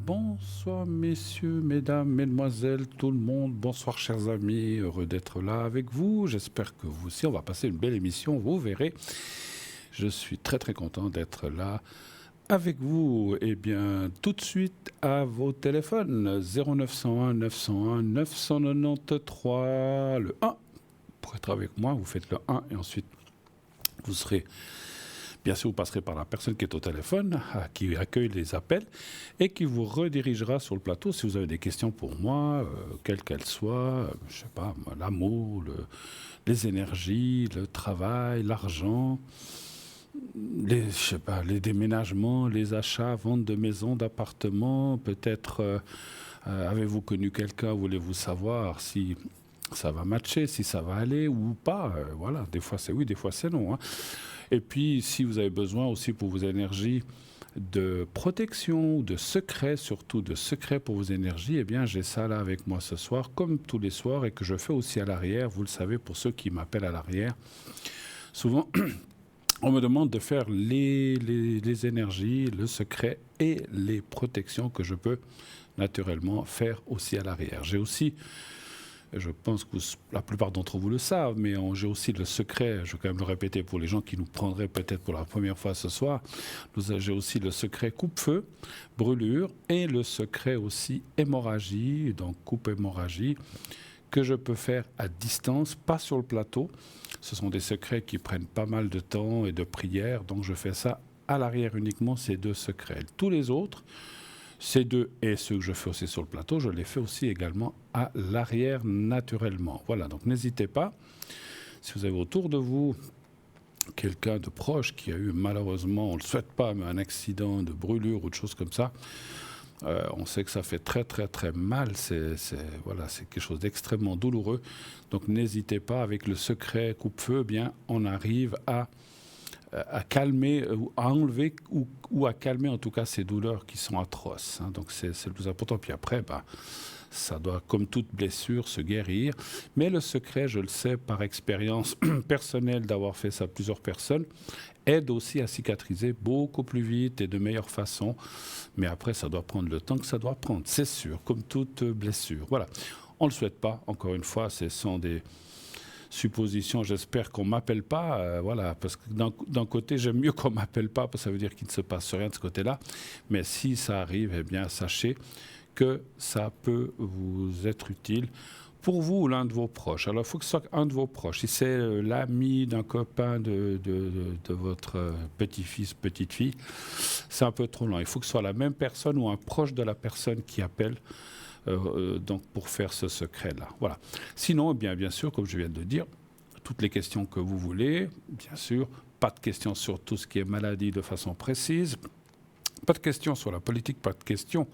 Bonsoir messieurs, mesdames, mesdemoiselles, tout le monde. Bonsoir chers amis, heureux d'être là avec vous. J'espère que vous aussi, on va passer une belle émission, vous verrez. Je suis très très content d'être là avec vous. Eh bien, tout de suite à vos téléphones, 0901 901 993, le 1. Pour être avec moi, vous faites le 1 et ensuite vous serez... Bien sûr, vous passerez par la personne qui est au téléphone, qui accueille les appels et qui vous redirigera sur le plateau si vous avez des questions pour moi, quelles qu'elles soient, je sais pas, l'amour, les énergies, le travail, l'argent, je sais pas, les déménagements, les achats, vente de maisons, d'appartements, peut-être avez-vous connu quelqu'un, voulez-vous savoir si ça va matcher, si ça va aller ou pas. Voilà, des fois c'est oui, des fois c'est non. Hein. Et puis, si vous avez besoin aussi pour vos énergies de protection, de secrets, surtout de secrets pour vos énergies, eh bien, j'ai ça là avec moi ce soir, comme tous les soirs, et que je fais aussi à l'arrière. Vous le savez, pour ceux qui m'appellent à l'arrière, souvent, on me demande de faire les énergies, le secret et les protections que je peux naturellement faire aussi à l'arrière. J'ai aussi... Je pense que la plupart d'entre vous le savent, mais j'ai aussi le secret, je vais quand même le répéter pour les gens qui nous prendraient peut-être pour la première fois ce soir, j'ai aussi le secret coupe-feu, brûlure, et le secret aussi hémorragie, donc coupe-hémorragie, que je peux faire à distance, pas sur le plateau. Ce sont des secrets qui prennent pas mal de temps et de prière, donc je fais ça à l'arrière uniquement, ces deux secrets. Tous les autres... Ces deux et ceux que je fais aussi sur le plateau, je les fais aussi également à l'arrière naturellement. Voilà, donc n'hésitez pas. Si vous avez autour de vous quelqu'un de proche qui a eu malheureusement, on ne le souhaite pas, mais un accident de brûlure ou de choses comme ça, on sait que ça fait très très très mal. Voilà, c'est quelque chose d'extrêmement douloureux. Donc n'hésitez pas, avec le secret coupe-feu, eh bien, on arrive à calmer, à enlever ou à calmer en tout cas ces douleurs qui sont atroces. Hein. Donc c'est le plus important. Puis après, ça doit, comme toute blessure, se guérir. Mais le secret, je le sais par expérience personnelle d'avoir fait ça à plusieurs personnes, aide aussi à cicatriser beaucoup plus vite et de meilleure façon. Mais après, ça doit prendre le temps que ça doit prendre, c'est sûr, comme toute blessure. Voilà. On ne le souhaite pas, encore une fois, ce sont des... supposition, j'espère qu'on ne m'appelle pas, voilà, parce que d'un côté, j'aime mieux qu'on ne m'appelle pas, parce que ça veut dire qu'il ne se passe rien de ce côté-là. Mais si ça arrive, eh bien, sachez que ça peut vous être utile pour vous ou l'un de vos proches. Alors, il faut que ce soit un de vos proches. Si c'est l'ami d'un copain de votre petit-fils, petite-fille, c'est un peu trop long. Il faut que ce soit la même personne ou un proche de la personne qui appelle donc pour faire ce secret-là. Voilà. Sinon, eh bien sûr, comme je viens de le dire, toutes les questions que vous voulez, bien sûr, pas de questions sur tout ce qui est maladie de façon précise, pas de questions sur la politique, pas de questions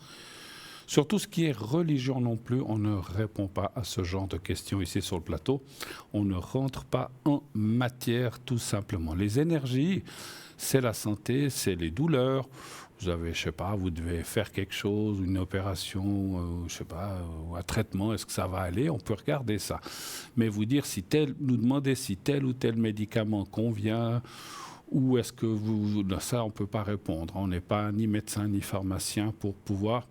sur tout ce qui est religion non plus. On ne répond pas à ce genre de questions ici sur le plateau. On ne rentre pas en matière, tout simplement. Les énergies, c'est la santé, c'est les douleurs. Vous avez, je sais pas, vous devez faire quelque chose, une opération, je sais pas, ou un traitement, est-ce que ça va aller? On peut regarder ça. Mais vous dire nous demander si tel ou tel médicament convient, ou est-ce que ça, on ne peut pas répondre. On n'est pas ni médecin ni pharmacien pour pouvoir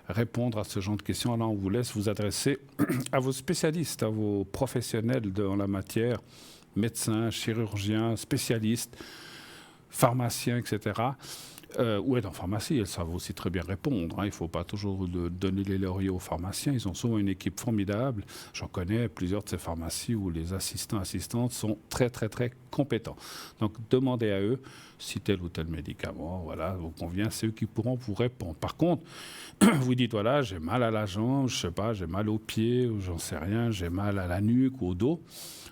répondre à ce genre de questions. Alors, on vous laisse vous adresser à vos spécialistes, à vos professionnels dans la matière, médecins, chirurgiens, spécialistes, pharmaciens, etc. Ou être en pharmacie, elles savent aussi très bien répondre. Hein. Il ne faut pas toujours donner les lauriers aux pharmaciens. Ils ont souvent une équipe formidable. J'en connais plusieurs de ces pharmacies où les assistantes sont très, très, très compétents. Donc, demandez à eux si tel ou tel médicament vous convient. C'est eux qui pourront vous répondre. Par contre, vous dites, voilà, j'ai mal à la jambe, je ne sais pas, j'ai mal aux pieds, ou j'en sais rien, j'ai mal à la nuque ou au dos.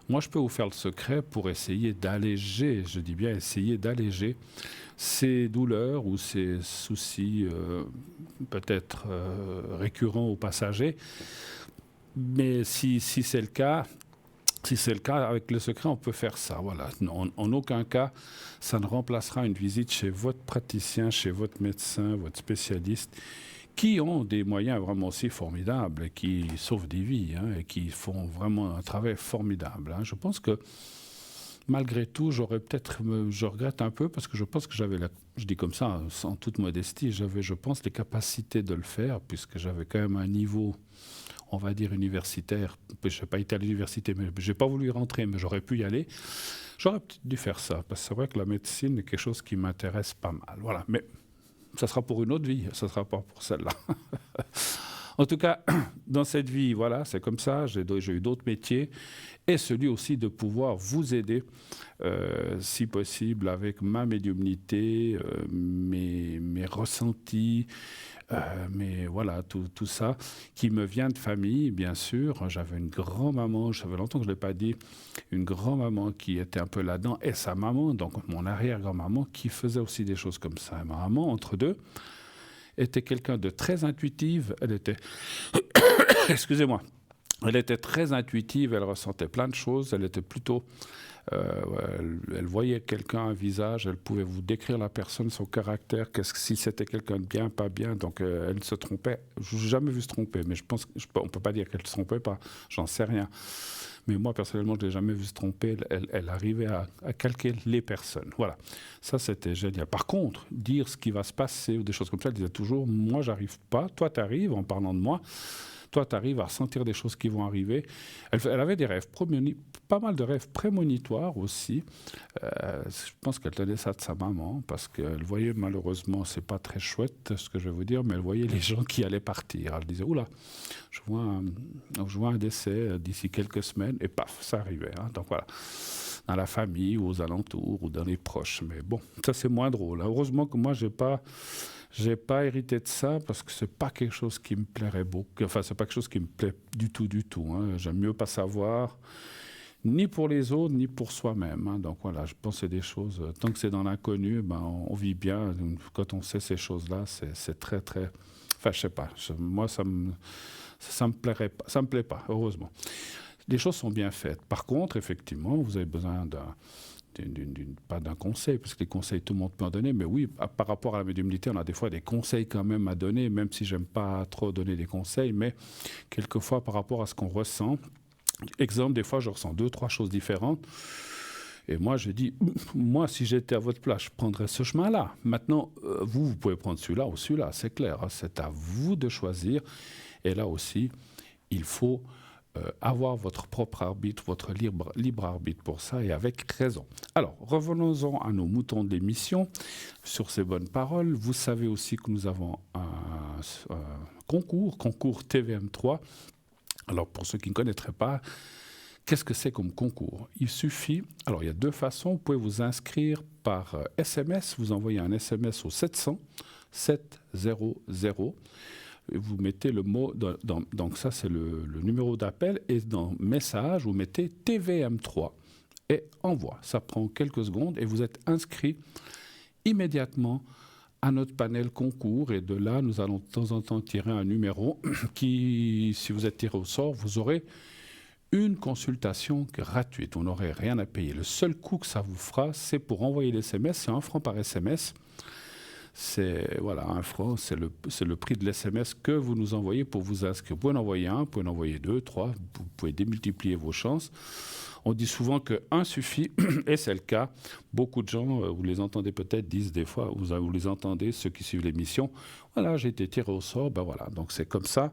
Moi, je peux vous faire le secret pour essayer d'alléger, je dis bien essayer d'alléger ces douleurs ou ces soucis peut-être récurrents aux passagers. Mais si c'est le cas, avec le secret, on peut faire ça. Voilà. En aucun cas, ça ne remplacera une visite chez votre praticien, chez votre médecin, votre spécialiste, qui ont des moyens vraiment aussi formidables, et qui sauvent des vies, hein, et qui font vraiment un travail formidable. Hein. Je pense que malgré tout, je regrette un peu parce que je pense que je dis comme ça, sans toute modestie, je pense, les capacités de le faire, puisque j'avais quand même un niveau, on va dire, universitaire. Je n'ai pas été à l'université, mais je n'ai pas voulu y rentrer, mais j'aurais pu y aller. J'aurais peut-être dû faire ça, parce que c'est vrai que la médecine est quelque chose qui m'intéresse pas mal. Voilà, mais ça sera pour une autre vie, ça ne sera pas pour celle-là. En tout cas, dans cette vie, voilà, c'est comme ça, j'ai eu d'autres métiers, et celui aussi de pouvoir vous aider, si possible, avec ma médiumnité, mes ressentis, mais voilà, tout ça, qui me vient de famille, bien sûr. J'avais une grand-maman, ça fait longtemps que je ne l'ai pas dit, une grand-maman qui était un peu là-dedans, et sa maman, donc mon arrière-grand-maman, qui faisait aussi des choses comme ça. Ma maman, entre deux, était quelqu'un de très intuitive. Elle était, excusez-moi, elle était très intuitive, elle ressentait plein de choses, elle était plutôt, elle voyait quelqu'un, un visage, elle pouvait vous décrire la personne, son caractère, si c'était quelqu'un de bien, pas bien, donc elle se trompait. Je n'ai jamais vu se tromper, mais je pense on ne peut pas dire qu'elle ne se trompait pas, j'en sais rien. Mais moi, personnellement, je ne l'ai jamais vu se tromper. Elle arrivait à calquer les personnes. Voilà. Ça, c'était génial. Par contre, dire ce qui va se passer ou des choses comme ça, elle disait toujours, moi, j'arrive pas. Toi, tu arrives, en parlant de moi. Toi, tu arrives à ressentir des choses qui vont arriver. Elle avait des rêves, pas mal de rêves prémonitoires aussi. Je pense qu'elle tenait ça de sa maman, parce qu'elle voyait, malheureusement, c'est pas très chouette ce que je vais vous dire, mais elle voyait les gens qui allaient partir. Elle disait, oula, je vois un décès d'ici quelques semaines, et paf, ça arrivait. Hein. Donc voilà, dans la famille, ou aux alentours, ou dans les proches. Mais bon, ça c'est moins drôle. Heureusement que moi, j'ai pas hérité de ça, parce que c'est pas quelque chose qui me plairait beaucoup. Enfin, c'est pas quelque chose qui me plaît du tout. Hein. J'aime mieux pas savoir, ni pour les autres, ni pour soi-même. Hein. Donc voilà, je pense que c'est des choses, tant que c'est dans l'inconnu, on vit bien. Quand on sait ces choses-là, c'est très, très... Enfin, je sais pas. Moi, ça me plairait pas. Ça me plaît pas, heureusement. Les choses sont bien faites. Par contre, effectivement, vous avez besoin pas d'un conseil, parce que les conseils, tout le monde peut en donner, mais oui, par rapport à la médiumnité, on a des fois des conseils quand même à donner, même si j'aime pas trop donner des conseils, mais quelquefois par rapport à ce qu'on ressent. Exemple, des fois, je ressens 2-3 choses différentes, et moi, je dis, moi, si j'étais à votre place, je prendrais ce chemin-là. Maintenant, vous pouvez prendre celui-là ou celui-là, c'est clair, hein, c'est à vous de choisir, et là aussi, il faut avoir votre propre arbitre, votre libre arbitre pour ça, et avec raison. Alors, revenons-en à nos moutons de l'émission, sur ces bonnes paroles. Vous savez aussi que nous avons un concours TVM3. Alors, pour ceux qui ne connaîtraient pas, qu'est-ce que c'est comme concours? Il suffit, alors il y a 2 façons, vous pouvez vous inscrire par SMS, vous envoyez un SMS au 700 700. Vous mettez le mot, donc ça c'est le numéro d'appel, et dans message, vous mettez TVM3 et envoi. Ça prend quelques secondes et vous êtes inscrit immédiatement à notre panel concours, et de là, nous allons de temps en temps tirer un numéro qui, si vous êtes tiré au sort, vous aurez une consultation gratuite. Vous n'aurez rien à payer. Le seul coût que ça vous fera, c'est pour envoyer les SMS, c'est 1 franc par SMS. C'est voilà, 1 franc, c'est le prix de l'SMS que vous nous envoyez pour vous inscrire. Vous pouvez en envoyer 1, vous pouvez en envoyer 2, 3, vous pouvez démultiplier vos chances. On dit souvent que 1 suffit, et c'est le cas. Beaucoup de gens, vous les entendez peut-être, disent des fois, vous les entendez, ceux qui suivent l'émission, voilà, j'ai été tiré au sort, ben voilà, donc c'est comme ça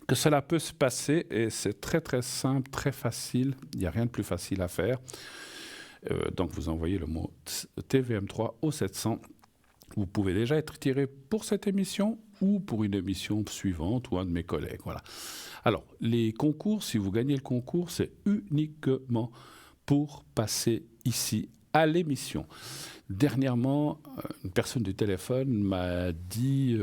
que cela peut se passer, et c'est très très simple, très facile, il n'y a rien de plus facile à faire. Donc vous envoyez le mot TVM3 au 700. Vous pouvez déjà être tiré pour cette émission ou pour une émission suivante ou un de mes collègues. Voilà. Alors, les concours, si vous gagnez le concours, c'est uniquement pour passer ici à l'émission. Dernièrement, une personne du téléphone m'a dit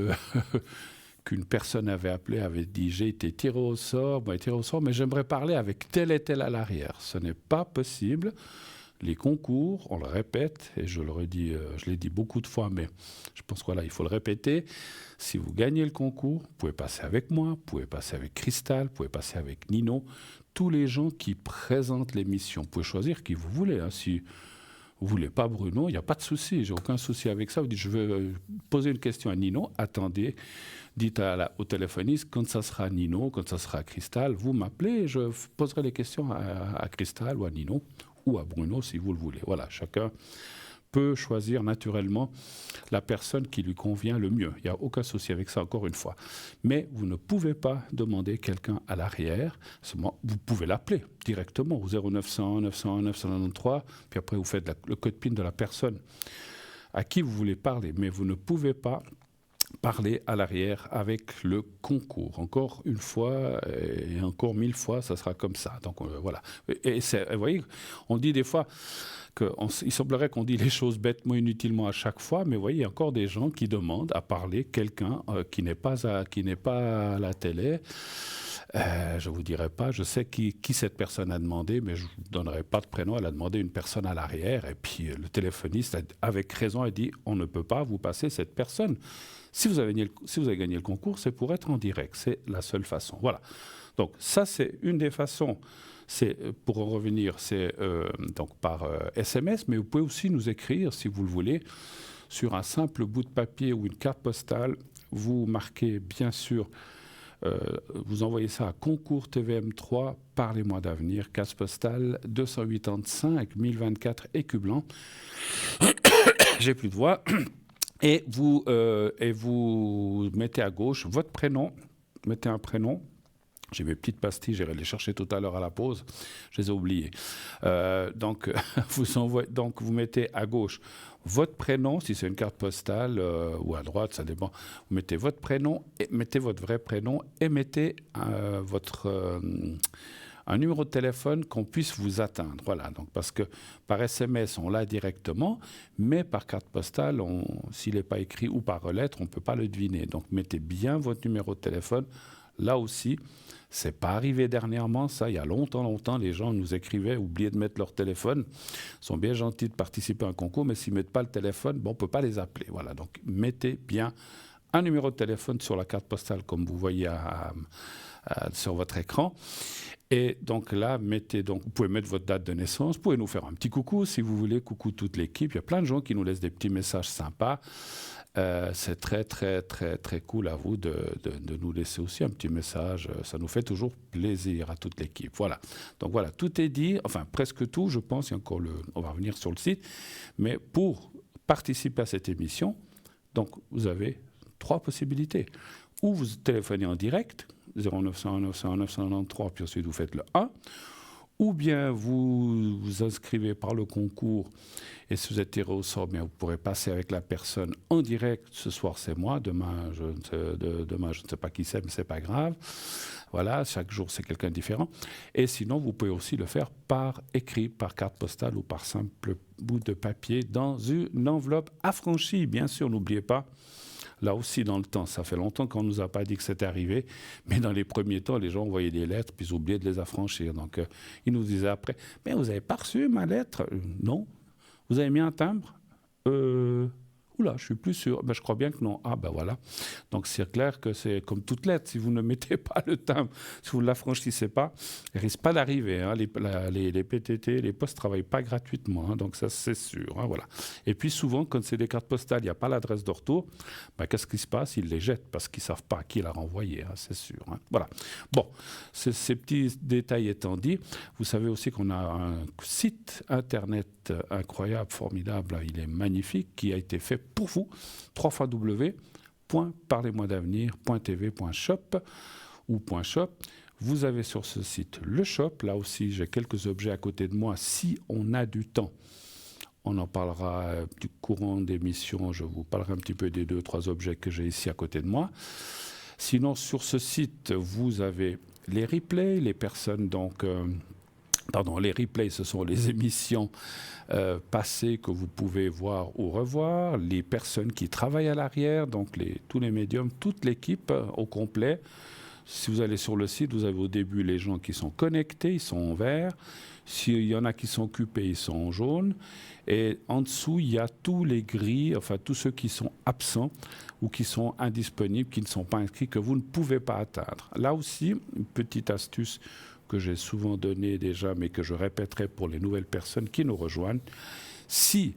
qu'une personne avait appelé, avait dit « j'ai été tiré au sort, mais j'aimerais parler avec tel et tel à l'arrière ». Ce n'est pas possible. Les concours, on le répète, et je l'ai dit beaucoup de fois, mais je pense que voilà, il faut le répéter. Si vous gagnez le concours, vous pouvez passer avec moi, vous pouvez passer avec Cristal, vous pouvez passer avec Nino, tous les gens qui présentent l'émission. Vous pouvez choisir qui vous voulez. Hein. Si Vous voulez pas Bruno, il n'y a pas de souci, j'ai aucun souci avec ça. Vous dites, je veux poser une question à Nino, attendez, dites au téléphoniste, quand ça sera Nino, quand ça sera Cristal, vous m'appelez, je poserai les questions à Cristal ou à Nino, ou à Bruno si vous le voulez. Voilà, chacun peut choisir naturellement la personne qui lui convient le mieux. Il n'y a aucun souci avec ça, encore une fois. Mais vous ne pouvez pas demander quelqu'un à l'arrière. Vous pouvez l'appeler directement au 0901 901 993, puis après vous faites le code PIN de la personne à qui vous voulez parler. Mais vous ne pouvez pas parler à l'arrière avec le concours. Encore une fois et encore 1000 fois, ça sera comme ça. Donc voilà. Et vous voyez, on dit des fois il semblerait qu'on dit les choses bêtement, inutilement à chaque fois, mais vous voyez, il y a encore des gens qui demandent à parler quelqu'un qui n'est pas à la télé. Je ne vous dirai pas, je sais qui cette personne a demandé, mais je ne vous donnerai pas de prénom. Elle a demandé une personne à l'arrière, et puis le téléphoniste, avec raison, a dit « on ne peut pas vous passer cette personne ». Si vous avez gagné le concours, c'est pour être en direct. C'est la seule façon. Voilà. Donc ça, c'est une des façons. Pour en revenir, c'est donc par SMS, mais vous pouvez aussi nous écrire, si vous le voulez, sur un simple bout de papier ou une carte postale. Vous marquez, bien sûr, vous envoyez ça à Concours TVM3, Parlez-moi d'avenir, carte postale 285 1024 écus blancs. J'ai plus de voix. Et vous mettez à gauche votre prénom, mettez un prénom. J'ai mes petites pastilles, j'irai les chercher tout à l'heure à la pause, je les ai oubliées. Donc, vous mettez à gauche votre prénom, si c'est une carte postale, ou à droite, ça dépend. Vous mettez votre prénom, mettez votre vrai prénom et mettez un numéro de téléphone qu'on puisse vous atteindre. Voilà, donc parce que par SMS, on l'a directement, mais par carte postale, s'il n'est pas écrit ou par lettre, on ne peut pas le deviner. Donc, mettez bien votre numéro de téléphone. Là aussi, c'est pas arrivé dernièrement, ça. Il y a longtemps, les gens nous écrivaient, oubliaient de mettre leur téléphone. Ils sont bien gentils de participer à un concours, mais s'ils ne mettent pas le téléphone, on ne peut pas les appeler. Voilà, donc mettez bien un numéro de téléphone sur la carte postale, comme vous voyez sur votre écran. Et donc là, vous pouvez mettre votre date de naissance, vous pouvez nous faire un petit coucou si vous voulez, coucou toute l'équipe. Il y a plein de gens qui nous laissent des petits messages sympas. C'est très, très, très, très cool à vous de nous laisser aussi un petit message. Ça nous fait toujours plaisir à toute l'équipe. Voilà. Donc voilà, tout est dit, enfin presque tout, je pense. Il y a encore on va revenir sur le site. Mais pour participer à cette émission, donc vous avez 3 possibilités. Ou vous téléphonez en direct, 0901 901 993, puis ensuite vous faites le 1. Ou bien vous vous inscrivez par le concours et si vous êtes tiré au sort, bien vous pourrez passer avec la personne en direct. Ce soir, c'est moi. Demain, je ne sais pas qui c'est, mais ce n'est pas grave. Voilà, chaque jour, c'est quelqu'un de différent. Et sinon, vous pouvez aussi le faire par écrit, par carte postale ou par simple bout de papier dans une enveloppe affranchie. Bien sûr, n'oubliez pas. Là aussi, dans le temps, ça fait longtemps qu'on ne nous a pas dit que c'était arrivé, mais dans les premiers temps, les gens envoyaient des lettres, puis ils oubliaient de les affranchir. Donc, ils nous disaient après, « Mais vous n'avez pas reçu ma lettre ?»« Non. »« Vous avez mis un timbre ?»« Oula, je suis plus sûr. » Je crois bien que non. Ah, ben voilà. Donc, c'est clair que c'est comme toute lettre. Si vous ne mettez pas le timbre, si vous ne l'affranchissez pas, il ne risque pas d'arriver. Hein. Les PTT, les postes ne travaillent pas gratuitement. Hein. Donc, ça, c'est sûr. Hein, voilà. Et puis, souvent, quand c'est des cartes postales, il n'y a pas l'adresse de retour. Qu'est-ce qui se passe? Ils les jettent parce qu'ils ne savent pas à qui l'a renvoyé. Hein, c'est sûr. Hein. Voilà. Bon, ces petits détails étant dit, vous savez aussi qu'on a un site internet incroyable, formidable. Il est magnifique, qui a été fait pour vous, www.parlez-moi-d'avenir.tv.shop ou .shop. Vous avez sur ce site le shop. Là aussi, j'ai quelques objets à côté de moi. Si on a du temps, on en parlera du courant d'émission. Je vous parlerai un petit peu des 2-3 objets que j'ai ici à côté de moi. Sinon, sur ce site, vous avez les replays, les personnes donc... les replays, ce sont les émissions passées que vous pouvez voir ou revoir, les personnes qui travaillent à l'arrière, donc tous les médiums, toute l'équipe au complet. Si vous allez sur le site, vous avez au début les gens qui sont connectés, ils sont en vert. S'il y en a qui sont occupés, ils sont en jaune. Et en dessous, il y a tous les gris, enfin tous ceux qui sont absents ou qui sont indisponibles, qui ne sont pas inscrits, que vous ne pouvez pas atteindre. Là aussi, une petite astuce que j'ai souvent donné déjà, mais que je répéterai pour les nouvelles personnes qui nous rejoignent, Si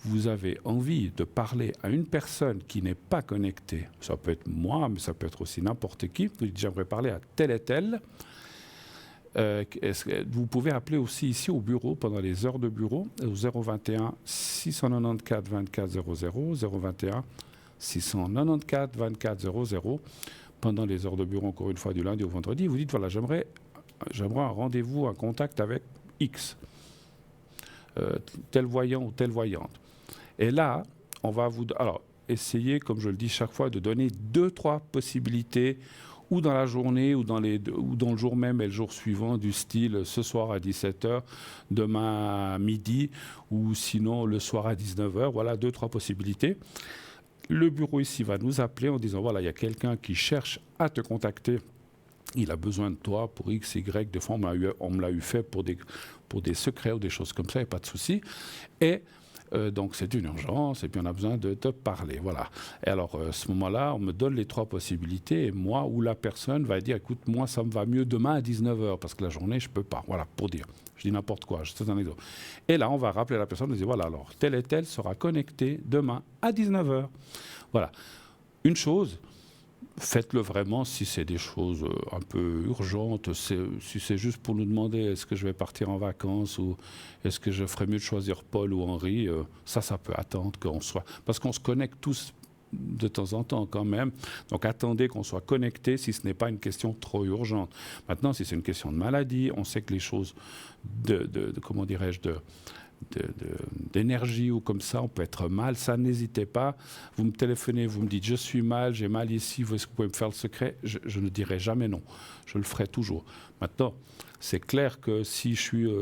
vous avez envie de parler à une personne qui n'est pas connectée, ça peut être moi, mais ça peut être aussi n'importe qui, vous dites j'aimerais parler à tel et tel, vous pouvez appeler aussi ici au bureau pendant les heures de bureau au 021 694 24 00, 021 694 24 00 pendant les heures de bureau, encore une fois, du lundi au vendredi. Vous dites voilà, j'aimerais un rendez-vous, un contact avec X, tel voyant ou telle voyante. Et là, on va vous essayer, comme je le dis chaque fois, de donner 2-3 possibilités, ou dans la journée, ou dans le jour même et le jour suivant, du style ce soir à 17h, demain à midi, ou sinon le soir à 19h. Voilà, 2-3 possibilités. Le bureau ici va nous appeler en disant voilà, il y a quelqu'un qui cherche à te contacter. Il a besoin de toi pour X, Y. Des fois, on me l'a eu fait pour des secrets ou des choses comme ça, il n'y a pas de souci. Et donc, c'est une urgence et puis on a besoin de te parler. Voilà. Et alors, à ce moment-là, on me donne les 3 possibilités et moi ou la personne va dire écoute, moi, ça me va mieux demain à 19h parce que la journée, je ne peux pas. Voilà, pour dire. Je dis n'importe quoi, c'est un exemple. Et là, on va rappeler la personne et dire voilà, alors, tel et tel sera connecté demain à 19h. Voilà. Une chose. Faites-le vraiment si c'est des choses un peu urgentes, si c'est juste pour nous demander est-ce que je vais partir en vacances ou est-ce que je ferais mieux de choisir Paul ou Henri, ça peut attendre qu'on soit... Parce qu'on se connecte tous de temps en temps quand même, donc attendez qu'on soit connecté si ce n'est pas une question trop urgente. Maintenant, si c'est une question de maladie, on sait que les choses comment dirais-je, d'énergie ou comme ça, on peut être mal, ça n'hésitez pas, vous me téléphonez, vous me dites je suis mal, j'ai mal ici, est-ce que vous pouvez me faire le secret, je ne dirai jamais non, je le ferai toujours. Maintenant, c'est clair que si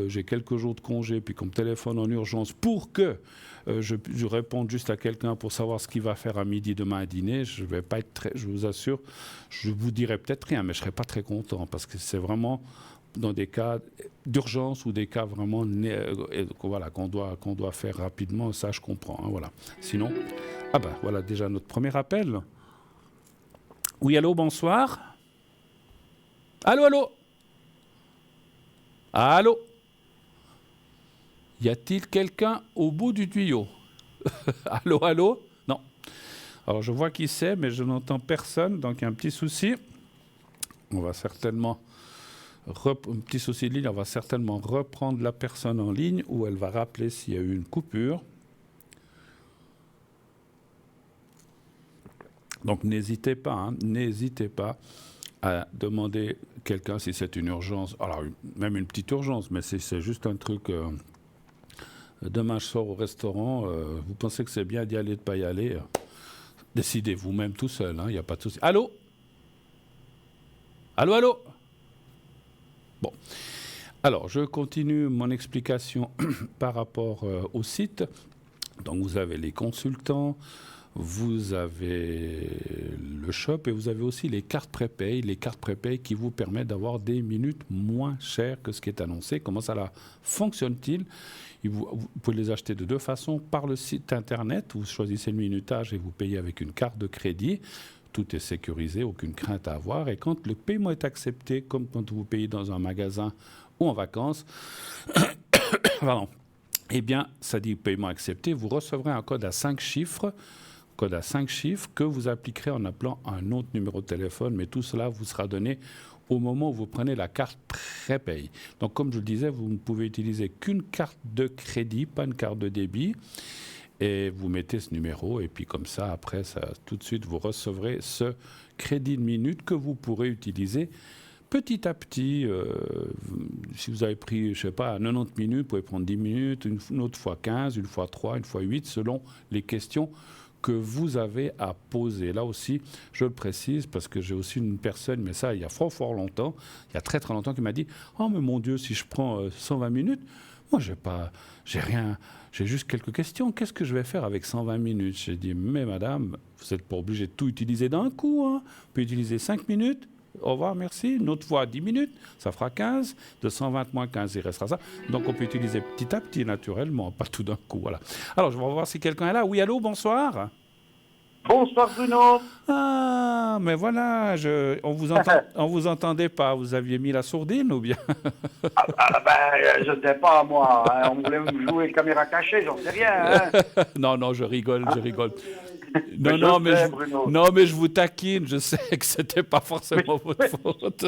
j'ai quelques jours de congé puis qu'on me téléphone en urgence pour que je réponde juste à quelqu'un pour savoir ce qu'il va faire à midi demain à dîner, je vais pas être je vous assure, je vous dirai peut-être rien, mais je serai pas très content parce que c'est vraiment dans des cas d'urgence ou des cas vraiment voilà, qu'on doit faire rapidement, ça je comprends. Hein, voilà. Sinon, voilà déjà notre premier appel. Oui, allô, bonsoir. Allô, allô. Allô. Y a-t-il quelqu'un au bout du tuyau? Allô, allô. Non. Alors je vois qui c'est, mais je n'entends personne, donc il y a un petit souci. On va certainement... un petit souci de ligne, on va certainement reprendre la personne en ligne ou elle va rappeler s'il y a eu une coupure. Donc n'hésitez pas à demander quelqu'un si c'est une urgence. Alors même une petite urgence, mais si c'est juste un truc. Demain je sors au restaurant, vous pensez que c'est bien d'y aller, de ne pas y aller, décidez vous-même tout seul, il n'y a pas de souci. Allô? Allô, allô? Bon, alors je continue mon explication par rapport au site. Donc vous avez les consultants, vous avez le shop et vous avez aussi les cartes prépay. Les cartes prépay qui vous permettent d'avoir des minutes moins chères que ce qui est annoncé. Comment ça fonctionne-t-il? Vous pouvez les acheter de 2 façons. Par le site internet, vous choisissez le minutage et vous payez avec une carte de crédit. Tout est sécurisé, aucune crainte à avoir. Et quand le paiement est accepté, comme quand vous payez dans un magasin ou en vacances, pardon, eh bien, ça dit paiement accepté, vous recevrez un code à 5 chiffres, que vous appliquerez en appelant un autre numéro de téléphone, mais tout cela vous sera donné au moment où vous prenez la carte prépay. Donc, comme je le disais, vous ne pouvez utiliser qu'une carte de crédit, pas une carte de débit. Et vous mettez ce numéro, et puis comme ça, après, tout de suite, vous recevrez ce crédit de minutes que vous pourrez utiliser petit à petit. Si vous avez pris, je ne sais pas, 90 minutes, vous pouvez prendre 10 minutes, une autre fois 15, une fois 3, une fois 8, selon les questions que vous avez à poser. Là aussi, je le précise, parce que j'ai aussi une personne, mais ça, il y a fort longtemps, il y a très longtemps, qui m'a dit « Oh, mais mon Dieu, si je prends 120 minutes, moi, j'ai rien... » J'ai juste quelques questions. Qu'est-ce que je vais faire avec 120 minutes? J'ai dit, mais madame, vous n'êtes pas obligé de tout utiliser d'un coup. Hein. Vous pouvez utiliser 5 minutes. Au revoir, merci. Une autre fois, 10 minutes. Ça fera 15. De 120 moins 15, il restera ça. Donc, on peut utiliser petit à petit, naturellement, pas tout d'un coup. Voilà. Alors, je vais voir si quelqu'un est là. Oui, allô, bonsoir. Bonsoir Bruno. Ah, mais voilà, on vous entendait pas. Vous aviez mis la sourdine ou bien? Je sais pas moi, hein, on voulait me jouer caméra cachée, j'en sais rien. Hein. Non, non, je rigole, je rigole. Mais Non, je non, mais sais Bruno. non, mais je vous taquine. Je sais que c'était pas forcément votre faute.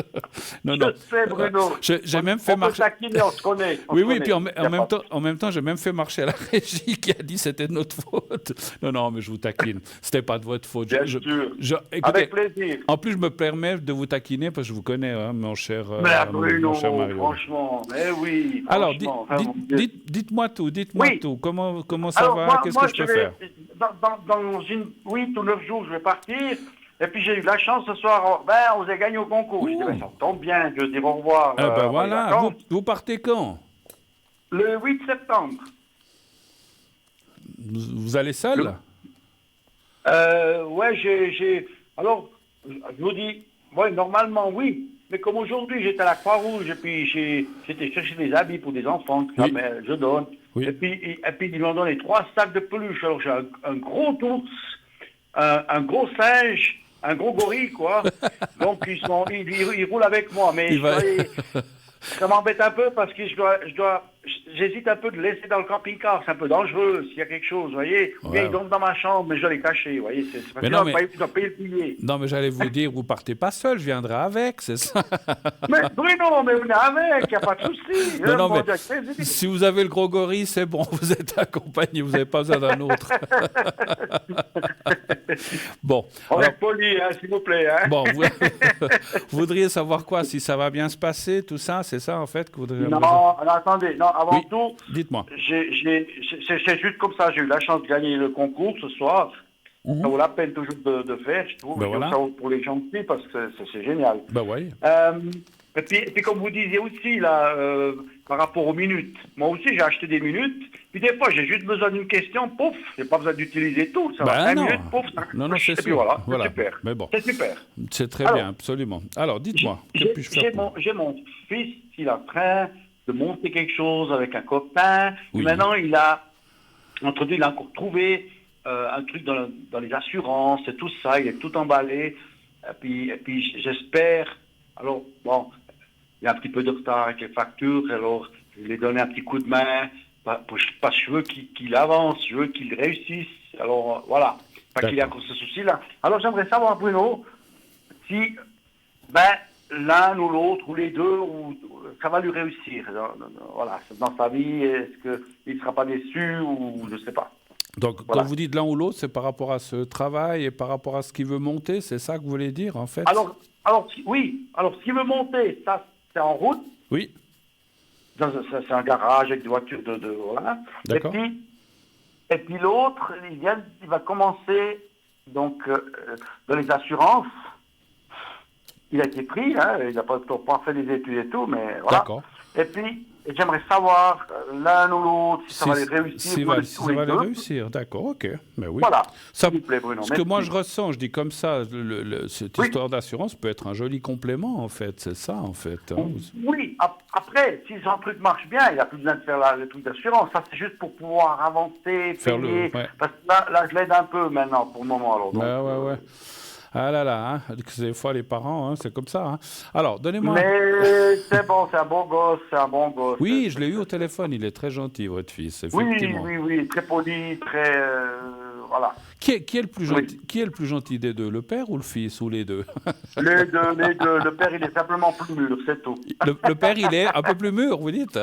Non, non. Je sais Bruno. J'ai même fait On peut marcher. taquiner, on se connaît. Oui, oui, puis en même temps, j'ai même fait marcher la régie qui a dit que c'était de notre faute. Non, non, mais je vous taquine. C'était pas de votre faute. Bien sûr. Écoutez, Avec plaisir. en plus, je me permets de vous taquiner parce que je vous connais, hein, mon cher Bruno, Mario. franchement, oui. Alors, Franchement, dites-moi tout, dites-moi oui. tout. Comment ça Alors, va? Qu'est-ce que je peux faire? Dans 8 ou 9 jours, je vais partir. Et puis j'ai eu la chance ce soir, on a gagné au concours. Je dis, ça tombe bien, je dis au revoir. Eh ben voilà, vous partez quand? Le 8 septembre. Vous allez seul? Ouais, alors, je vous dis, ouais, normalement, oui. Mais comme aujourd'hui, j'étais à la Croix-Rouge et puis j'étais chercher des habits pour des enfants, Oui. mais je donne. Oui. Et puis ils m'ont donné 3 sacs de peluche. Alors j'ai un gros ours, un gros singe, un gros gorille, quoi. Donc ils roulent avec moi. Mais ça m'embête un peu parce que j'hésite un peu de laisser dans le camping-car. C'est un peu dangereux s'il y a quelque chose, vous voyez. Ouais. Mais ils dorment dans ma chambre, mais je dois les cacher, vous voyez. C'est parce qu'ils doivent payer le billet. Non, mais j'allais vous dire, vous partez pas seul, je viendrai avec, c'est ça. Mais Bruno, mais venez avec, il n'y a pas de souci. Non, mais si vous avez le gros gorille, c'est bon, vous êtes accompagné, vous n'avez pas besoin d'un autre. Bon. On est poli, hein, s'il vous plaît. Hein. Bon, vous voudriez savoir quoi? Si ça va bien se passer, tout ça, c'est ça en fait que vous voudriez... Non, attendez, non, avant tout, dites-moi. C'est juste comme ça, j'ai eu la chance de gagner le concours ce soir. Ça vaut la peine toujours de faire, je trouve. Voilà. Ça pour les gens aussi parce que c'est génial. Ben oui. Et puis, comme vous disiez aussi, là, par rapport aux minutes, moi aussi j'ai acheté des minutes, puis des fois j'ai juste besoin d'une question, pouf, j'ai pas besoin d'utiliser tout, ça va 5 minutes, pouf, ça. Non, c'est sûr. Voilà, c'est super. Mais bon. C'est super. C'est très bien, absolument. Alors, dites-moi, que puis-je faire pour... J'ai mon fils, il est en train de monter quelque chose avec un copain, et maintenant il a encore trouvé un truc dans les assurances et tout ça, il est tout emballé, et puis j'espère, alors bon, il y a un petit peu de retard avec les factures, alors je lui ai donné un petit coup de main, parce que je veux qu'il avance, je veux qu'il réussisse, alors voilà, pas qu'il ait encore ce souci-là. Alors j'aimerais savoir, Bruno, si l'un ou l'autre, ou les deux, ça va lui réussir, voilà, dans sa vie, est-ce qu'il ne sera pas déçu, ou je ne sais pas. Donc, voilà. Quand vous dites l'un ou l'autre, c'est par rapport à ce travail et par rapport à ce qu'il veut monter, c'est ça que vous voulez dire, en fait? Alors ce qu'il veut monter, ça, c'est en route. Oui. C'est un garage avec des voitures voilà. D'accord. Et puis l'autre, il va commencer, donc, dans les assurances. Il a été pris, hein, il n'a pas fait des études et tout, mais voilà. D'accord. Et puis, j'aimerais savoir, l'un ou l'autre, si ça va les réussir. Si ça va les réussir, d'accord, ok. Mais oui. Voilà, ça, s'il vous plaît, Bruno. Ce que moi je ressens, je dis comme ça, cette histoire d'assurance peut être un joli complément, en fait, c'est ça, en fait. Hein. Oui, après, si son truc marche bien, il n'a plus besoin de faire le truc d'assurance. Ça, c'est juste pour pouvoir avancer, payer. Parce que là, je l'aide un peu maintenant, pour le moment. Alors, donc, ouais. Ah là là, hein. Des fois les parents, hein, c'est comme ça. Hein. Alors, donnez-moi... Mais c'est bon, c'est un bon gosse, Oui, je l'ai eu au téléphone, il est très gentil, votre fils, effectivement. Oui, très poli, très... voilà. Qui est le plus gentil des deux, le père ou le fils, ou les deux? Les deux. Le père, il est simplement plus mûr, c'est tout. Le père, il est un peu plus mûr, vous dites?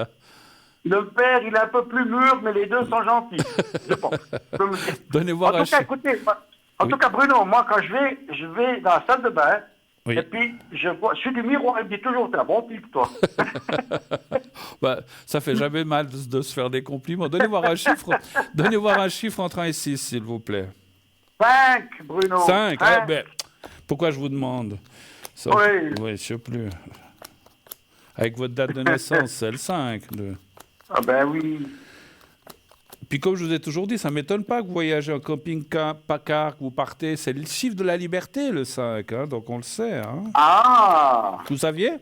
Le père, il est un peu plus mûr, mais les deux sont gentils, je pense. Donnez voir en tout cas, écoutez... En tout cas, Bruno, moi, quand je vais dans la salle de bain, et puis je suis du miroir, il me dit toujours, t'es un bon type, toi. Ça fait jamais mal de se faire des compliments. Donnez voir un chiffre entre 1 et 6, s'il vous plaît. 5, Bruno. 5. Pourquoi je vous demande ça? Oui, je ne sais plus. Avec votre date de naissance, c'est le 5. Ah ben oui. Puis comme je vous ai toujours dit, ça ne m'étonne pas que vous voyagez en camping-car, que vous partez. C'est le chiffre de la liberté, le 5, hein, donc on le sait. Hein. Ah! Vous saviez?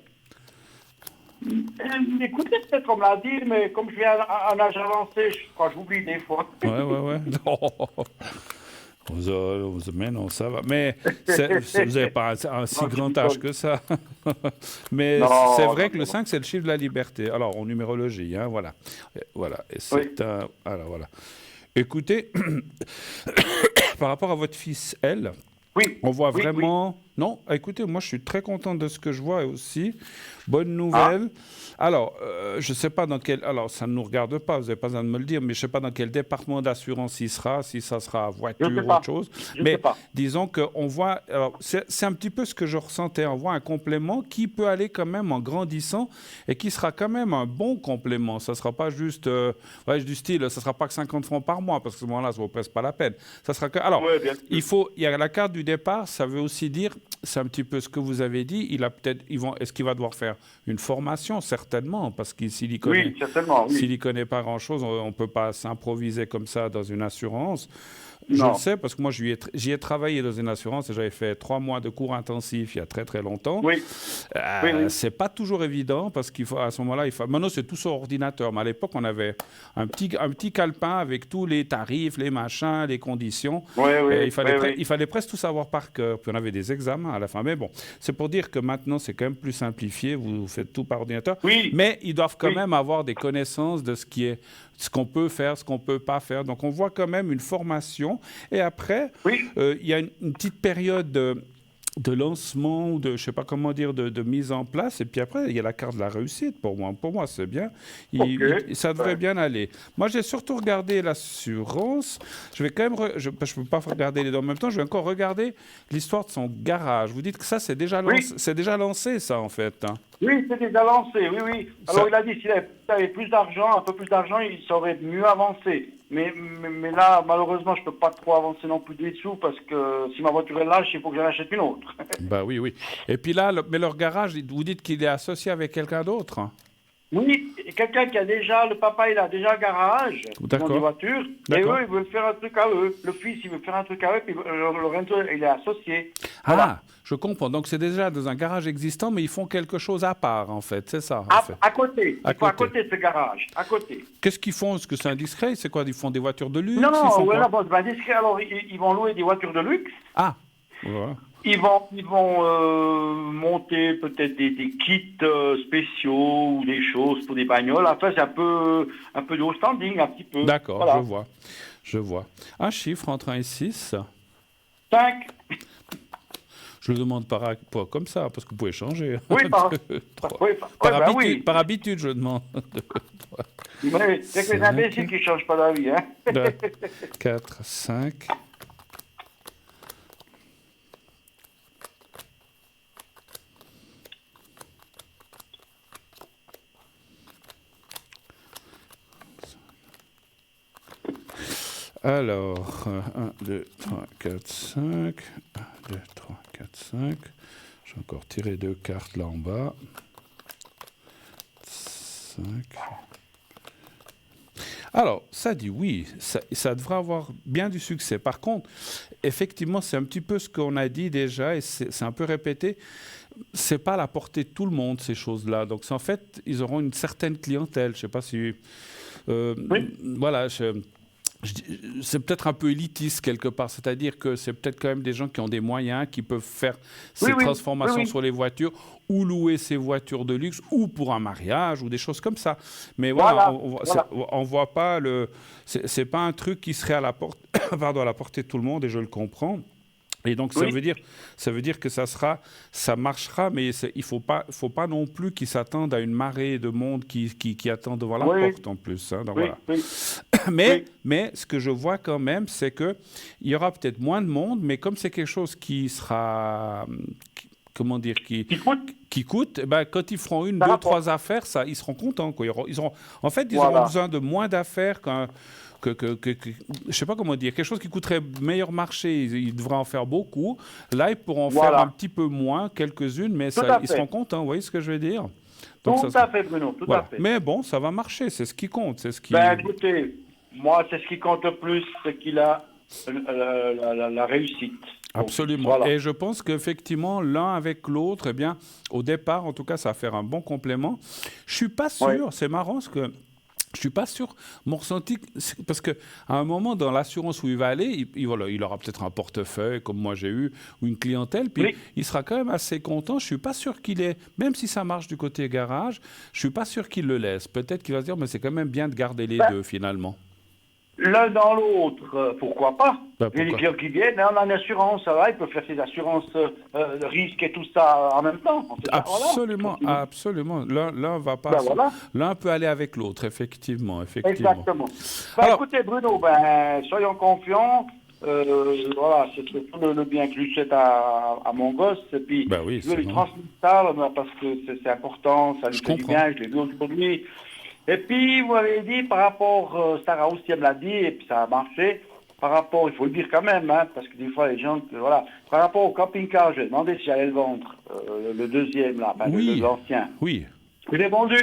Écoutez, peut-être qu'on me l'a dit, mais comme je viens à un âge avancé, je crois que j'oublie des fois. Ouais. Mais non, ça va. Mais vous n'avez pas un si Non, grand âge que ça. Mais Non, c'est vrai non, que le non. 5, c'est le chiffre de la liberté. Alors, en numérologie, hein, voilà. Voilà. Et Oui, c'est un... Alors, voilà. Écoutez, par rapport à votre fils, elle, oui, on voit oui, oui. vraiment... Non, écoutez, moi, je suis très content de ce que je vois aussi. Bonne Ah, nouvelle. Alors, je ne sais pas dans quel... Alors, ça ne nous regarde pas, vous n'avez pas besoin de me le dire, mais je ne sais pas dans quel département d'assurance il sera, si ça sera je ne sais voiture ou autre pas. chose. Je ne sais Mais pas. disons qu'on voit... Alors, c'est un petit peu ce que je ressentais. On voit un complément qui peut aller quand même en grandissant et qui sera quand même un bon complément. Ça ne sera pas juste... ouais, du style, ça ne sera pas que 50 francs par mois, parce que à ce moment-là, ça ne vaut presque pas la peine. Ça sera que... Alors, Oui, bien sûr. il y a la carte du départ, ça veut aussi dire, c'est un petit peu ce que vous avez dit, est-ce qu'il va devoir faire une formation? Certainement, parce que Oui, certainement, s'il oui. n'y connaît pas grand-chose, on ne peut pas s'improviser comme ça dans une assurance. Je le Non. sais parce que moi, j'y ai travaillé dans une assurance et j'avais fait 3 mois de cours intensifs il y a très très longtemps. Oui, oui, oui. C'est pas toujours évident parce qu'il faut à ce moment-là, maintenant c'est tout sur ordinateur, mais à l'époque on avait un petit calepin avec tous les tarifs, les machins, les conditions. Oui, Et oui, oui, il oui. fallait presque tout savoir par cœur. Puis on avait des examens à la fin. Mais bon, c'est pour dire que maintenant c'est quand même plus simplifié. Vous faites tout par ordinateur, Oui, mais ils doivent quand oui, même avoir des connaissances de ce qu'on peut faire, ce qu'on peut pas faire. Donc on voit quand même une formation. Et après, oui. il y a une petite période de lancement ou de, je sais pas comment dire, de mise en place. Et puis après, il y a la carte de la réussite pour moi. Pour moi, c'est bien. OK. Ça devrait Ouais. bien aller. Moi, j'ai surtout regardé l'assurance. Je vais quand même, je peux pas regarder les deux en même temps. Je vais encore regarder l'histoire de son garage. Vous dites que ça, Oui, c'est déjà lancé, ça, en fait, hein. oui, c'est déjà lancé, oui, oui. Alors Ça, il a dit s'il avait plus d'argent, un peu plus d'argent, il saurait mieux avancer. Mais là, malheureusement, je peux pas trop avancer non plus des sous parce que si ma voiture est lâche, il faut que j'en achète une autre. bah oui, oui. Et puis là, mais leur garage, vous dites qu'il est associé avec quelqu'un d'autre, hein. Oui, et quelqu'un qui a déjà, le papa, il a déjà un garage, ils ont des D'accord, voitures, et eux, d'accord. ils veulent faire un truc à eux. Le fils, il veut faire un truc à eux, puis Lorenzo, il est associé. Voilà. Ah, je comprends. Donc c'est déjà dans un garage existant, mais ils font quelque chose à part, en fait. C'est ça, en fait. À côté, À il faut à côté. côté de ce garage, à côté. Qu'est-ce qu'ils font? Est-ce que c'est indiscret? C'est quoi? Ils font des voitures de Non, luxe? Ils non, font voilà, quoi? bon, c'est pas discret. Alors, ils vont louer des voitures de luxe. Ah, voilà. Ils vont monter peut-être des kits spéciaux ou des choses pour des bagnoles. Enfin, c'est un peu de haut standing, un petit peu. D'accord, je Voilà. vois. Je vois. Un chiffre entre 1 et 6. 5. Je le demande pas comme ça, parce que vous pouvez changer. Oui, Trois. oui, bah oui. Par habitude, je demande. Mais c'est que les imbéciles qui ne changent pas d'avis. Hein. 4, 5. Alors, 1, 2, 3, 4, 5. 1, 2, 3, 4, 5. J'ai encore tiré 2 cartes là en bas. 5. Alors, ça dit oui, ça devrait avoir bien du succès. Par contre, effectivement, c'est un petit peu ce qu'on a dit déjà et c'est un peu répété. C'est pas à la portée de tout le monde, ces choses-là. Donc, en fait, ils auront une certaine clientèle. Je sais pas si... Oui, voilà, c'est peut-être un peu élitiste quelque part, c'est-à-dire que c'est peut-être quand même des gens qui ont des moyens, qui peuvent faire oui, ces oui, oui, transformations oui. sur les voitures ou louer ces voitures de luxe ou pour un mariage ou des choses comme ça. Mais voilà, Voilà, voilà. on voit pas c'est pas un truc qui serait à la porte, pardon, à la portée de tout le monde et je le comprends. Et donc Oui, ça veut dire que ça marchera, mais il faut pas non plus qu'ils s'attendent à une marée de monde qui attend devant la oui, porte en plus, hein. Donc oui, voilà. oui, Mais, oui. mais ce que je vois quand même, c'est que il y aura peut-être moins de monde, mais comme c'est quelque chose qui sera, comment dire, Écoute, qui coûte, eh ben, quand ils feront une, ça deux, rapporte. trois affaires, ça, ils seront contents, quoi. En fait, ils auront Voilà. besoin de moins d'affaires je sais pas comment dire, quelque chose qui coûterait meilleur marché, ils devraient en faire beaucoup. Là, ils pourront en faire un Voilà. petit peu moins, quelques-unes, mais Tout à ils seront fait. contents, vous voyez ce que je veux dire? Donc, Tout à fait, Bruno, tout à voilà. fait. Mais bon, ça va marcher, c'est ce qui compte, c'est ce qui... Ben écoutez, moi, c'est ce qui compte le plus, c'est qu'il a la réussite. Donc, Absolument. voilà. Et je pense qu'effectivement, l'un avec l'autre, eh bien, au départ, en tout cas, ça va faire un bon complément. Je suis pas Oui. sûr, c'est marrant, parce que Je suis pas sûr. Mon ressenti, parce que à un moment dans l'assurance où il va aller, voilà, il aura peut-être un portefeuille comme moi j'ai eu ou une clientèle, puis Oui. il sera quand même assez content. Je suis pas sûr qu'il est, même si ça marche du côté garage, je suis pas sûr qu'il le laisse. Peut-être qu'il va se dire, mais c'est quand même bien de garder les Ben, deux finalement. l'un dans l'autre, pourquoi pas? Ben, Il y a des pourquoi? clients qui viennent, hein, on a une assurance, ça va, ils peuvent faire ses assurances de risque et tout ça en même temps. Voilà. Absolument, absolument. L'un va pas, Ben voilà, l'un peut aller avec l'autre, effectivement, effectivement. exactement. Ben Alors, écoutez Bruno, ben soyons confiants. Voilà, c'est tout le bien que je lui souhaite à mon gosse. Et puis, ben oui, je veux c'est lui bon. transmettre ça parce que c'est important, ça lui Je fait du comprends. bien, je l'ai vu aujourd'hui. Et puis, vous m'avez dit, par rapport, Sarah aussi, elle me l'a dit, et puis ça a marché, par rapport, il faut le dire quand même, hein, parce que des fois, les gens, voilà, par rapport au camping-car, je lui ai demandé si j'allais le vendre, le deuxième, là, enfin, Oui, l'ancien. oui. Je l'ai vendu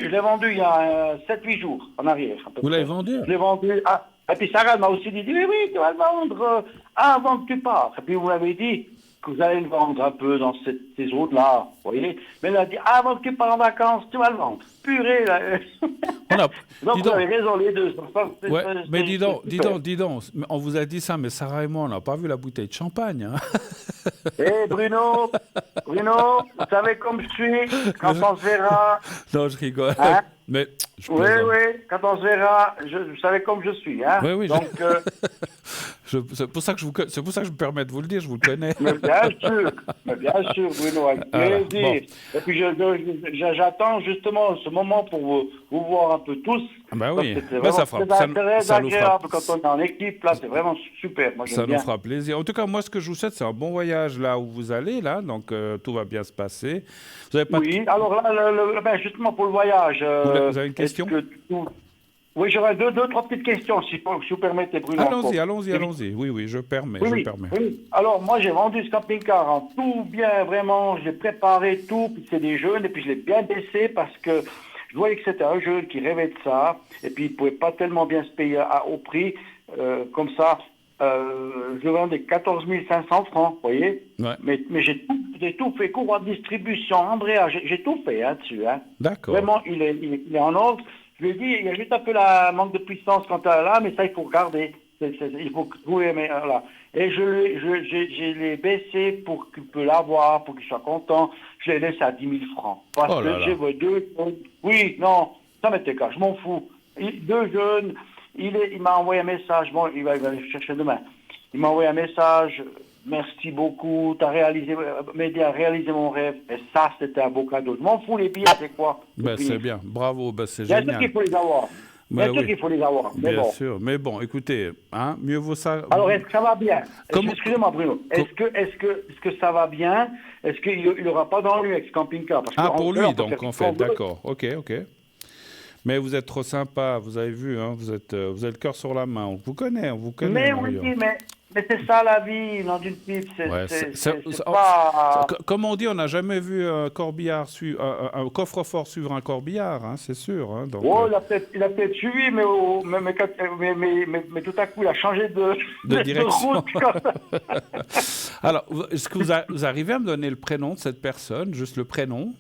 il y a 7-8 jours, en arrière, à peu Vous l'avez près. vendu? Je l'ai vendu, et puis Sarah m'a aussi dit, oui, oui, tu vas le vendre avant que tu pars. Et puis vous m'avez dit que vous allez le vendre un peu dans ces zones-là, vous voyez. Mais elle a dit, avant que tu pars en vacances, tu vas le vendre. Purée, là. On a, Donc dis vous donc. avez raison, les deux. Ouais, mais dis donc, C'est dis super. donc, dis donc. On vous a dit ça, mais Sarah et moi, on n'a pas vu la bouteille de champagne, hein. Eh Bruno, vous savez comme je suis, quand on se verra, Non, je rigole. hein. Mais je Oui, plaisante. oui, quand on se verra, vous savez comme je suis, hein. Oui, oui. Donc, C'est pour ça que c'est pour ça que je me permets de vous le dire. Je vous le connais. mais bien sûr, Bruno, avec Voilà. plaisir. Bon. Et puis j'attends justement ce moment pour vous voir un peu tous. Ah ben Parce oui. que c'est Ben, vraiment ça fera, très ça nous fera, agréable quand on est en équipe. Là, c'est vraiment super. Moi, ça j'aime nous bien. fera plaisir. En tout cas, moi, ce que je vous souhaite, c'est un bon voyage là où vous allez, là. Donc, tout va bien se passer. Vous avez pas de... Oui, alors là, ben, justement pour le voyage, Vous avez une est-ce question? que oui, j'aurais deux, trois petites questions, si vous permettez, Bruno, encore. Allons-y, allons-y, allons-y. Oui, oui, je permets, Oui, je oui, permets. oui. Alors, moi, j'ai vendu ce camping-car en tout bien, vraiment. Je l'ai préparé tout, puis c'est des jeunes, et puis je l'ai bien baissé parce que je voyais que c'était un jeune qui rêvait de ça, et puis il ne pouvait pas tellement bien se payer au prix. Comme ça, je le vendais 14 500 francs, vous voyez. Ouais. Mais j'ai tout fait, courroie de distribution, embrayage, j'ai tout fait hein, dessus. Hein. D'accord. Vraiment, il est en ordre. Je lui ai dit, il y a juste un peu la manque de puissance quand elle est là, mais ça, il faut regarder. Il faut trouver, mais voilà. Et je l'ai baissé pour qu'il peut l'avoir, pour qu'il soit content. Je l'ai laissé à 10 000 francs. Parce Oh là que j'ai là. deux. Oui, non, ça m'était cas, je m'en fous. Deux jeunes, il m'a envoyé un message. Bon, il va aller chercher demain. Il m'a envoyé un message. Merci beaucoup, tu as m'aidé à réaliser mon rêve. Et ça, c'était un beau cadeau. Je m'en fous, les billets, c'est quoi? Ben, c'est bien. Bravo, ben, c'est Bien sûr génial. qu'il faut les avoir. Bien Ben, sûr oui, qu'il faut les avoir. Mais bien bon. sûr. Mais bon, écoutez, hein, mieux vaut ça. Alors, est-ce que ça va bien? Comment- Excusez-moi, Bruno. Est-ce que ça va bien? Est-ce qu'il n'y aura pas d'ennui avec ce camping-car? Parce Ah, que pour là, lui, on peut donc, faire en ce qu'on fait, veut. d'accord. Ok, ok. Mais vous êtes trop sympa, vous avez vu, hein, vous avez le cœur sur la main. On vous connaît, Mais Mario. oui, mais c'est ça la vie, dans une pipe. Ouais, C'est pas. comme on dit, on n'a jamais vu un corbillard un coffre-fort suivre un corbillard, hein, c'est sûr. Hein, donc, Oh, il a peut-être suivi, mais tout à coup, il a changé de direction. route. Alors, est-ce que vous arrivez à me donner le prénom de cette personne, juste le prénom?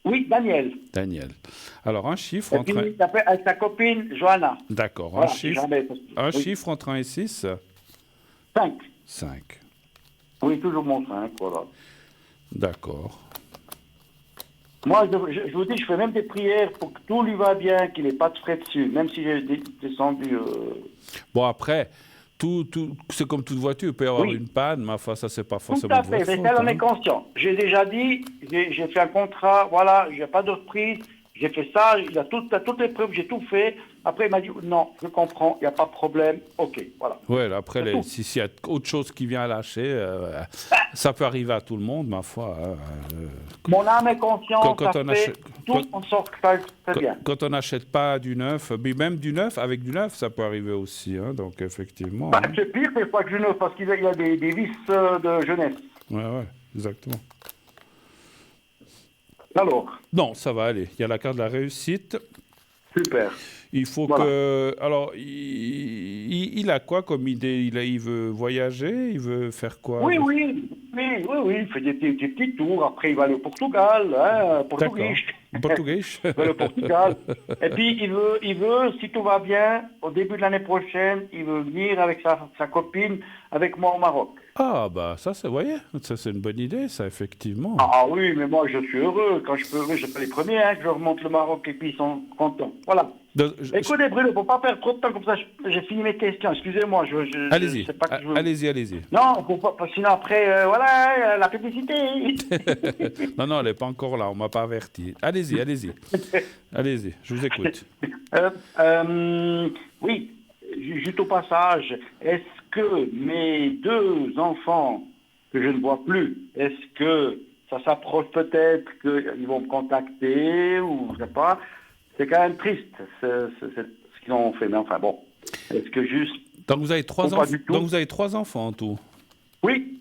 Oui, Daniel. Daniel. Alors, un chiffre Et entre... puis, il s'appelle avec sa copine, Johanna. D'accord, Voilà, si jamais. un Oui. chiffre entre 1 et 6? 5. 5. Oui, toujours mon 5, voilà. D'accord. Moi, je vous dis, je fais même des prières pour que tout lui va bien, qu'il n'ait pas de frais dessus, même si j'ai descendu... Bon, après, c'est comme toute voiture, il peut y avoir Oui. une panne, mais enfin, ça, c'est pas Tout forcément à de fait, votre mais faute. ça, on Hein. est conscient. J'ai déjà dit, j'ai fait un contrat, voilà, j'ai pas de reprise, j'ai fait ça, il a toutes les preuves, j'ai tout fait. Après, il m'a dit, non, je comprends, il n'y a pas de problème, ok, voilà. Ouais, là, après, C'est tout. s'il y a autre chose qui vient à lâcher, ça peut arriver à tout le monde, ma foi. Hein, Mon âme est consciente, Quand ça on fait achète- tout quand- en sorte que ça c'est bien. quand on n'achète pas du neuf, mais même du neuf, avec du neuf, ça peut arriver aussi. Hein, donc, effectivement. Bah, Hein. c'est pire des fois que je ne, parce qu'il y a des vices de jeunesse. Ouais, exactement. Alors, Non, ça va aller. Il y a la carte de la réussite. super. Il faut Voilà. que... Alors, il a quoi comme idée? Il veut voyager? Il veut faire quoi? Oui, il fait des petits tours, après il va aller au Portugal, hein, portugais. Portugais. vers le Portugal. Et puis, il veut, si tout va bien, au début de l'année prochaine, il veut venir avec sa copine, avec moi au Maroc. Ah, bah, ça, c'est, voyez, ça, c'est une bonne idée, ça, effectivement. Ah oui, mais moi, je suis heureux. Quand je peux heureux, je suis pas les premiers, hein, que je remonte le Maroc et puis ils sont contents. Voilà. Écoutez, Bruno, faut pas perdre trop de temps comme ça. J'ai fini mes questions. Excusez-moi, allez-y, je sais pas que je veux... allez-y. Non, faut pas, sinon après, voilà, la publicité. Non, elle n'est pas encore là, on m'a pas averti. Allez-y. Allez-y, je vous écoute. Oui, juste au passage, est-ce que mes deux enfants que je ne vois plus, est-ce que ça s'approche peut-être qu'ils vont me contacter ou je sais pas. C'est quand même triste ce qu'ils ont fait, mais enfin bon. Est-ce que juste... Donc vous avez trois enfants. Donc vous avez 3 enfants en tout. Oui,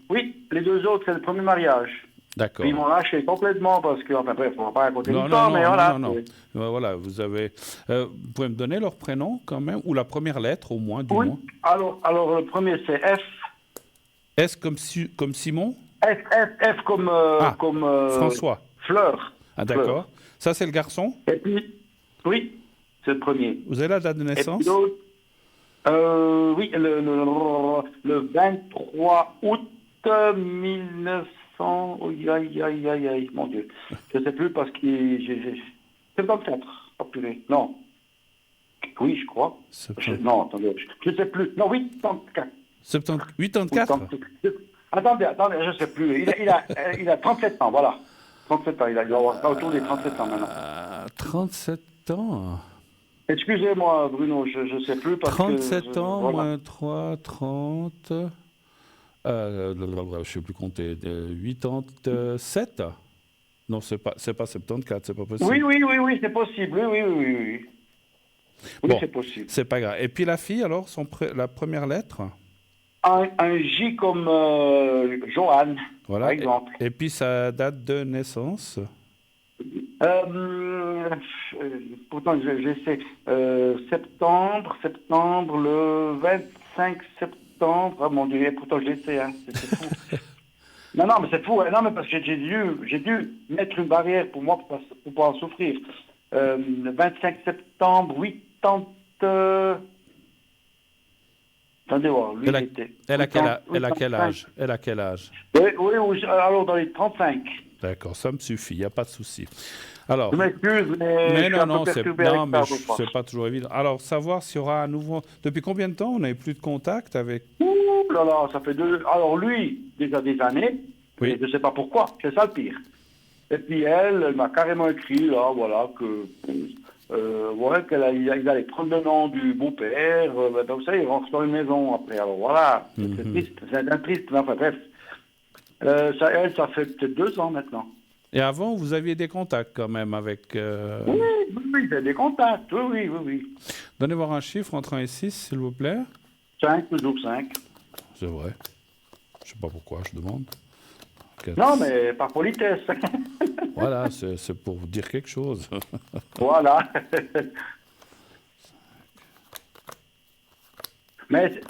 les 2 autres, c'est le premier mariage. D'accord. Ils m'ont lâché complètement parce que, enfin bref, on va pas raconter l'histoire, mais voilà. Non. Voilà, vous avez... vous pouvez me donner leur prénom quand même, ou la première lettre au moins, du moins. Alors le premier c'est F. S comme Simon. F comme... François. Fleur. Ah d'accord. Ça c'est le garçon. Et puis, oui, c'est le premier. Vous avez la date de naissance? Oui, le 23 août 1900... Aïe, mon Dieu. Je ne sais plus parce qu'il... 74. Oh, purée. Non. Oui, je crois. Non, attendez. Je ne sais plus. Non, 84. 84. Attendez, je ne sais plus. Il a 37 ans, voilà. 37 ans, il doit avoir autour des 37 ans maintenant. 37 ans. Excusez-moi, Bruno, je ne sais plus parce 37 que... ans, voilà. moins 3, 30... je ne sais plus compter. 87. Non, c'est pas 74, c'est pas possible. Oui, c'est possible. Oui. Oui, bon, c'est possible. C'est pas grave. Et puis la fille, alors, la première lettre? Un J comme Johan, voilà. par exemple. Et puis sa date de naissance? Pourtant, j'essaie. Septembre, le 25 septembre. Oh mon Dieu, pourtant j'essaie, hein. C'est fou. non, mais c'est fou. Non, mais parce que j'ai dû mettre une barrière pour moi pour pas en souffrir. 25 septembre, 80... Attendez voir, lui, elle a quel âge? Oui, alors dans les 35. D'accord, ça me suffit, il n'y a pas de souci. Alors, je m'excuse, mais c'est pas toujours évident. Alors, savoir s'il y aura à nouveau... Depuis combien de temps on n'avait plus de contact avec... Ouh là là, ça fait 2... Alors lui, déjà des années, oui. Je ne sais pas pourquoi, c'est ça le pire. Et puis elle m'a carrément écrit, là, voilà, que... qu'il allait prendre le nom du beau-père, donc ça, il rentre dans une maison après. Alors voilà, c'est triste, c'est triste, mais enfin bref. Ça fait peut-être 2 ans maintenant. Et avant, vous aviez des contacts quand même avec... Oui, j'ai des contacts, oui. Donnez-moi un chiffre entre 1 et 6, s'il vous plaît. 5, toujours 5. C'est vrai. Je ne sais pas pourquoi, je demande. 4. Non, mais par politesse. Voilà, c'est pour vous dire quelque chose. Voilà. Mais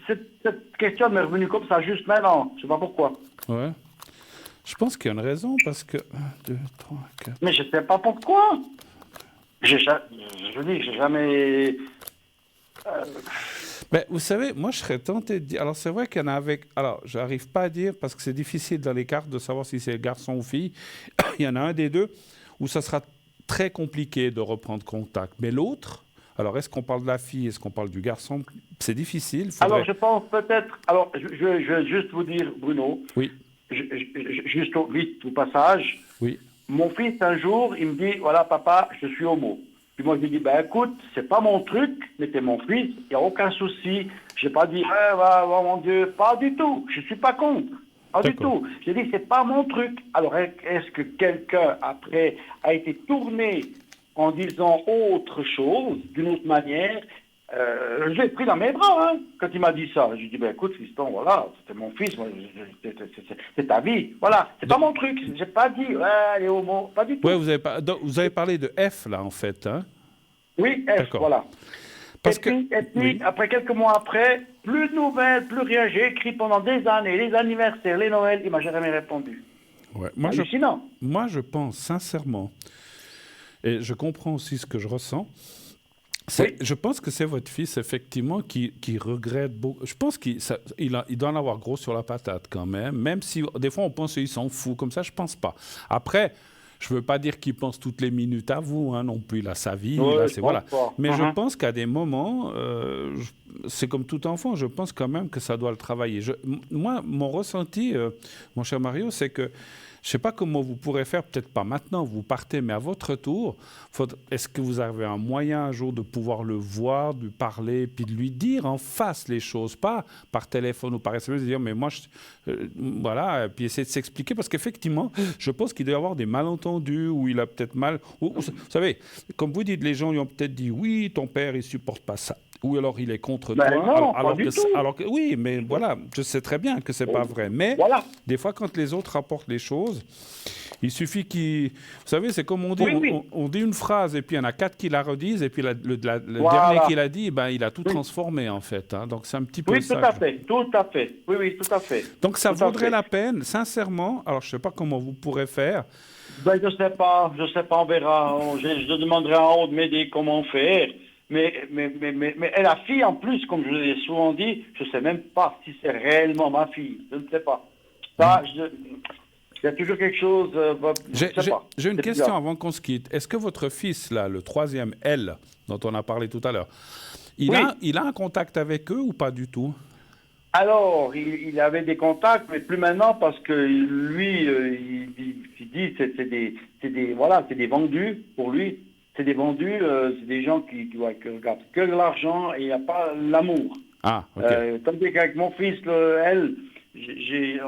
cette question m'est revenue comme ça juste maintenant. Je ne sais pas pourquoi. Ouais. Je pense qu'il y a une raison parce que... 1, 2, 3, 4... Mais je ne sais pas pourquoi. Je vous dis, j'ai jamais... Mais vous savez, moi je serais tenté de dire... Alors c'est vrai qu'il y en a avec... Alors je n'arrive pas à dire parce que c'est difficile dans les cartes de savoir si c'est garçon ou fille. Il y en a un des deux où ça sera très compliqué de reprendre contact. Mais l'autre... Alors, est-ce qu'on parle de la fille, est-ce qu'on parle du garçon? C'est difficile. Alors, je pense peut-être... Alors, je vais juste vous dire, Bruno. Oui. Juste vite, au passage. Oui. Mon fils, un jour, il me dit, voilà, papa, je suis homo. Puis moi, je lui dis, ben écoute, c'est pas mon truc, mais t'es mon fils, il n'y a aucun souci. Je n'ai pas dit, oh mon Dieu, pas du tout, je suis pas contre. Pas du tout. J'ai dit, c'est pas mon truc. Alors, est-ce que quelqu'un, après, a été tourné en disant autre chose, d'une autre manière? Je l'ai pris dans mes bras, hein, quand il m'a dit ça. Je lui ai dit, ben écoute, fiston, voilà, c'était mon fils, c'est ta vie. Voilà, c'est pas mon truc. J'ai pas dit, les homos, pas du tout. Ouais, vous avez parlé de F, là, en fait, hein? Oui, F, voilà. Et puis, après, quelques mois après, plus de nouvelles, plus rien. J'ai écrit pendant des années, les anniversaires, les Noëls, il m'a jamais répondu. Ouais. Hallucinant. Moi, je pense sincèrement et je comprends aussi ce que je ressens. Oui. Je pense que c'est votre fils, effectivement, qui regrette beaucoup. Je pense qu'il doit en avoir gros sur la patate quand même si des fois on pense qu'il s'en fout. Comme ça, je pense pas. Après, je ne veux pas dire qu'il pense toutes les minutes à vous non plus. Il a sa vie. Voilà. Mais je pense qu'à des moments, c'est comme tout enfant, je pense quand même que ça doit le travailler. Moi, mon ressenti, mon cher Mario, c'est que je ne sais pas comment vous pourrez faire, peut-être pas maintenant, vous partez, mais à votre tour, est-ce que vous avez un moyen un jour de pouvoir le voir, de lui parler, puis de lui dire en face les choses, pas par téléphone ou par SMS, de dire mais moi, voilà, puis essayer de s'expliquer, parce qu'effectivement, je pense qu'il doit y avoir des malentendus, ou il a peut-être mal, vous savez, comme vous dites, les gens lui ont peut-être dit oui, ton père, il ne supporte pas ça. Ou alors il est contre toi. Non, alors que oui, mais voilà, je sais très bien que c'est pas vrai. Mais des fois, quand les autres rapportent les choses, il suffit qu'ils... Vous savez, c'est comme on dit, on dit une phrase et puis il y en a 4 qui la redisent et puis le dernier qui l'a dit, il a tout transformé en fait. Donc c'est un petit peu ça. Oui, tout à fait. Oui, tout à fait. Donc ça vaudrait la peine, sincèrement. Alors je ne sais pas comment vous pourrez faire. Je ne sais pas, on verra. Je demanderai en haut de m'aider comment faire. Mais la fille, en plus, comme je l'ai souvent dit, je ne sais même pas si c'est réellement ma fille. Je ne sais pas. Ça, il y a toujours quelque chose... J'ai une question avant qu'on se quitte. Est-ce que votre fils, là, le troisième, L, dont on a parlé tout à l'heure, il a un contact avec eux ou pas du tout? Alors, il avait des contacts, mais plus maintenant, parce que lui, il dit que c'est des vendus pour lui. C'est des vendus, c'est des gens qui regardent que l'argent et il n'y a pas l'amour. Ah, ok. Tandis qu'avec mon fils, il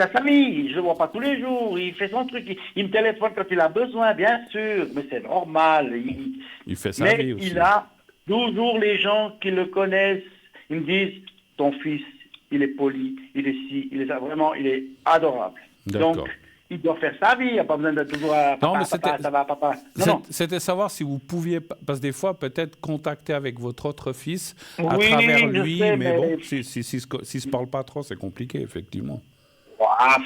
a sa vie, je ne le vois pas tous les jours, il fait son truc, il me téléphone quand il a besoin, bien sûr, mais c'est normal. Il fait sa vie aussi. Mais il a toujours les gens qui le connaissent, ils me disent, ton fils, il est poli, il est ci, il est ça, vraiment, il est adorable. D'accord. Donc, il doit faire sa vie, il n'y a pas besoin d'être toujours à papa, ça va, papa. Non. C'était savoir si vous pouviez, parce que des fois, peut-être contacter avec votre autre fils à travers lui, mais bon, s'il ne se parle pas trop, c'est compliqué, effectivement.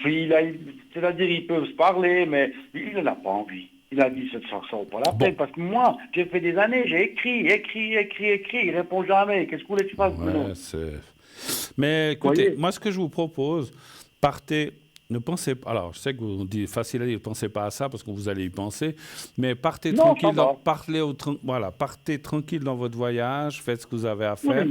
C'est-à-dire, ils peuvent se parler, mais il n'a pas envie. Il a dit, ça ne vaut pas la peine, parce que moi, j'ai fait des années, j'ai écrit, il ne répond jamais. Qu'est-ce que vous voulez que tu fasses? Mais écoutez, moi, ce que je vous propose, partez... Ne pensez pas. Alors, je sais que vous dites facile à dire, ne pensez pas à ça parce que vous allez y penser, mais partez tranquille. Partez tranquille dans votre voyage, faites ce que vous avez à faire,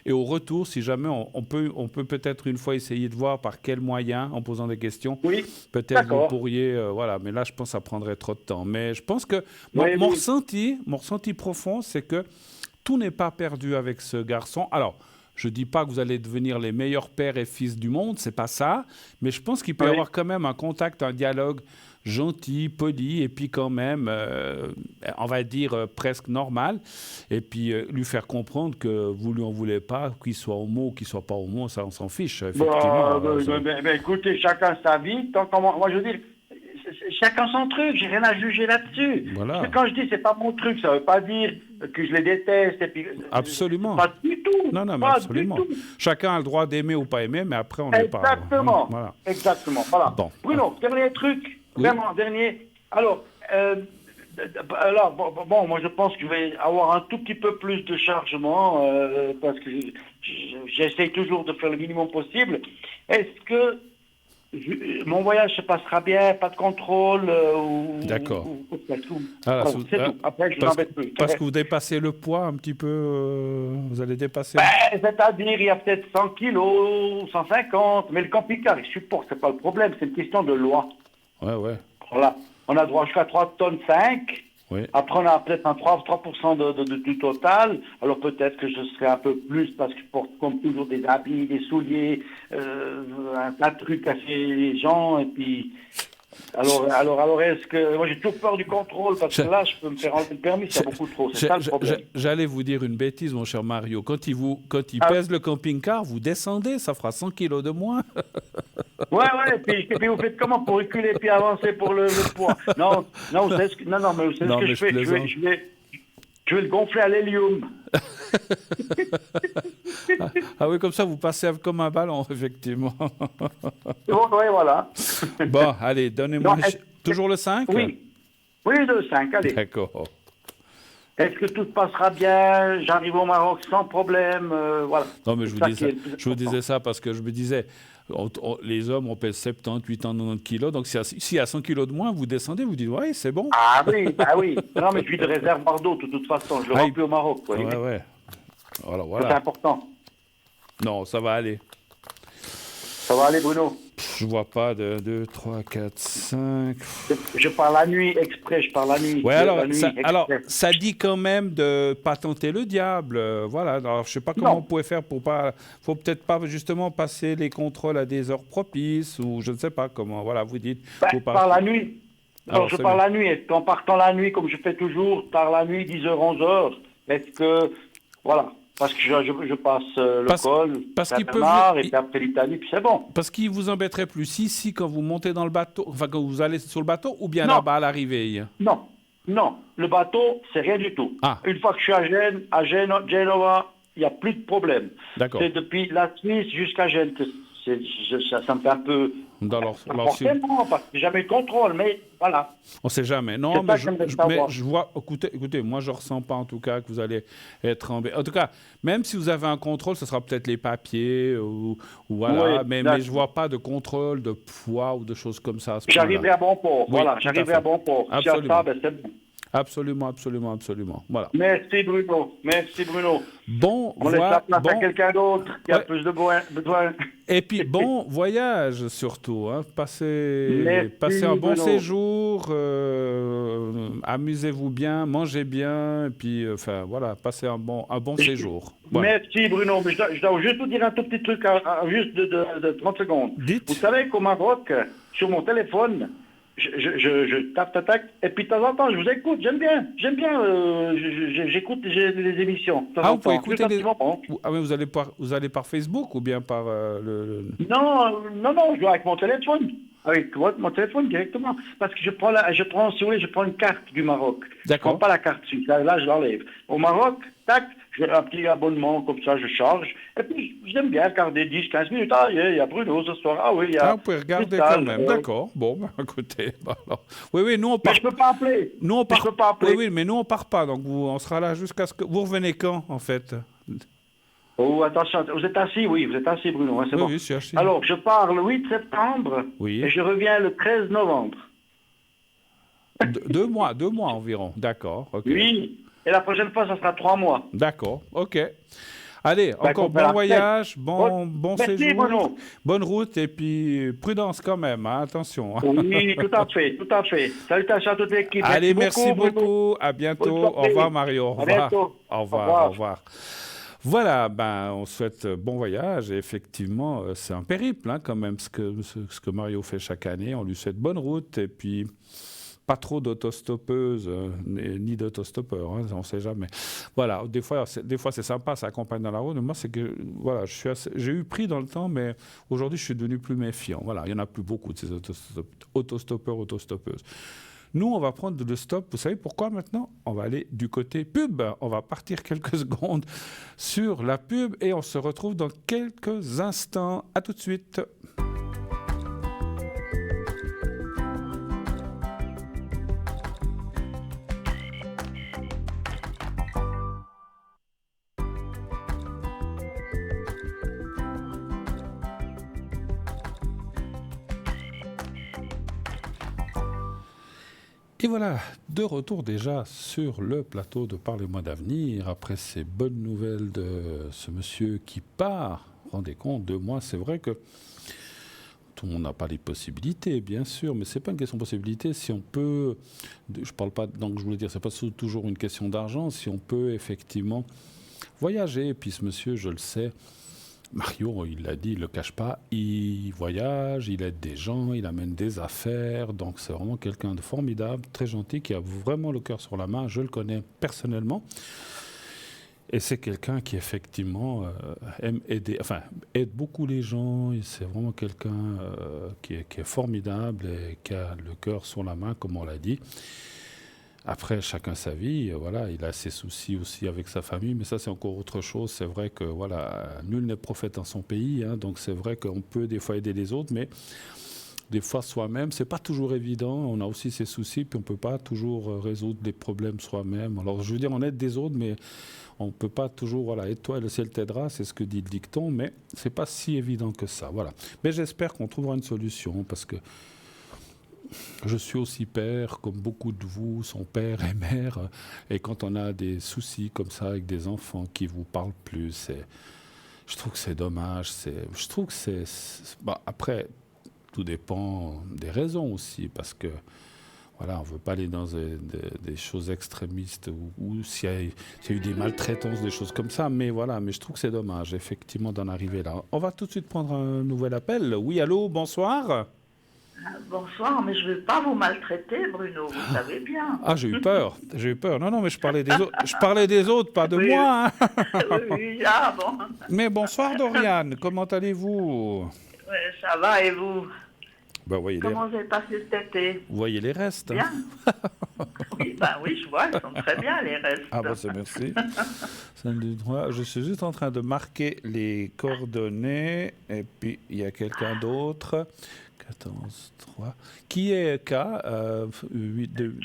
et au retour, si jamais on peut peut-être une fois essayer de voir par quels moyens, en posant des questions. Oui. Peut-être vous pourriez, Mais là, je pense que ça prendrait trop de temps. Mais je pense que mon ressenti profond, c'est que tout n'est pas perdu avec ce garçon. Alors. Je ne dis pas que vous allez devenir les meilleurs pères et fils du monde, c'est pas ça. Mais je pense qu'il peut y avoir quand même un contact, un dialogue gentil, poli, et puis quand même, on va dire, presque normal. Et puis lui faire comprendre que vous ne lui en voulez pas, qu'il soit homo ou qu'il ne soit pas homo, ça on s'en fiche, effectivement. Écoutez, chacun sa vie. Moi je dis, chacun son truc, j'ai rien à juger là-dessus. Voilà. Parce que quand je dis c'est pas mon truc, ça ne veut pas dire que je les déteste. Et puis, absolument. Pas du tout. Non, mais absolument. Chacun a le droit d'aimer ou pas aimer, mais après on n'est pas... Exactement. Voilà. Bon. Bruno, dernier truc, vraiment dernier. Alors, moi je pense que je vais avoir un tout petit peu plus de chargement parce que j'essaye toujours de faire le minimum possible. Est-ce que mon voyage se passera bien, pas de contrôle D'accord. C'est tout. Après, je n'embête plus. Parce que vous dépassez le poids un petit peu, vous allez dépasser... C'est-à-dire, il y a peut-être 100 kilos, 150, mais le camping-car, il supporte, c'est pas le problème, c'est une question de loi. Ouais. Voilà. On a droit jusqu'à 3 tonnes 5. Oui. Après, on a peut-être un 3% du total. Alors peut-être que je serai un peu plus parce que je porte comme toujours des habits, des souliers, un tas de trucs à ces gens. Et puis, alors est-ce que... Moi, j'ai toujours peur du contrôle parce que là, je peux me faire enlever le permis, c'est beaucoup trop. C'est ça le problème. J'allais vous dire une bêtise, mon cher Mario. Quand il pèse le camping-car, vous descendez, ça fera 100 kilos de moins. Ouais, et puis vous faites comment pour reculer puis avancer pour le poids? Non, vous savez ce que je fais? Je vais le gonfler à l'hélium. Ah oui, comme ça, vous passez comme un ballon, effectivement. Oui, voilà. Bon, allez, donnez-moi... Toujours le 5? Oui. Oui, 2-5, allez. D'accord. Est-ce que tout se passera bien? J'arrive au Maroc sans problème, voilà. Non, mais C'est ça qui est le plus je vous important. disais ça parce que je me disais, les hommes, on pèse 70, 80, 90 kilos. Donc, s'il y a 100 kilos de moins, vous descendez, vous dites, ouais, c'est bon. Ah oui, bah oui. Non, mais je suis de réserve Bordeaux, de toute façon. Je le Ah, remplis au Maroc, vous voyez. ouais, ouais. Voilà, Ça, c'est voilà. important. Non, ça va aller. Ça va aller, Bruno? Je vois pas de 2, 3, 4, 5. Je parle la nuit exprès, je parle la nuit. Ouais, La nuit alors, exprès. ça dit quand même de pas tenter le diable. Voilà. Alors, je sais pas comment Non. on pouvait faire pour pas. Faut peut-être pas justement passer les contrôles à des heures propices ou je ne sais pas comment. Voilà, vous dites. Ben, Faut je pas- parle la nuit. Alors, Alors, je c'est parle bien. la nuit. Est-ce qu'en partant la nuit, comme je fais toujours, par la nuit, 10h, 11h, est-ce que. Voilà. Parce que je passe le Parce- col, parce qu'il peut Saint-Bernard, vous- et puis après l'Italie, puis c'est bon. Parce qu'il vous embêterait plus ici quand vous montez dans le bateau, enfin quand vous allez sur le bateau, ou bien Non, là-bas à l'arrivée. non, non. Le bateau, c'est rien du tout. Ah. Une fois que je suis à Genova, il n'y a plus de problème. D'accord. C'est depuis la Suisse jusqu'à Gênes que ça me fait un peu. Dans Pas leur- forcément, parce que j'ai jamais eu de contrôle, mais voilà. On ne sait jamais. Non, C'est mais ça que j'aimerais savoir. je vois. Écoutez, moi je ressens pas en tout cas que vous allez être embêté. En tout cas, même si vous avez un contrôle, ce sera peut-être les papiers ou voilà. Oui, mais d'accord. je vois pas de contrôle de poids ou de choses comme ça. À ce moment-là. J'arriverai à bon port. Oui, Voilà, tout à j'arriverai fait. à bon port. Si à Absolument. ça, ben, c'est bon. Absolument, absolument, absolument. Voilà. Merci Bruno. Merci Bruno. Bon, On laisse la place à bon. quelqu'un d'autre qui a Ouais. plus de besoin. Et puis bon voyage surtout, hein. Merci, Passez un bon Bruno. séjour, amusez-vous bien, mangez bien, et puis enfin voilà, passez un bon séjour. Voilà. Merci Bruno. Mais je dois juste vous dire un tout petit truc, juste de 30 secondes. Dites. Vous savez qu'au Maroc, sur mon téléphone, je tape, et puis de temps en temps, je vous écoute. J'aime bien. J'écoute les émissions. De temps Ah, en vous pouvez temps. Juste écouter un des... petit moment. Ah oui, vous allez par Facebook ou bien par Non, je joue avec mon téléphone. Avec mon téléphone directement. Parce que je prends, si vous voulez, je prends une carte du Maroc. Je D'accord. prends pas la carte suisse. Là, je l'enlève. Au Maroc, tac, j'ai un petit abonnement comme ça, je charge. Et puis, j'aime bien regarder 10, 15 minutes. Ah, il y a Bruno ce soir. Ah oui, il y a. vous pouvez regarder Vital, quand même. D'accord. Bon, bah, écoutez. Bah, alors. Oui, nous on Mais part. je peux pas appeler. Nous on part. Je peux pas appeler. Oui, mais nous on part pas. Donc on sera là jusqu'à ce que vous revenez quand en fait. Oh, attention, vous êtes assis, oui, vous êtes assis, Bruno, hein, c'est Oui, bon. oui, je suis assis. Alors, je pars le 8 septembre Oui. et je reviens le 13 novembre. 2 mois environ. D'accord. Ok. Oui, et la prochaine fois, ça sera 3 mois. D'accord, ok. Allez, Bah, encore qu'on fait la bon voyage, bon Merci, séjour, Bruno. bonne route et puis prudence quand même, hein, attention. Oui, tout à fait, tout à fait. Salutations à toute l'équipe. Allez, merci Bruno. beaucoup, à bientôt, Bonne soirée. au revoir Mario, au À revoir. bientôt. Au revoir, Au revoir. au revoir. Voilà, on souhaite bon voyage et effectivement, c'est un périple hein, quand même ce que Mario fait chaque année. On lui souhaite bonne route et puis pas trop d'autostoppeuses ni d'autostoppeurs, hein, on ne sait jamais. Voilà, des fois c'est sympa, ça accompagne dans la route. Mais moi, c'est que voilà, j'ai eu pris dans le temps, mais aujourd'hui, je suis devenu plus méfiant. Voilà, il n'y en a plus beaucoup de ces autostoppeurs, autostoppeuses. Nous, on va prendre le stop. Vous savez pourquoi maintenant? On va aller du côté pub. On va partir quelques secondes sur la pub et on se retrouve dans quelques instants. À tout de suite. Et voilà, de retour déjà sur le plateau de Parlez-moi d'avenir, après ces bonnes nouvelles de ce monsieur qui part. Rendez compte, 2 mois, c'est vrai que tout le monde n'a pas les possibilités, bien sûr, mais ce n'est pas une question de possibilité. Si on peut, je parle pas, donc je voulais dire, ce n'est pas toujours une question d'argent, si on peut effectivement voyager. Et puis ce monsieur, je le sais, Mario, il l'a dit, il ne le cache pas, il voyage, il aide des gens, il amène des affaires, donc c'est vraiment quelqu'un de formidable, très gentil, qui a vraiment le cœur sur la main, je le connais personnellement. Et c'est quelqu'un qui effectivement aime aider, enfin aide beaucoup les gens, et c'est vraiment quelqu'un qui est formidable et qui a le cœur sur la main, comme on l'a dit. Après, chacun sa vie, voilà, il a ses soucis aussi avec sa famille, mais ça c'est encore autre chose. C'est vrai que voilà, nul n'est prophète dans son pays, hein, donc c'est vrai qu'on peut des fois aider les autres, mais des fois soi-même. C'est pas toujours évident. On a aussi ses soucis, puis on peut pas toujours résoudre des problèmes soi-même. Alors, je veux dire, on aide des autres, mais on peut pas toujours, voilà, aide-toi et le ciel t'aidera, c'est ce que dit le dicton, mais c'est pas si évident que ça. Voilà. Mais j'espère qu'on trouvera une solution, parce que je suis aussi père, comme beaucoup de vous sont père et mère, et quand on a des soucis comme ça avec des enfants qui vous parlent plus, je trouve que c'est dommage. Je trouve que bon, après, tout dépend des raisons aussi, parce que voilà, on ne veut pas aller dans des choses extrémistes ou s'il y a eu des maltraitances, des choses comme ça, mais voilà, mais je trouve que c'est dommage, effectivement, d'en arriver là. On va tout de suite prendre un nouvel appel. Oui, allô, bonsoir. Bonsoir, mais je ne veux pas vous maltraiter, Bruno, vous savez bien. Ah, j'ai eu peur, j'ai eu peur. Non, non, mais je parlais des autres, pas de Oui. moi. Hein. Oui, ah bon. Mais bonsoir, Dorian, comment allez-vous? Oui, ça va, et vous? Ben, Comment vous avez passé cet été? Vous voyez les restes. Bien. Hein. Oui, ben oui, je vois, ils sont très bien, les restes. Ah, bah, c'est merci. 5, 2, 3. Je suis juste en train de marquer les coordonnées, et puis il y a quelqu'un d'autre. 14, 3. Qui est K 8, 2...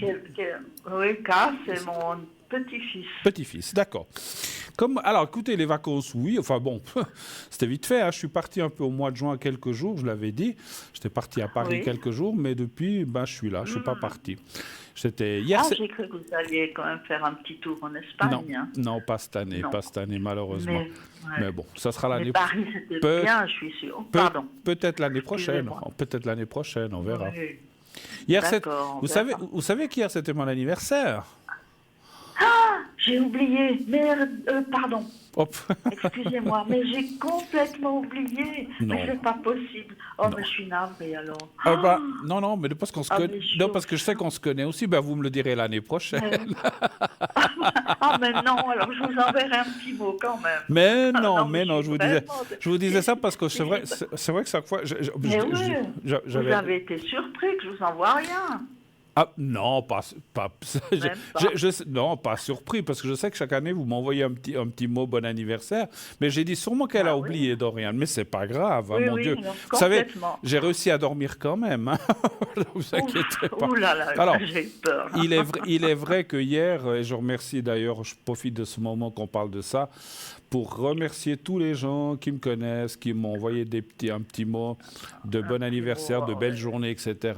Oui, K, c'est mon petit-fils. Petit-fils, d'accord. Alors, écoutez, les vacances, oui. Enfin bon, c'était vite fait. Hein. Je suis parti un peu au mois de juin quelques jours, je l'avais dit. J'étais parti à Paris quelques jours, mais depuis, ben, je suis là. Je ne suis pas parti. C'était hier. J'ai cru que vous alliez quand même faire un petit tour en Espagne. Non, hein. Non, pas cette année, pas cette année, malheureusement. Mais bon, ça sera l'année prochaine. Paris, c'était bien, je suis sûr. Pardon. Peut-être l'année prochaine. Peut-être l'année prochaine, on verra. Oui. Hier, vous savez qu'hier, c'était mon anniversaire. Ah, j'ai oublié. Merde, pardon. Hop. Excusez-moi, mais j'ai complètement oublié. Non. Mais c'est pas possible. Oh, non. Mais je suis navrée alors. Non, mais parce qu'on se connaît. Non, parce que je sais qu'on se connaît aussi. Ben, vous me le direz l'année prochaine. Ah, mais non, alors je vous enverrai un petit mot quand même. Mais non, je vous disais ça parce que c'est vrai que chaque fois. Vous avez été surpris que je vous envoie rien. Ah, non, pas non, pas surpris, parce que je sais que chaque année, vous m'envoyez un petit mot bon anniversaire, mais j'ai dit sûrement qu'elle a oublié, Dorian, mais c'est pas grave, hein, mon Dieu. Vous savez, j'ai réussi à dormir quand même, hein. Ne vous inquiétez pas. Ouh là là, alors, j'ai peur. Il est vrai que hier, et je remercie d'ailleurs, je profite de ce moment qu'on parle de ça, pour remercier tous les gens qui me connaissent, qui m'ont envoyé un petit mot de bon anniversaire, de belle journée, etc.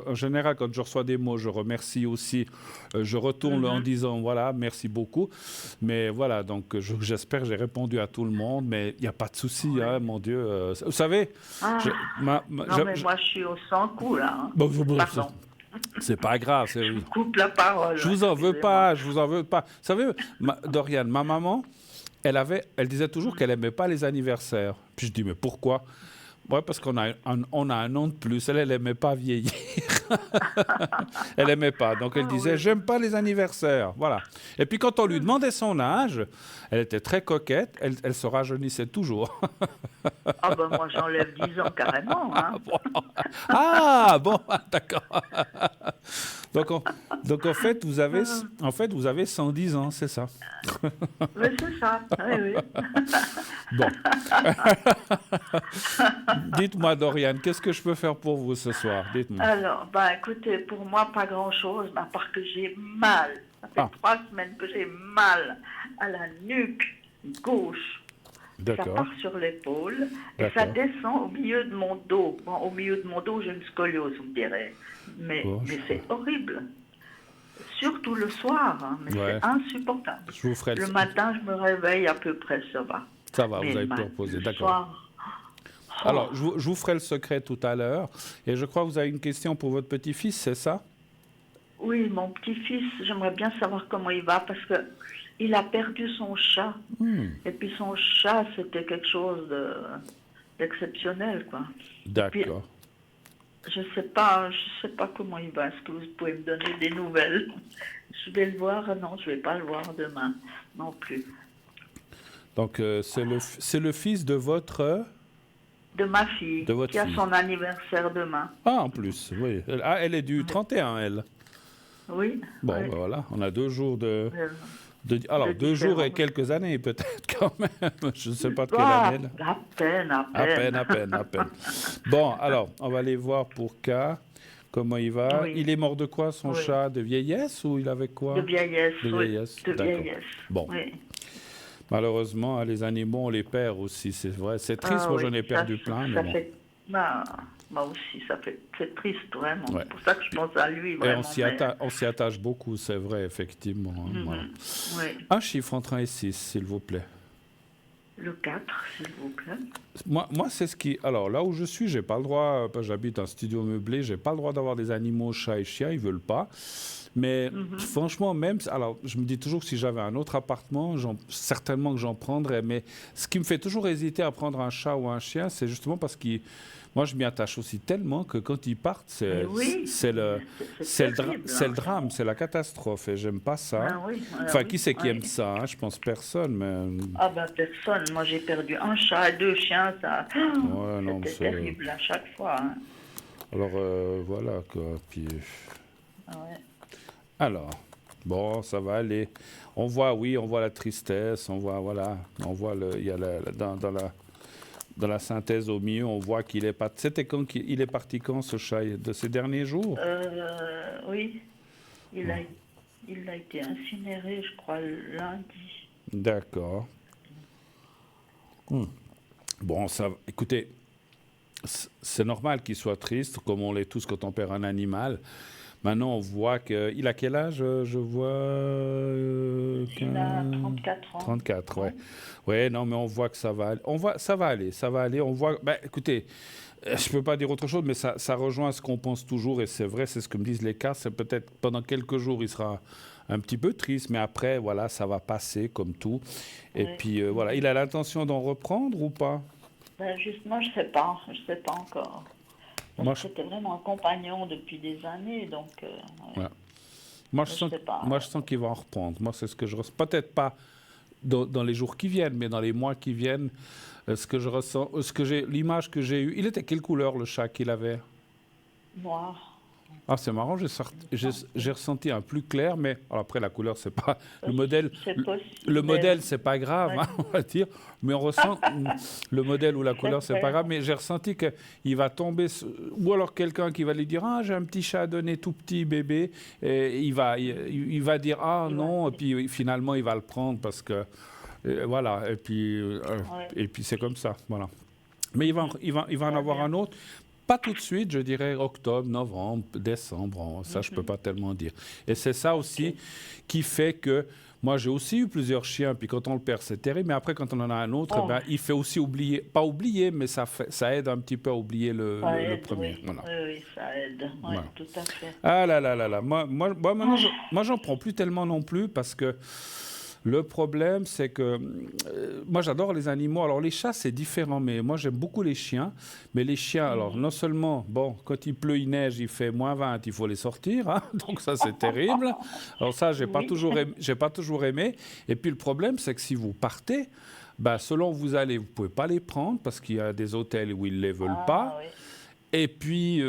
En général, quand je reçois des mots, je remercie aussi. Je retourne en disant, voilà, merci beaucoup. Mais voilà, donc j'espère que j'ai répondu à tout le monde, mais il n'y a pas de souci, hein, mon Dieu. Vous savez... mais moi, je suis au sans coup, là. Hein. Pardon. C'est pas grave. Je vous coupe la parole. Je vous en veux pas, Vous savez, Dorian, ma maman... Elle disait toujours qu'elle n'aimait pas les anniversaires. Puis je dis, mais pourquoi? Ouais, parce qu'on a un an de plus. Elle n'aimait pas vieillir. Elle n'aimait pas. Donc elle disait, j'aime pas les anniversaires. Voilà. Et puis quand on lui demandait son âge, elle était très coquette. Elle se rajeunissait toujours. Ah ben moi j'enlève 10 ans carrément. Hein. D'accord. Donc en fait vous avez 110 ans, c'est ça? Oui, c'est ça. Oui. Bon. Dites-moi, Dorian, qu'est-ce que je peux faire pour vous ce soir? Dites-moi. Alors, écoutez, pour moi, pas grand-chose, à part que j'ai mal. Ça fait 3 semaines que j'ai mal à la nuque gauche. D'accord. Ça part sur l'épaule et ça descend au milieu de mon dos. Bon, au milieu de mon dos, j'ai une scoliose, vous me direz. Mais c'est horrible. Surtout le soir, hein, mais c'est insupportable. Le matin, je me réveille à peu près, ça va. Ça va, vous avez pu reposer, d'accord. Alors, je vous ferai le secret tout à l'heure. Et je crois que vous avez une question pour votre petit-fils, c'est ça? Oui, mon petit-fils, j'aimerais bien savoir comment il va parce qu'il a perdu son chat. Et puis son chat, c'était quelque chose d'exceptionnel, quoi. D'accord. Je sais pas comment il va. Est-ce que vous pouvez me donner des nouvelles? Je vais le voir. Non, je vais pas le voir demain non plus. Donc, c'est le fils de votre... De ma fille, qui a son anniversaire demain. Ah, en plus, oui. Elle est du 31, elle. Oui. Bon, voilà, on a 2 jours de... Alors, 2 jours et quelques années, peut-être, quand même. Je ne sais pas de quelle année. Là. À peine. Bon, alors, on va aller voir pour K. Comment il va? Oui. Il est mort de quoi, son chat? De vieillesse ou il avait quoi? De vieillesse. De vieillesse. Bon. Oui. Malheureusement, les animaux, on les perd aussi, c'est vrai. C'est triste, moi j'en ai perdu plein. Mais bon. Moi aussi, c'est triste, vraiment. Ouais. C'est pour ça que je pense à lui. Vraiment, on s'y attache beaucoup, c'est vrai, effectivement. Voilà. Oui. Un chiffre entre 1 et 6, s'il vous plaît. Le 4, s'il vous plaît. Moi, c'est ce qui... Alors, là où je suis, j'ai pas le droit... J'habite en studio meublé, j'ai pas le droit d'avoir des animaux, chats et chiens, ils veulent pas. Mais franchement, même... Alors, je me dis toujours que si j'avais un autre appartement, certainement que j'en prendrais. Mais ce qui me fait toujours hésiter à prendre un chat ou un chien, c'est justement parce que moi, je m'y attache aussi tellement que quand ils partent, c'est le drame, c'est la catastrophe. Et j'aime pas ça. Qui c'est qui aime ça, hein? Je pense personne. Mais... personne. Moi, j'ai perdu un chat et 2 chiens. C'était terrible à chaque fois. Hein. Alors, voilà, quoi. Puis... Alors, bon, ça va aller. On voit la tristesse, on voit il y a dans la synthèse au milieu, on voit qu'il est pas. C'était quand il est parti quand, ce chat? De ces derniers jours? Oui, il a été incinéré, je crois, lundi. D'accord. Bon, ça. Écoutez, c'est normal qu'il soit triste, comme on l'est tous quand on perd un animal. Maintenant, on voit que... Il a quel âge, je vois Il a 34 ans. 34, ouais. Ouais, non, mais on voit que ça va aller. Ça va aller. On voit... écoutez, je ne peux pas dire autre chose, mais ça rejoint ce qu'on pense toujours, et c'est vrai, c'est ce que me disent les cas. C'est peut-être pendant quelques jours, il sera un petit peu triste, mais après, voilà, ça va passer comme tout. Et puis, voilà. Il a l'intention d'en reprendre ou pas? Justement, je ne sais pas encore. C'était vraiment un compagnon depuis des années, donc... Moi, je sens qu'il va en reprendre. Moi, c'est ce que je ressens. Peut-être pas dans les jours qui viennent, mais dans les mois qui viennent, ce que je ressens, l'image que j'ai eue. Il était quelle couleur, le chat qu'il avait? Noir. Ah, c'est marrant, j'ai ressenti un plus clair, mais alors après la couleur, c'est pas le modèle. Le modèle, c'est pas grave, hein, on va dire, mais on ressent le modèle ou la couleur, c'est pas grave. Mais j'ai ressenti qu'il va tomber, ou alors quelqu'un qui va lui dire j'ai un petit chat à donner, tout petit bébé, et il va dire non, et puis finalement il va le prendre parce que voilà, et puis c'est comme ça, voilà. Mais il va en avoir un autre. Pas tout de suite, je dirais octobre, novembre, décembre, ça je peux pas tellement dire. Et c'est ça aussi qui fait que moi j'ai aussi eu plusieurs chiens, puis quand on le perd c'est terrible, mais après quand on en a un autre, il fait aussi oublier, pas oublier, mais ça aide un petit peu à oublier le premier. Oui. Voilà. Oui, ça aide, voilà. Tout à fait. Ah là, moi maintenant, j'en prends plus tellement non plus parce que le problème, c'est que moi, j'adore les animaux. Alors, les chats, c'est différent, mais moi, j'aime beaucoup les chiens. Mais les chiens, alors, non seulement, quand il pleut, il neige, il fait -20, il faut les sortir. Hein, donc, ça, c'est terrible. Alors, ça, j'ai pas toujours aimé. Et puis, le problème, c'est que si vous partez, selon où vous allez, vous pouvez pas les prendre parce qu'il y a des hôtels où ils les veulent pas. Oui. Et puis,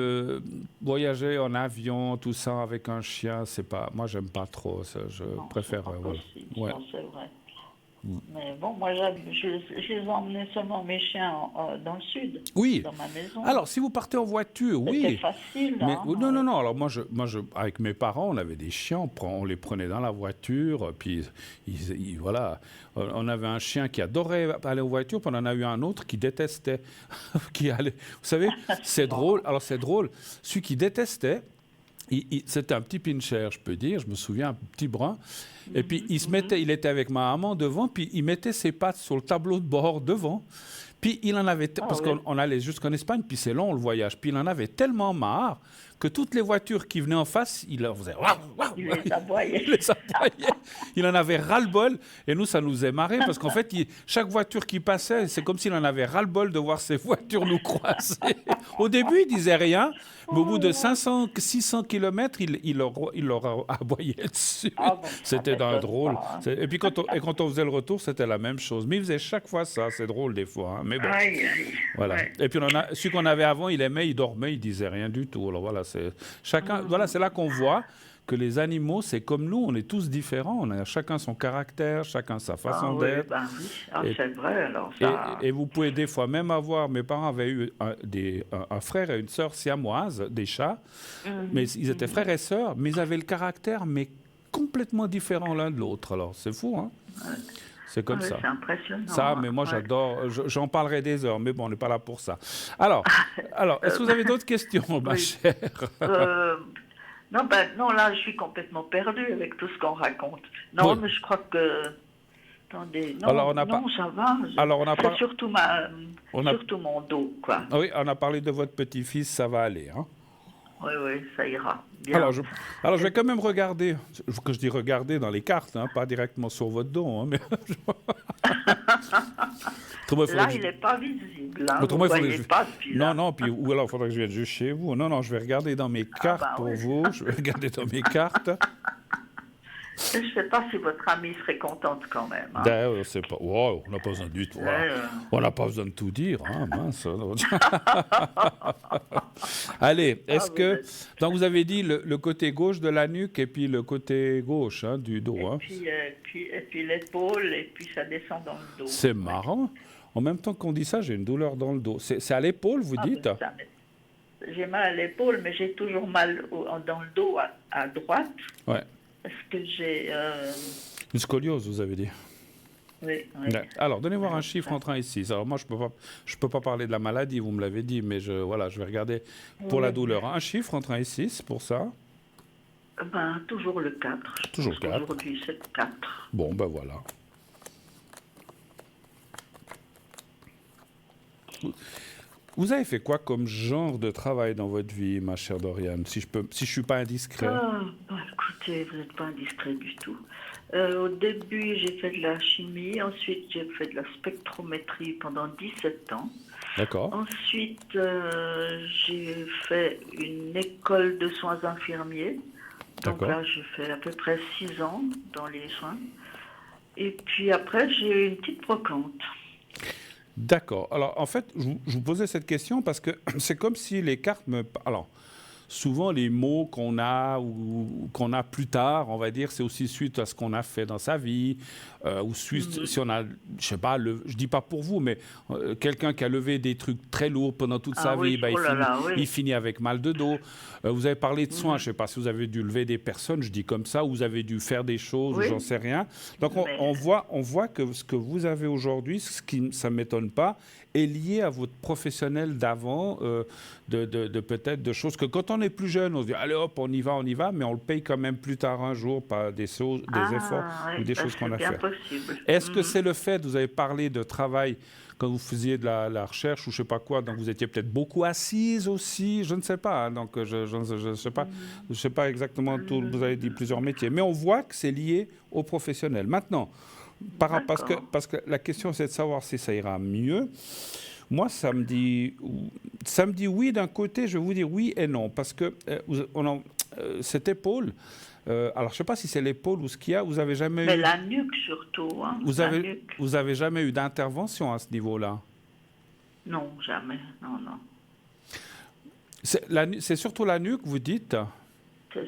voyager en avion, tout ça, avec un chien, c'est pas... Moi, j'aime pas trop ça. Je préfère... voilà. Non, c'est vrai. Mais bon, moi, je les emmenais seulement mes chiens dans le sud, dans ma maison. Alors, si vous partez en voiture, oui. C'était facile. Mais, non. Alors, moi, avec mes parents, on avait des chiens, on les prenait dans la voiture, puis voilà. On avait un chien qui adorait aller en voiture, puis on en a eu un autre qui détestait. Qui allait... Vous savez, c'est drôle. Alors, c'est drôle. Celui qui détestait, c'était un petit pincher, je peux dire. Je me souviens, un petit brun. Et puis, il était avec ma maman devant, puis il mettait ses pattes sur le tableau de bord devant. Puis, il en avait... parce qu'on allait jusqu'en Espagne, puis c'est long, le voyage. Puis, il en avait tellement marre que toutes les voitures qui venaient en face, il leur faisait... Il les aboyait. Il en avait ras-le-bol. Et nous, ça nous faisait marrer, parce qu'en fait, chaque voiture qui passait, c'est comme s'il en avait ras-le-bol de voir ces voitures nous croiser. Au début, il disait rien, mais au bout de 600 kilomètres, il leur aboyait dessus. C'était d'un drôle. Et puis, quand on faisait le retour, c'était la même chose. Mais il faisait chaque fois ça. C'est drôle, des fois. Hein. Mais bon. Voilà. Ouais. Et puis, celui qu'on avait avant, il aimait, il dormait, il disait rien du tout. Alors voilà, c'est là qu'on voit que les animaux, c'est comme nous, on est tous différents. On a chacun son caractère, chacun sa façon d'être. Oui, c'est vrai. Alors ça... et vous pouvez des fois même avoir... Mes parents avaient eu un frère et une sœur siamoises, des chats, mais ils étaient frères et sœurs, mais ils avaient le caractère mais complètement différent l'un de l'autre. Alors, c'est fou, hein? Ouais. C'est comme ça. C'est impressionnant. Ça, mais moi, j'adore. J'en parlerai des heures, mais bon, on n'est pas là pour ça. Alors est-ce que vous avez d'autres questions, ma chère? Non, là, je suis complètement perdue avec tout ce qu'on raconte. Non, mais je crois que... Attendez, non, alors, ça va. C'est surtout, surtout mon dos, quoi. Oui, on a parlé de votre petit-fils, ça va aller, hein? Oui, ça ira. Bien. Alors, je vais quand même regarder, que je dis regarder dans les cartes, hein, pas directement sur votre dos, hein, mais... Là, il n'est pas visible. Hein, vous voyez pas depuis là. Non, ou alors il faudrait que je vienne juste chez vous. Non, je vais regarder dans mes cartes vous. Je vais regarder dans mes cartes. Je ne sais pas si votre amie serait contente quand même. Hein. C'est pas... Wow, on n'a pas besoin de tout. On n'a pas besoin de tout dire. Hein, mince. Allez, est-ce que... Donc, vous avez dit le côté gauche de la nuque et puis le côté gauche du dos. Et puis l'épaule, et puis ça descend dans le dos. C'est marrant. En même temps qu'on dit ça, j'ai une douleur dans le dos. C'est à l'épaule, vous dites? J'ai mal à l'épaule, mais j'ai toujours mal dans le dos à droite. Ouais. Parce que j'ai... Une scoliose, vous avez dit. Oui. Alors, donnez voir un chiffre entre 1 et 6. Alors, moi, je peux pas parler de la maladie, vous me l'avez dit, mais je vais regarder pour la douleur. Un chiffre entre 1 et 6 pour ça? Toujours le 4. Toujours 4. Aujourd'hui, c'est 4. Bon, voilà. Vous avez fait quoi comme genre de travail dans votre vie, ma chère Doriane, si je suis pas indiscret? Écoutez, vous n'êtes pas indiscret du tout. Au début, j'ai fait de la chimie. Ensuite, j'ai fait de la spectrométrie pendant 17 ans. D'accord. Ensuite, j'ai fait une école de soins infirmiers. Donc là, j'ai fait à peu près 6 ans dans les soins. Et puis après, j'ai eu une petite brocante. D'accord. Alors, en fait, je vous posais cette question parce que c'est comme si les cartes me... Alors, souvent, les mots qu'on a ou qu'on a plus tard, on va dire, c'est aussi suite à ce qu'on a fait dans sa vie, ou suite, si on a, je sais pas, je dis pas pour vous, mais quelqu'un qui a levé des trucs très lourds pendant toute sa vie, il finit avec mal de dos. Vous avez parlé de soins, je sais pas si vous avez dû lever des personnes, je dis comme ça, ou vous avez dû faire des choses, j'en sais rien. Donc, on voit que ce que vous avez aujourd'hui, ça m'étonne pas, est lié à votre professionnel d'avant, de peut-être de choses que quand on est plus jeune, on se dit allez hop, on y va, mais on le paye quand même plus tard un jour par des efforts ou des choses qu'on a fait. Est-ce que c'est le fait, vous avez parlé de travail quand vous faisiez de la recherche ou je sais pas quoi, donc vous étiez peut-être beaucoup assise aussi, je ne sais pas, hein, donc je sais pas exactement tout, vous avez dit plusieurs métiers, mais on voit que c'est lié au professionnel. Maintenant, parce que la question c'est de savoir si ça ira mieux. Moi, ça me dit oui d'un côté, je vais vous dire oui et non, parce que cette épaule, alors je ne sais pas si c'est l'épaule ou ce qu'il y a, vous avez jamais Mais la nuque surtout. Hein, vous avez jamais eu d'intervention à ce niveau-là? Non, jamais, non. C'est surtout la nuque, vous dites?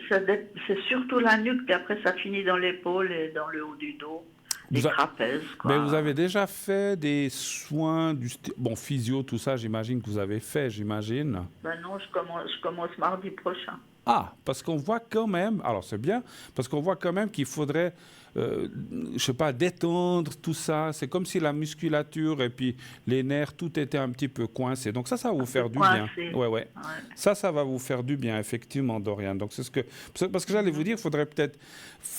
C'est surtout la nuque, puis après ça finit dans l'épaule et dans le haut du dos. Les trapèzes, quoi. Mais vous avez déjà fait des soins, physio, tout ça, j'imagine que vous avez fait, j'imagine. Non, je commence mardi prochain. Ah, parce qu'on voit quand même, alors c'est bien, parce qu'on voit quand même qu'il faudrait, je sais pas, détendre tout ça. C'est comme si la musculature et puis les nerfs, tout était un petit peu coincé. Donc ça va vous faire du bien. Ouais. Ça va vous faire du bien, effectivement, Doriane. Donc parce que j'allais vous dire, il faudrait peut-être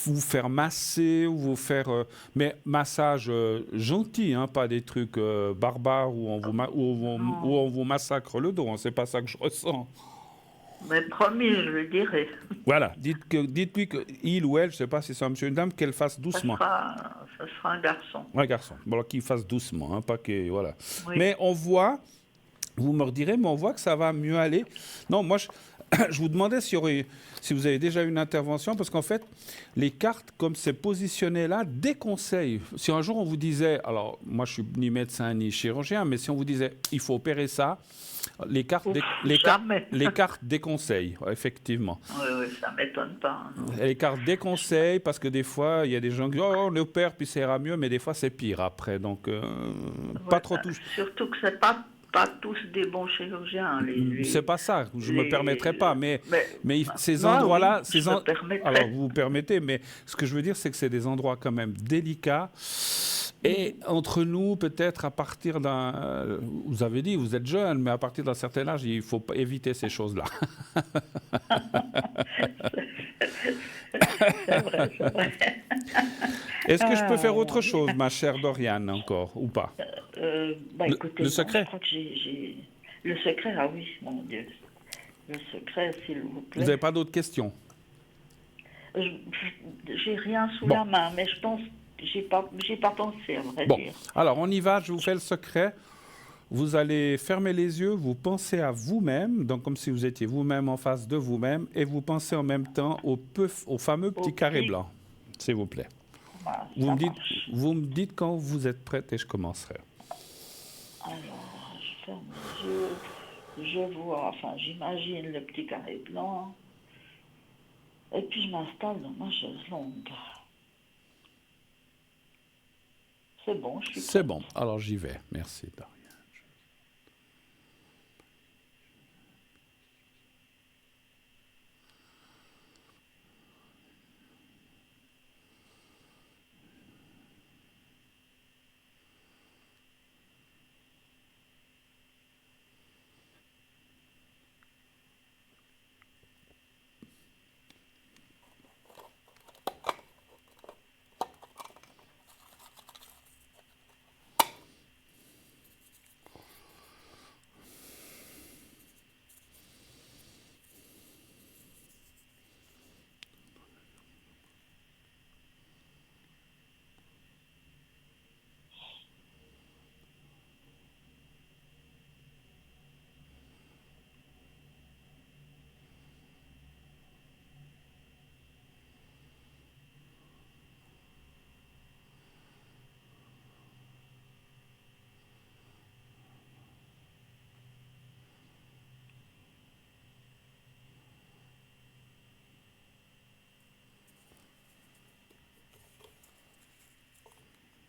vous faire masser ou vous faire, mais massage gentil, hein, pas des trucs barbares où on vous massacre le dos. Hein, c'est pas ça que je ressens. Mais promis, je le dirai. Voilà, dites-lui qu'il ou elle, je ne sais pas si c'est un monsieur ou une dame, qu'elle fasse doucement. Ça sera un garçon. Un garçon. Bon, qu'il fasse doucement, hein, pas que... Voilà. Oui. Mais on voit Vous me redirez, mais on voit que ça va mieux aller. Non, moi, je vous demandais si vous avez déjà eu une intervention, parce qu'en fait, les cartes, comme c'est positionné là, déconseillent. Si un jour on vous disait, alors moi je suis ni médecin ni chirurgien, mais si on vous disait, il faut opérer ça, les cartes déconseillent, effectivement. Oui, ça ne m'étonne pas. Non. Les cartes déconseillent parce que des fois, il y a des gens qui disent, oh, on opère puis ça ira mieux, mais des fois c'est pire après. Donc, pas trop touche. Surtout que ce n'est pas tous des bons chirurgiens. C'est pas ça, je ne me permettrai pas, mais ces endroits-là, alors vous vous permettez, mais ce que je veux dire, c'est que c'est des endroits quand même délicats. Et entre nous, peut-être à partir d'un... vous avez dit, vous êtes jeune, mais à partir d'un certain âge, il faut éviter ces choses-là. C'est vrai. Est-ce que je peux faire autre chose, ma chère Doriane, encore, ou pas écoutez, le secret. Je crois que j'ai... Le secret, ah oui, mon Dieu. Le secret, s'il vous plaît. Vous n'avez pas d'autres questions? J'ai rien sous la main, mais je pense... J'ai pas pensé, à vrai dire. Alors on y va, je vous fais le secret. Vous allez fermer les yeux, vous pensez à vous-même, donc comme si vous étiez vous-même en face de vous-même, et vous pensez en même temps au fameux petit carré blanc, s'il vous plaît. Vous me dites quand vous êtes prête et je commencerai. Alors, je ferme les yeux, je vois, j'imagine le petit carré blanc, et puis je m'installe dans ma chaise longue. C'est bon, je suis prête. C'est bon, alors j'y vais. Merci, Doriane.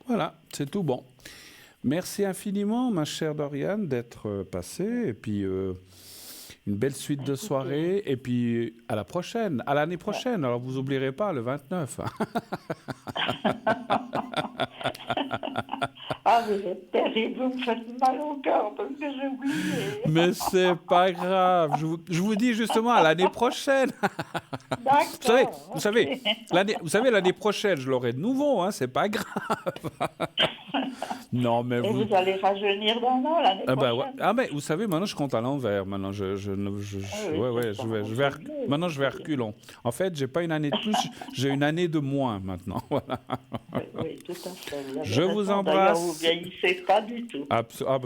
Voilà, c'est tout bon. Merci infiniment, ma chère Doriane, d'être passée. Et puis, une belle suite de soirée. Et puis, à la prochaine, à l'année prochaine. Alors, vous n'oublierez pas le 29. Ah, vous êtes terrible, vous me faites mal au cœur parce que j'ai oublié. Mais c'est pas grave. Je vous dis justement à l'année prochaine. D'accord. Vous savez, l'année prochaine, je l'aurai de nouveau, hein, c'est pas grave. Non, mais et vous allez rajeunir d'un an l'année prochaine. Ah, mais vous savez, maintenant, je compte à l'envers. Maintenant, je vais reculons. En fait, j'ai pas une année de plus, j'ai une année de moins maintenant. Voilà. Oui, tout à fait. Je vous embrasse. Vous vieillissez pas du tout.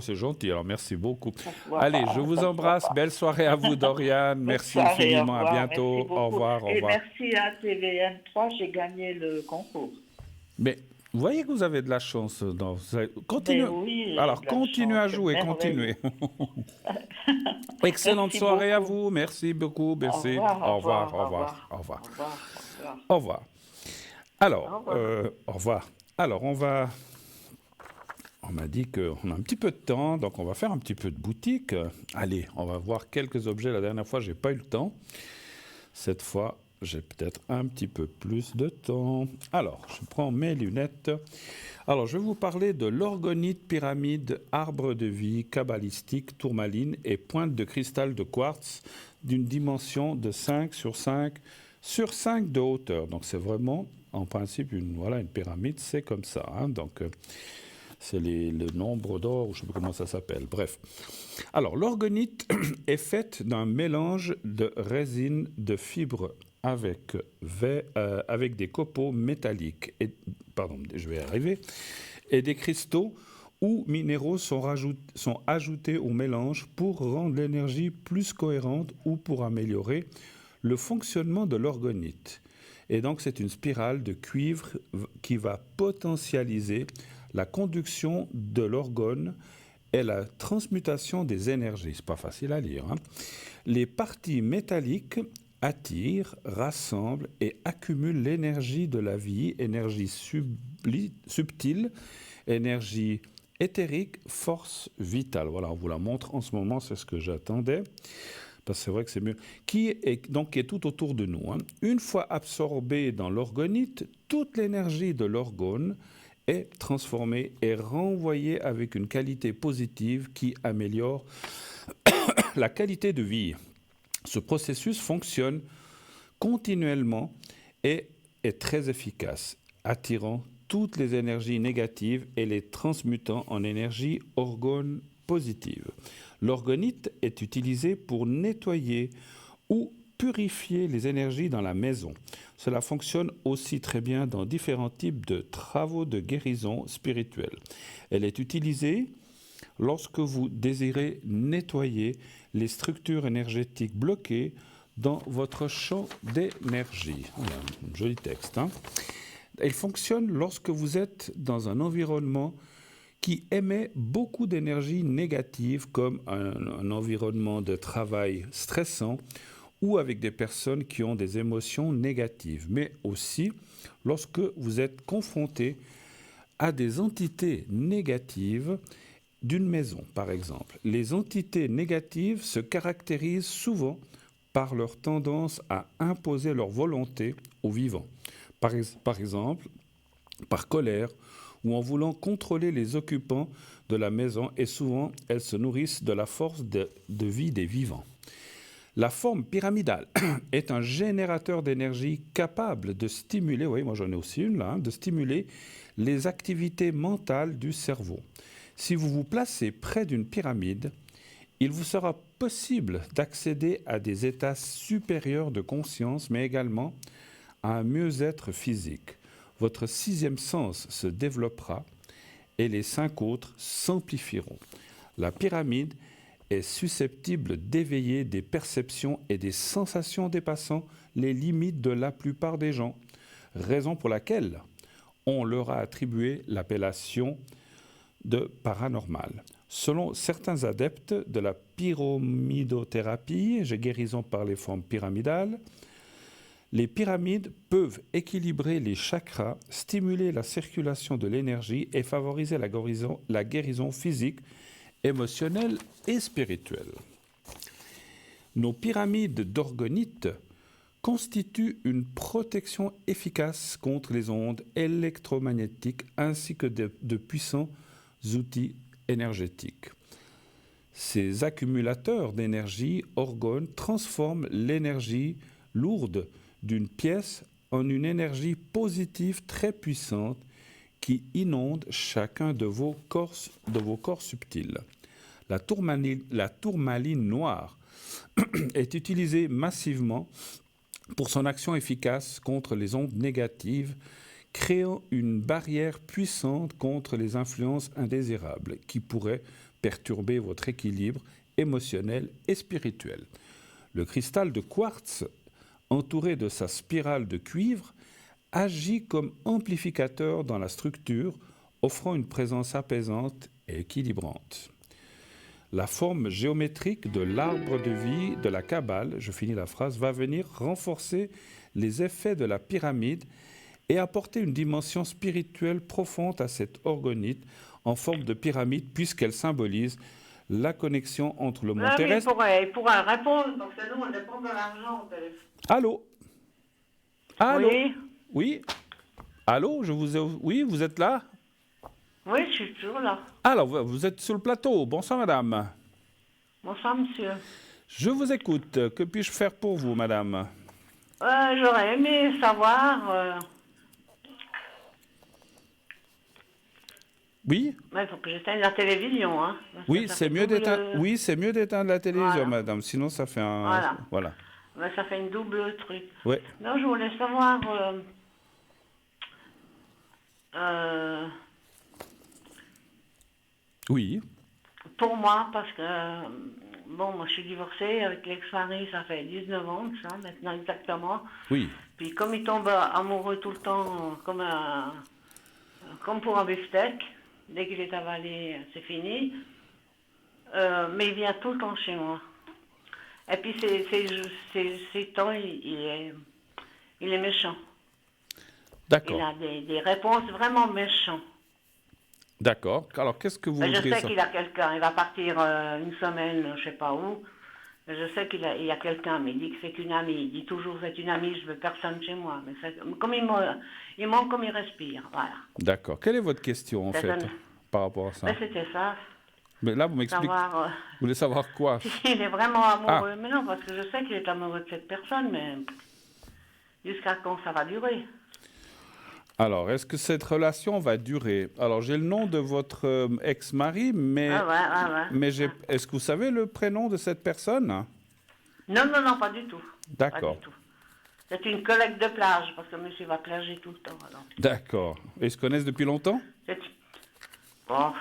C'est gentil, alors merci beaucoup. Allez, je vous embrasse. Belle soirée à vous, Doriane. Merci infiniment. À bientôt. Au revoir. Et merci à TVN3, j'ai gagné le concours. Mais vous voyez que vous avez de la chance. Continuez. Alors, continuez à jouer, continuez. Excellente soirée à vous. Merci beaucoup. Merci. Au revoir. Au revoir. Alors, au revoir. Alors, on m'a dit qu'on a un petit peu de temps, donc on va faire un petit peu de boutique. Allez, on va voir quelques objets. La dernière fois, j'ai pas eu le temps. Cette fois, j'ai peut-être un petit peu plus de temps. Alors, je prends mes lunettes. Alors, je vais vous parler de l'orgonite, pyramide, arbre de vie, kabbalistique, tourmaline et pointe de cristal de quartz d'une dimension de 5 sur 5 sur 5 de hauteur. Donc, c'est vraiment, en principe, une pyramide, c'est comme ça. Hein. Donc, c'est le nombre d'or, ou je ne sais pas comment ça s'appelle. Bref. Alors, l'orgonite est faite d'un mélange de résine de fibres avec des copeaux métalliques, et des cristaux ou minéraux sont ajoutés au mélange pour rendre l'énergie plus cohérente ou pour améliorer le fonctionnement de l'orgonite. Et donc, c'est une spirale de cuivre qui va potentialiser la conduction de l'orgone et la transmutation des énergies. C'est pas facile à lire, hein. Les parties métalliques attirent, rassemblent et accumulent l'énergie de la vie, énergie subtile, énergie éthérique, force vitale. Voilà, on vous la montre en ce moment, c'est ce que j'attendais. Parce que c'est vrai que c'est mieux, qui est tout autour de nous, hein. Une fois absorbée dans l'orgonite, toute l'énergie de l'orgone est transformée et renvoyée avec une qualité positive qui améliore la qualité de vie. Ce processus fonctionne continuellement et est très efficace, attirant toutes les énergies négatives et les transmutant en énergie orgone positive. L'orgonite est utilisé pour nettoyer ou purifier les énergies dans la maison. Cela fonctionne aussi très bien dans différents types de travaux de guérison spirituelle. Elle est utilisée lorsque vous désirez nettoyer les structures énergétiques bloquées dans votre champ d'énergie. Voilà, un joli texte, hein. Elle fonctionne lorsque vous êtes dans un environnement qui émet beaucoup d'énergie négative, comme un environnement de travail stressant ou avec des personnes qui ont des émotions négatives, mais aussi lorsque vous êtes confronté à des entités négatives d'une maison, par exemple. Les entités négatives se caractérisent souvent par leur tendance à imposer leur volonté aux vivants. Par exemple, par colère, ou en voulant contrôler les occupants de la maison, et souvent elles se nourrissent de la force de vie des vivants. La forme pyramidale est un générateur d'énergie capable de stimuler, oui, moi j'en ai aussi une là, de stimuler les activités mentales du cerveau. Si vous vous placez près d'une pyramide, il vous sera possible d'accéder à des états supérieurs de conscience, mais également à un mieux-être physique. Votre sixième sens se développera et les 5 autres s'amplifieront. La pyramide est susceptible d'éveiller des perceptions et des sensations dépassant les limites de la plupart des gens, raison pour laquelle on leur a attribué l'appellation de paranormal. Selon certains adeptes de la pyramidothérapie, guérison par les formes pyramidales, les pyramides peuvent équilibrer les chakras, stimuler la circulation de l'énergie et favoriser la guérison physique, émotionnelle et spirituelle. Nos pyramides d'orgonite constituent une protection efficace contre les ondes électromagnétiques ainsi que de puissants outils énergétiques. Ces accumulateurs d'énergie orgone transforment l'énergie lourde d'une pièce en une énergie positive très puissante qui inonde chacun de vos corps subtils. La tourmaline noire est utilisée massivement pour son action efficace contre les ondes négatives, créant une barrière puissante contre les influences indésirables qui pourraient perturber votre équilibre émotionnel et spirituel. Le cristal de quartz, entouré de sa spirale de cuivre, agit comme amplificateur dans la structure, offrant une présence apaisante et équilibrante. La forme géométrique de l'arbre de vie de la Kabbale, je finis la phrase, va venir renforcer les effets de la pyramide et apporter une dimension spirituelle profonde à cette orgonite en forme de pyramide, puisqu'elle symbolise la connexion entre le monde terrestre... Il pourra répondre, parce que nous, on dépend de l'argent au téléphone. Allô? Allô? Oui. Oui? Allô? Oui, vous êtes là? Oui, je suis toujours là. Alors, vous êtes sur le plateau. Bonsoir, madame. Bonsoir, monsieur. Je vous écoute. Que puis-je faire pour vous, madame? J'aurais aimé savoir... Oui? Il faut que j'éteigne la télévision, hein. Oui, c'est mieux d'éteindre la télévision, voilà, madame. Sinon, ça fait un... Voilà. Ben, ça fait une double truc. Oui. Non, je voulais savoir... Oui. Pour moi, parce que, bon, moi je suis divorcée avec l'ex-mari, ça fait 19 ans, ça, maintenant exactement. Oui. Puis comme il tombe amoureux tout le temps, comme pour un beefsteak, dès qu'il est avalé, c'est fini. Mais il vient tout le temps chez moi. Et puis ces temps, il est méchant. D'accord. Il a des réponses vraiment méchantes. D'accord. Alors, qu'est-ce que vous Je sais qu'il a quelqu'un. Il va partir une semaine, je ne sais pas où. Je sais qu'il y a quelqu'un, mais il dit que c'est qu'une amie. Il dit toujours c'est une amie, je veux personne chez moi. Mais comme il manque comme il respire. Voilà. D'accord. Quelle est votre question, en fait, par rapport à ça? Ben, c'était ça. Mais là, vous m'expliquez. Vous voulez savoir quoi? Il est vraiment amoureux. Mais non, parce que je sais qu'il est amoureux de cette personne, mais jusqu'à quand ça va durer? Alors, est-ce que cette relation va durer? Alors, j'ai le nom de votre ex-mari, mais, est-ce que vous savez le prénom de cette personne? Non, pas du tout. D'accord. C'est une collègue de plage, parce que monsieur va plager tout le temps. D'accord. Et ils se connaissent depuis longtemps? Bon,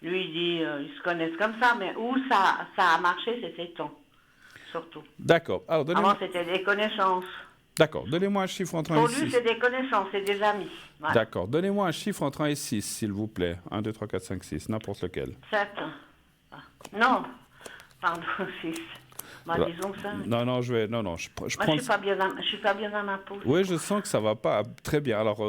lui, il dit ils se connaissent comme ça, mais où ça a marché, c'est ces temps, surtout. D'accord. Alors, avant, c'était des connaissances. D'accord. Donnez-moi un chiffre entre 1 et 6. Pour lui, c'est des connaissances, c'est des amis. Voilà. D'accord. Donnez-moi un chiffre entre 1 et 6, s'il vous plaît. 1, 2, 3, 4, 5, 6. N'importe lequel. 7. Non. Pardon, 6. Voilà. Disons 5. Non, je prends... Je suis pas bien dans ma peau. Oui, je sens que ça va pas. Très bien. Alors,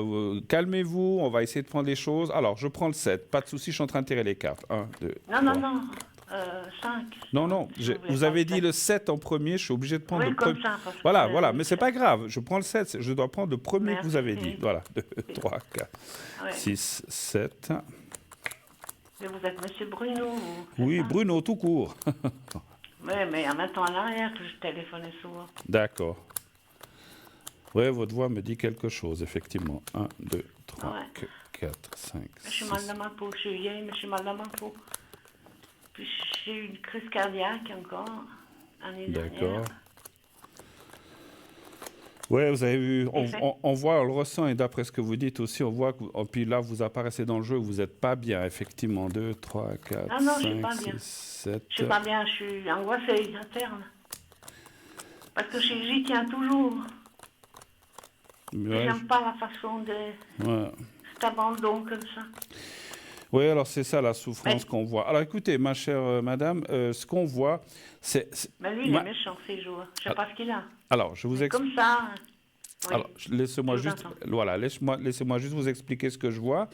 calmez-vous. On va essayer de prendre les choses. Alors, je prends le 7. Pas de souci, je suis en train de tirer les cartes. 1, 2, 3. Non. 5. Non. Vous avez dit le 7 en premier, je suis obligé de prendre le premier. Voilà, mais c'est pas grave. Je prends le 7, je dois prendre le premier que vous avez dit. Voilà, 2, 3, 4, 6, 7. Mais vous êtes monsieur Bruno? Oui, Bruno, tout court. Oui, mais en même temps à l'arrière que je téléphonais souvent. D'accord. Oui, votre voix me dit quelque chose, effectivement. 1, 2, 3, 4, 5, 6. Je suis mal dans ma peau, je suis vieille, mais je suis mal dans ma peau. Puis j'ai eu une crise cardiaque encore, l'année dernière. D'accord. Oui, vous avez vu, on voit, on le ressent, et d'après ce que vous dites aussi, on voit que, puis là, vous apparaissez dans le jeu, vous n'êtes pas bien, effectivement. 2, 3, 4, 5, 6, 7... Je suis pas bien, je suis angoissée, interne. Parce que j'y tiens toujours. Ouais, j'aime pas la façon de... cet abandon comme ça. Oui, alors c'est ça la souffrance qu'on voit. Alors écoutez, ma chère madame, ce qu'on voit, c'est... Mais lui, il est méchant ces jours. Je ne sais pas ce qu'il a. Alors, je vous explique... Comme ça... Oui. Alors, laissez-moi juste vous expliquer ce que je vois.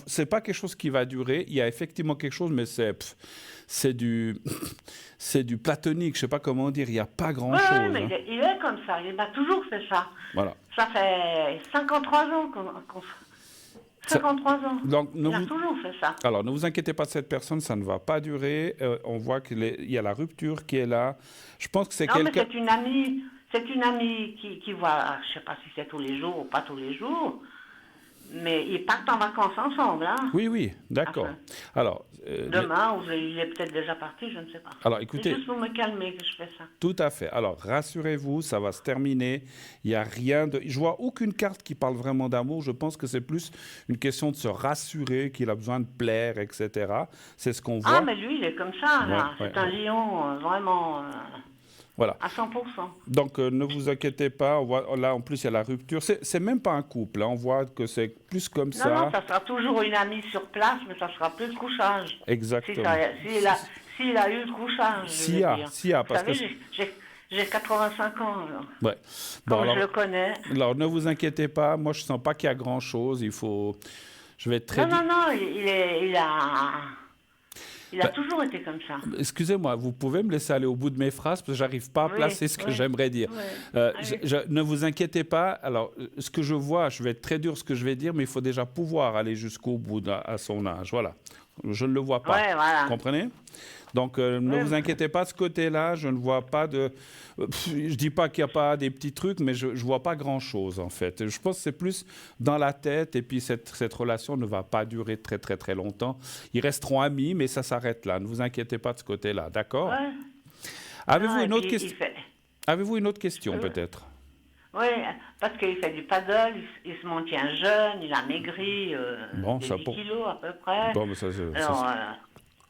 C'est pas quelque chose qui va durer. Il y a effectivement quelque chose, mais c'est du platonique. Je sais pas comment dire. Il n'y a pas grand-chose. Oui, mais il est comme ça. Il m'a toujours fait ça. Voilà. Ça fait 53 ans qu'on 53 ans. Donc, il a toujours fait ça. Alors, ne vous inquiétez pas de cette personne, ça ne va pas durer. On voit qu'il y a la rupture qui est là. Je pense que c'est quelqu'un... Non, mais c'est une amie... C'est une amie qui voit, je ne sais pas si c'est tous les jours ou pas tous les jours, mais ils partent en vacances ensemble. Hein? Oui, d'accord. Enfin, alors, demain, ou il est peut-être déjà parti, je ne sais pas. Alors, écoutez, c'est juste pour me calmer que je fais ça. Tout à fait. Alors, rassurez-vous, ça va se terminer. Il n'y a rien de... Je vois aucune carte qui parle vraiment d'amour. Je pense que c'est plus une question de se rassurer, qu'il a besoin de plaire, etc. C'est ce qu'on voit. Ah, mais lui, il est comme ça. Là. C'est un lion vraiment... Voilà. À 100%. Donc, ne vous inquiétez pas. On voit, là, en plus, il y a la rupture. C'est même pas un couple. Hein. On voit que c'est plus comme ça. Non, ça sera toujours une amie sur place, mais ça sera plus le couchage. Exactement. S'il a eu le couchage, S'il y a, parce que... J'ai 85 ans. Alors. Ouais. Bon, alors, je le connais. Alors, ne vous inquiétez pas. Moi, je ne sens pas qu'il y a grand-chose. Il faut... Je vais être très... Non, il a toujours été comme ça. Excusez-moi, vous pouvez me laisser aller au bout de mes phrases parce que je n'arrive pas à placer ce que j'aimerais dire. Ne vous inquiétez pas. Alors, ce que je vois, je vais être très dur ce que je vais dire, mais il faut déjà pouvoir aller jusqu'au bout à son âge. Voilà. Je ne le vois pas. Vous comprenez ? Donc, ne vous inquiétez pas de ce côté-là. Je ne vois pas de... je ne dis pas qu'il n'y a pas des petits trucs, mais je ne vois pas grand-chose, en fait. Je pense que c'est plus dans la tête. Et puis, cette relation ne va pas durer très, très, très longtemps. Ils resteront amis, mais ça s'arrête là. Ne vous inquiétez pas de ce côté-là. D'accord ? Avez-vous une autre question ? Avez-vous une autre question, peut-être ? Oui, parce qu'il fait du paddle, il se maintient jeune, il a maigri bon, ça 10 pour... kilos à peu près. Bon, mais Alors,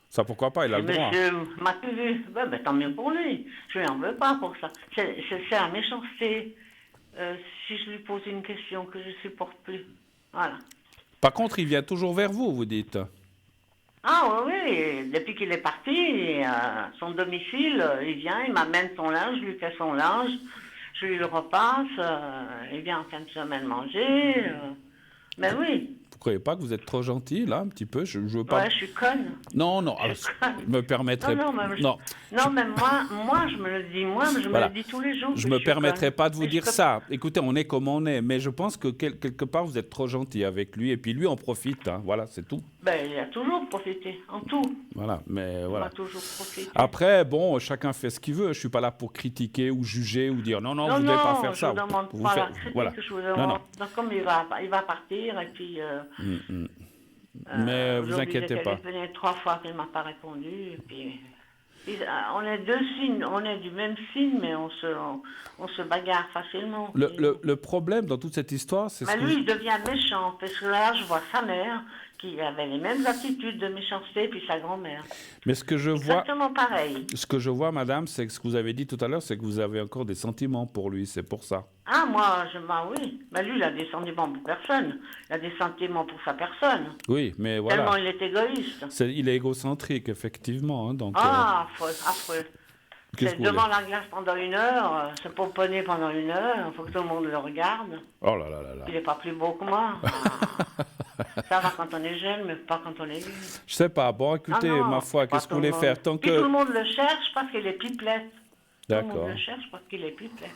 ça pourquoi pas, il a le droit. monsieur m'a tout vu. Ben, tant mieux pour lui. Je lui en veux pas pour ça. C'est la méchanceté. Si je lui pose une question que je supporte plus. Voilà. Par contre, il vient toujours vers vous, vous dites. Ah oui, oui. Depuis qu'il est parti, son domicile, il vient, il m'amène son linge, je lui fais son linge, je lui le repasse, il vient en fin de semaine manger. Mais oui. Vous croyez pas que vous êtes trop gentil, là, un petit peu? Je veux pas... Ouais, je suis conne. Non, non, alors, je me permettrai... Non, mais moi, je me le dis, me le dis tous les jours. Je me permettrai pas de vous dire ça. Écoutez, on est comme on est, mais je pense que quelque part, vous êtes trop gentil avec lui, et puis lui en profite, hein. Voilà, c'est tout. Ben, il a toujours profité, en tout. Voilà, mais voilà. Il a toujours profité. Après, bon, chacun fait ce qu'il veut. Je suis pas là pour critiquer ou juger ou dire non, vous ne devez pas faire ça. Non, je ne demande pas la critique, voilà. je vous demande. Donc, comme il va partir, et puis... Mais vous inquiétez pas. Il venait 3 fois qu'il ne m'a pas répondu. Et puis, on est 2 signes, on est du même signe, mais on se bagarre facilement. Le problème dans toute cette histoire, c'est lui, il devient méchant, parce que là, je vois sa mère qui avait les mêmes attitudes de méchanceté, puis sa grand-mère. Mais ce que je vois... Exactement pareil. Ce que je vois, madame, c'est que ce que vous avez dit tout à l'heure, c'est que vous avez encore des sentiments pour lui, c'est pour ça. Ah, oui. Mais lui, il a des sentiments pour personne. Il a des sentiments pour sa personne. Oui, mais voilà. Tellement il est égoïste. Il est égocentrique, effectivement. Hein, donc, affreux. C'est devant la glace pendant 1 heure, se pomponner pendant 1 heure, il faut que tout le monde le regarde. Oh là là là là. Il n'est pas plus beau que moi. Ça va quand on est jeune, mais pas quand on est vieux. Je sais pas. Bon, écoutez, ma foi, qu'est-ce que vous voulez faire tant Puis tout le monde le cherche parce qu'il est pipelette. D'accord. Tout le monde le cherche parce qu'il est pipelette.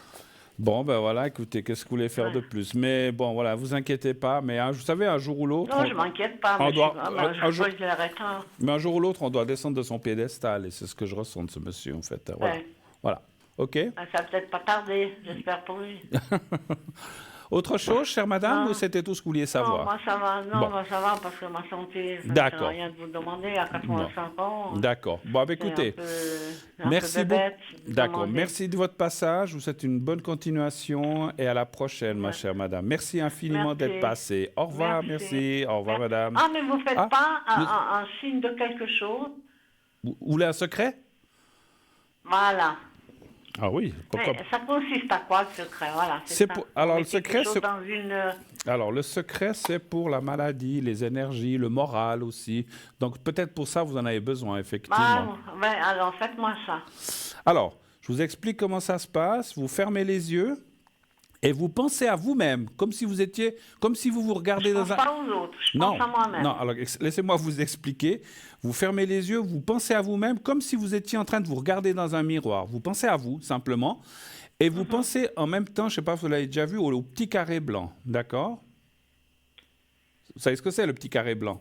Bon, ben voilà, écoutez, qu'est-ce que vous voulez faire de plus? Mais bon, voilà, vous inquiétez pas. Mais vous savez, un jour ou l'autre... Non, je m'inquiète pas, mais mais un jour ou l'autre, on doit descendre de son piédestal. Et c'est ce que je ressens de ce monsieur, en fait. Voilà. Ouais. Voilà. OK? Ça va peut-être pas tarder, j'espère pour lui. Autre chose, chère madame, ou c'était tout ce que vous vouliez savoir? Non, moi ça va, ça va parce que ma santé, ça ne sert à rien de vous demander à 85 ans. D'accord. Bon, écoutez, merci beaucoup. D'accord, merci de votre passage. Je vous souhaite une bonne continuation et à la prochaine, ma chère madame. Merci infiniment d'être passée. Au revoir, merci. Au revoir, madame. Ah, mais vous ne faites pas un signe de quelque chose? Vous voulez un secret? Voilà. Ah oui, pourquoi? Ça consiste à quoi, le secret? Voilà, alors, le secret, c'est... dans une... Alors, le secret, c'est pour la maladie, les énergies, le moral aussi. Donc, peut-être pour ça, vous en avez besoin, effectivement. Alors, faites-moi ça. Alors, je vous explique comment ça se passe. Vous fermez les yeux et vous pensez à vous-même, comme si vous vous regardez dans un... Je pense pas aux autres, je pense à moi-même. Non, alors laissez-moi vous expliquer. Vous fermez les yeux, vous pensez à vous-même comme si vous étiez en train de vous regarder dans un miroir. Vous pensez à vous, simplement. Et vous pensez en même temps, je ne sais pas si vous l'avez déjà vu, au petit carré blanc. D'accord? Vous savez ce que c'est, le petit carré blanc?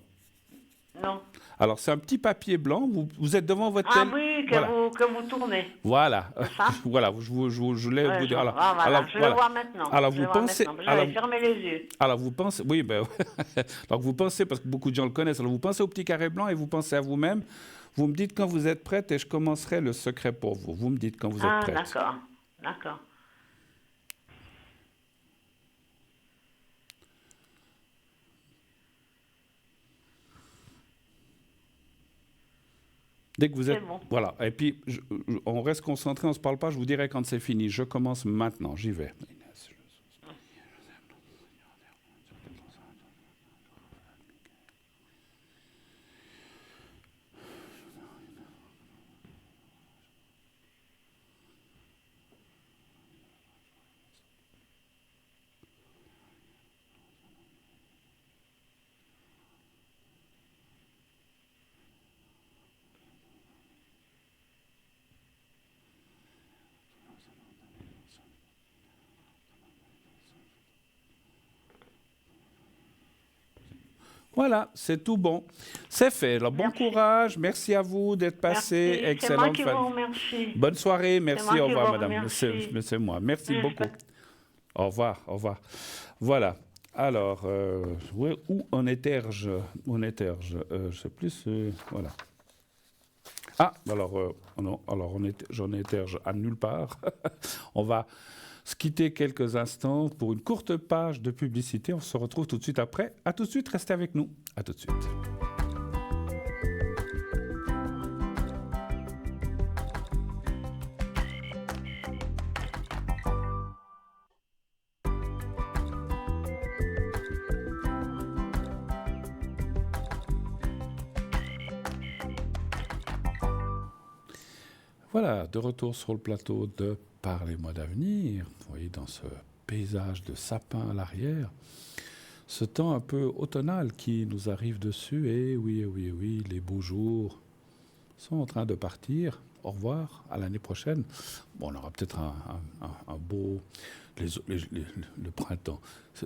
Non. Alors, c'est un petit papier blanc. Vous êtes devant votre télé. Ah oui, que vous tournez. Voilà. Ça voilà, je voulais vous dire. Alors, je le vois maintenant. Alors, vous pensez. J'avais fermé les yeux. Alors, vous pensez. Oui, ben. Alors, vous pensez, parce que beaucoup de gens le connaissent. Alors, vous pensez au petit carré blanc et vous pensez à vous-même. Vous me dites quand vous êtes prête et je commencerai le secret pour vous. Vous me dites quand vous êtes prête. D'accord. Dès que vous êtes... Bon. Voilà. Et puis, on reste concentré, on ne se parle pas. Je vous dirai quand c'est fini. Je commence maintenant. J'y vais. Voilà, c'est tout bon. C'est fait. Alors, bon courage. Merci à vous d'être passé. Excellente fin. C'est moi qui vous remercie. Bonne soirée. Merci. Au revoir, madame. C'est moi. Merci beaucoup. Au revoir. Voilà. Alors, où en étais-je? Je ne sais plus. Voilà. Ah, alors, non. Alors, j'en étais à nulle part. On va se quitter quelques instants pour une courte page de publicité. On se retrouve tout de suite après. À tout de suite, restez avec nous. À tout de suite. Voilà, de retour sur le plateau de Parlez-moi d'avenir. Vous voyez dans ce paysage de sapins à l'arrière, ce temps un peu automnal qui nous arrive dessus. Et oui, les beaux jours sont en train de partir. Au revoir, à l'année prochaine. Bon, on aura peut-être un beau... le printemps.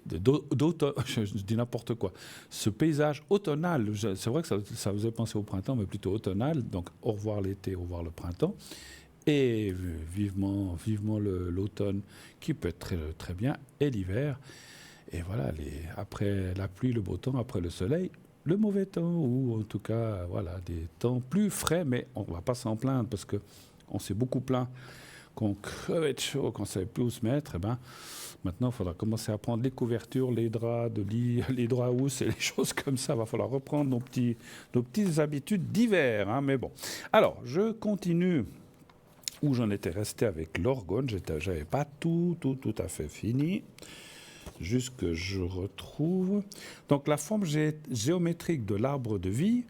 D'automne, je dis n'importe quoi. Ce paysage automnal, c'est vrai que ça vous a pensé au printemps, mais plutôt automnal. Donc, au revoir l'été, au revoir le printemps. Et vivement l'automne, qui peut être très, très bien, et l'hiver. Et voilà, après la pluie, le beau temps, après le soleil, le mauvais temps, ou en tout cas, voilà, des temps plus frais, mais on ne va pas s'en plaindre, parce qu'on s'est beaucoup plaint qu'on crevait de chaud, qu'on ne savait plus où se mettre. Et ben, maintenant, il faudra commencer à prendre les couvertures, les draps de lit, les draps housses et les choses comme ça. Il va falloir reprendre nos petites habitudes d'hiver. Hein, mais bon. Alors, je continue où j'en étais resté avec l'orgone. Je n'avais pas tout à fait fini. Juste que je retrouve. Donc, la forme géométrique de l'arbre de vie,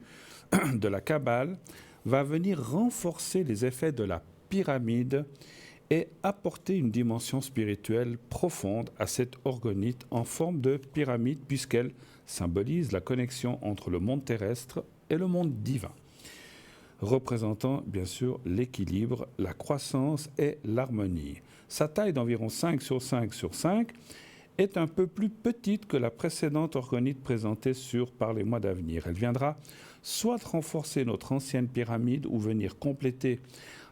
de la Kabbale, va venir renforcer les effets de la pyramide et apporter une dimension spirituelle profonde à cette orgonite en forme de pyramide, puisqu'elle symbolise la connexion entre le monde terrestre et le monde divin, représentant bien sûr l'équilibre, la croissance et l'harmonie. Sa taille d'environ 5 sur 5 sur 5 est un peu plus petite que la précédente orgonite présentée sur Parlez-moi d'avenir. Elle viendra soit renforcer notre ancienne pyramide ou venir compléter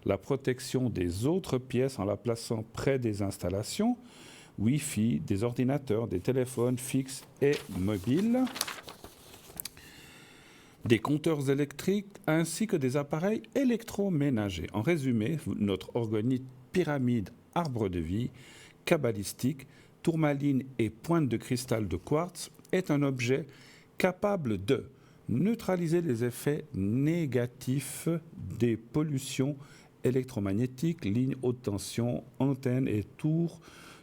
la protection des autres pièces en la plaçant près des installations, Wi-Fi, des ordinateurs, des téléphones fixes et mobiles, des compteurs électriques ainsi que des appareils électroménagers. En résumé, notre orgonite pyramide arbre de vie, kabbalistique, tourmaline et pointe de cristal de quartz est un objet capable de neutraliser les effets négatifs des pollutions électromagnétiques, lignes haute tension, antennes et tours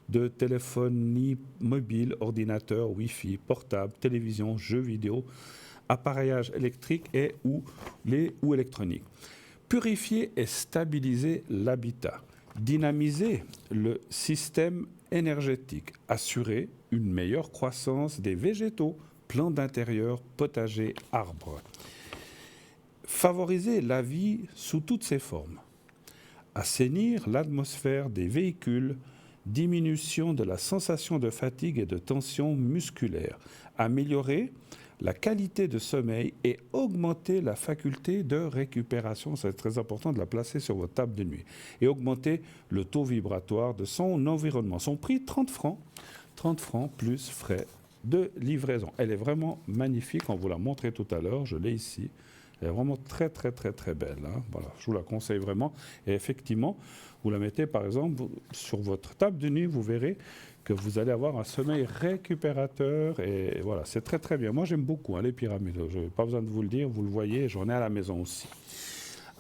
de téléphonie mobile, ordinateur, Wi-Fi, portable, télévision, jeux vidéo, appareillage électrique ou électronique. Purifier et stabiliser l'habitat. Dynamiser le système énergétique. Assurer une meilleure croissance des végétaux, plants d'intérieur, potagers, arbres. Favoriser la vie sous toutes ses formes. Assainir l'atmosphère des véhicules, diminution de la sensation de fatigue et de tension musculaire. Améliorer la qualité de sommeil et augmenter la faculté de récupération. C'est très important de la placer sur votre table de nuit. Et augmenter le taux vibratoire de son environnement. Son prix, 30 francs. 30 francs plus frais de livraison. Elle est vraiment magnifique. On vous l'a montré tout à l'heure. Je l'ai ici. Elle est vraiment très, très, très, très belle. Hein. Voilà, je vous la conseille vraiment. Et effectivement, vous la mettez, par exemple, sur votre table de nuit. Vous verrez que vous allez avoir un sommeil récupérateur. Et voilà, c'est très, très bien. Moi, j'aime beaucoup les pyramides. Je n'ai pas besoin de vous le dire. Vous le voyez, j'en ai à la maison aussi.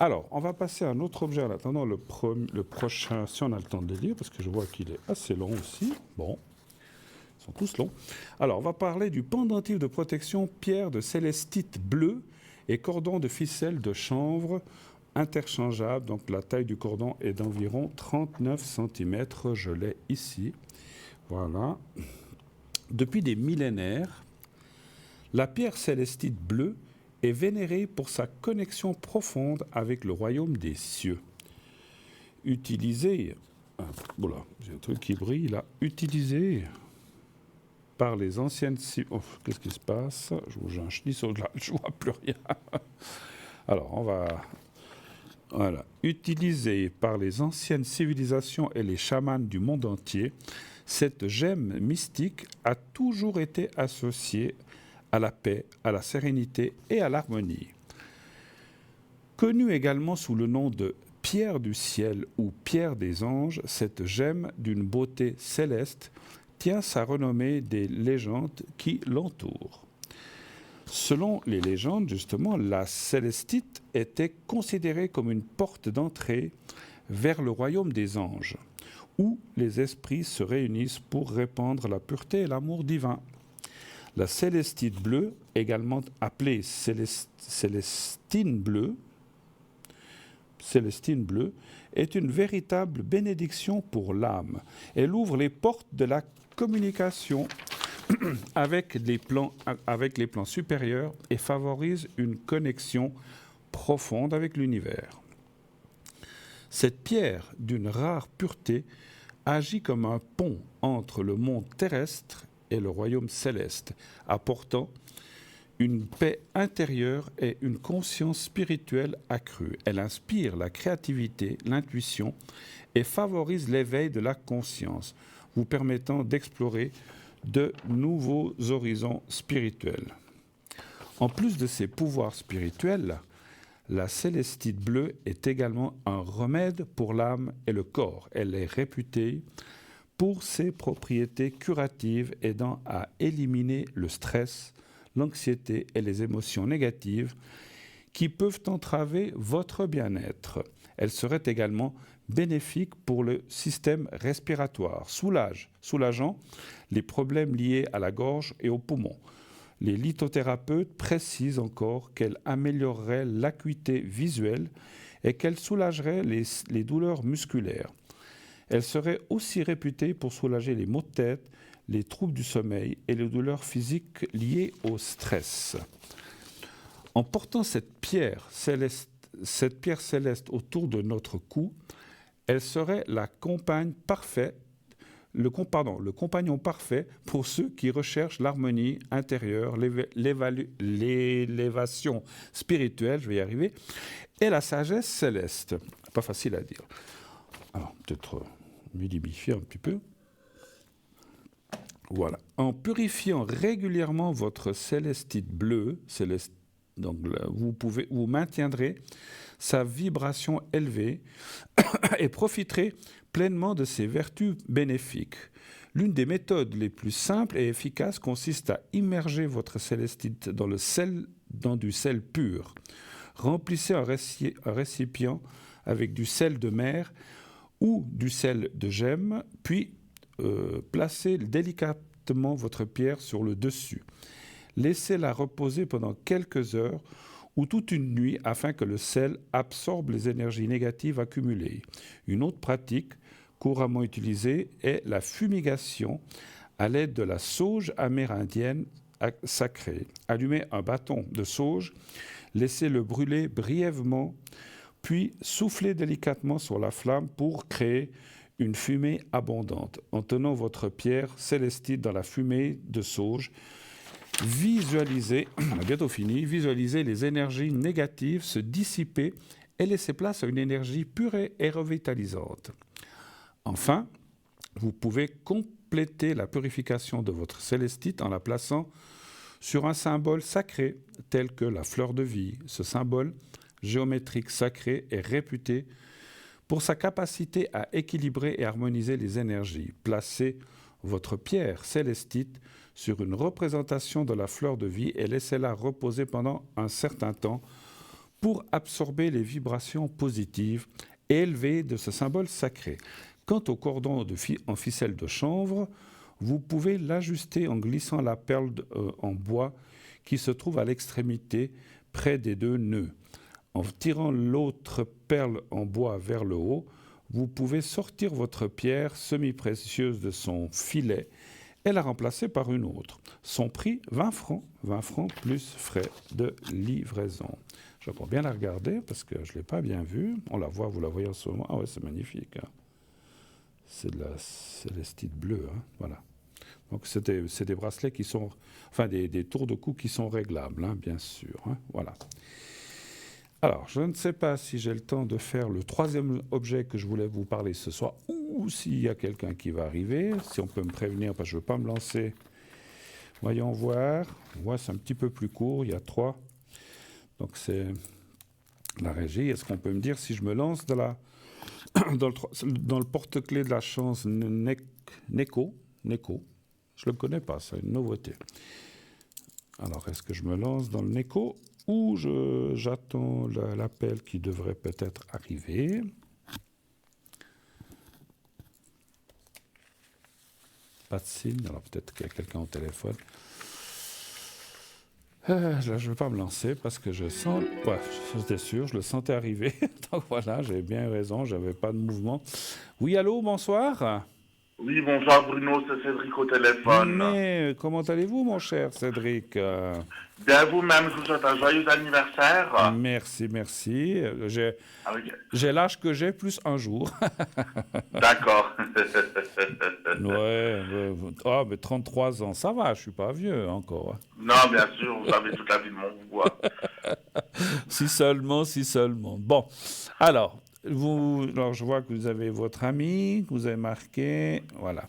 Alors, on va passer à un autre objet en attendant le prochain, si on a le temps de le lire, parce que je vois qu'il est assez long aussi. Bon, ils sont tous longs. Alors, on va parler du pendentif de protection pierre de célestite bleue et cordon de ficelle de chanvre interchangeable. Donc, la taille du cordon est d'environ 39 cm. Je l'ai ici. Voilà. Depuis des millénaires, la pierre célestite bleue est vénérée pour sa connexion profonde avec le royaume des cieux. Utilisée, voilà, j'ai un truc qui brille là, utilisée par les anciennes... qu'est-ce qui se passe? J'ai un chenille là, je ne vois plus rien. Alors, on va... Voilà. Utilisée par les anciennes civilisations et les chamans du monde entier, cette gemme mystique a toujours été associée à la paix, à la sérénité et à l'harmonie. Connue également sous le nom de pierre du ciel ou pierre des anges, cette gemme d'une beauté céleste tient sa renommée des légendes qui l'entourent. Selon les légendes, justement, la célestite était considérée comme une porte d'entrée vers le royaume des anges, où les esprits se réunissent pour répandre la pureté et l'amour divin. La célestite bleue, également appelée célestine bleue, est une véritable bénédiction pour l'âme. Elle ouvre les portes de la communication avec les plans supérieurs et favorise une connexion profonde avec l'univers. Cette pierre d'une rare pureté agit comme un pont entre le monde terrestre et le royaume céleste, apportant une paix intérieure et une conscience spirituelle accrue. Elle inspire la créativité, l'intuition et favorise l'éveil de la conscience, vous permettant d'explorer de nouveaux horizons spirituels. En plus de ses pouvoirs spirituels, la célestite bleue est également un remède pour l'âme et le corps. Elle est réputée pour ses propriétés curatives aidant à éliminer le stress, l'anxiété et les émotions négatives qui peuvent entraver votre bien-être. Elle serait également bénéfique pour le système respiratoire, soulageant les problèmes liés à la gorge et aux poumons. Les lithothérapeutes précisent encore qu'elle améliorerait l'acuité visuelle et qu'elle soulagerait les douleurs musculaires. Elle serait aussi réputée pour soulager les maux de tête, les troubles du sommeil et les douleurs physiques liées au stress. En portant cette pierre céleste autour de notre cou, elle serait le compagnon parfait pour ceux qui recherchent l'harmonie intérieure, l'élévation spirituelle, je vais y arriver, et la sagesse céleste. Pas facile à dire. Alors, peut-être m'humidifier un petit peu. Voilà. En purifiant régulièrement votre célestite bleue, donc vous maintiendrez sa vibration élevée et profiterez pleinement de ses vertus bénéfiques. L'une des méthodes les plus simples et efficaces consiste à immerger votre célestite dans du sel pur. Remplissez un récipient avec du sel de mer ou du sel de gemme, puis placez délicatement votre pierre sur le dessus. Laissez-la reposer pendant quelques heures ou toute une nuit afin que le sel absorbe les énergies négatives accumulées. Une autre pratique couramment utilisée est la fumigation à l'aide de la sauge amérindienne sacrée. Allumez un bâton de sauge, laissez-le brûler brièvement, puis soufflez délicatement sur la flamme pour créer une fumée abondante. En tenant votre pierre célestite dans la fumée de sauge, visualisez les énergies négatives se dissiper et laisser place à une énergie pure et revitalisante. Enfin, vous pouvez compléter la purification de votre célestite en la plaçant sur un symbole sacré tel que la fleur de vie. Ce symbole géométrique sacré est réputé pour sa capacité à équilibrer et harmoniser les énergies. Placez votre pierre célestite sur une représentation de la fleur de vie et laissez-la reposer pendant un certain temps pour absorber les vibrations positives et élevées de ce symbole sacré. Quant au cordon en ficelle de chanvre, vous pouvez l'ajuster en glissant la perle en bois qui se trouve à l'extrémité près des deux nœuds. En tirant l'autre perle en bois vers le haut, vous pouvez sortir votre pierre semi-précieuse de son filet et la remplacer par une autre. Son prix, 20 francs plus frais de livraison. Je vais bien la regarder parce que je ne l'ai pas bien vue. On la voit, vous la voyez en ce moment. Ah ouais, c'est magnifique. Hein. C'est de la célestite bleue. Hein. Voilà. Donc c'est des bracelets qui sont, enfin des tours de cou qui sont réglables, hein, bien sûr. Hein. Voilà. Alors, je ne sais pas si j'ai le temps de faire le troisième objet que je voulais vous parler ce soir, ou s'il y a quelqu'un qui va arriver, si on peut me prévenir, parce que je ne veux pas me lancer. Voyons voir. Ouais, c'est un petit peu plus court, il y a 3. Donc c'est La régie, est-ce qu'on peut me dire si je me lance dans le porte-clés de la chance Neko, je ne le connais pas, c'est une nouveauté. Alors, est-ce que je me lance dans le Neko ou j'attends l'appel qui devrait peut-être arriver? Pas de signe, alors peut-être qu'il y a quelqu'un au téléphone. Là, je ne vais pas me lancer parce que je sens... Ouais, c'était sûr, je le sentais arriver. Donc voilà, j'avais bien raison, je n'avais pas de mouvement. Oui, allô, bonsoir. Oui, bonsoir Bruno, c'est Cédric au téléphone. Mais comment allez-vous, mon cher Cédric? Bien vous-même, je vous souhaite un joyeux anniversaire. Merci. J'ai l'âge que j'ai, plus un jour. D'accord. Ouais. Oh, mais 33 ans, ça va, je suis pas vieux encore. Non, bien sûr, vous avez toute la vie de mon goût. Si seulement. Bon, alors, je vois que vous avez votre ami, que vous avez marqué, voilà.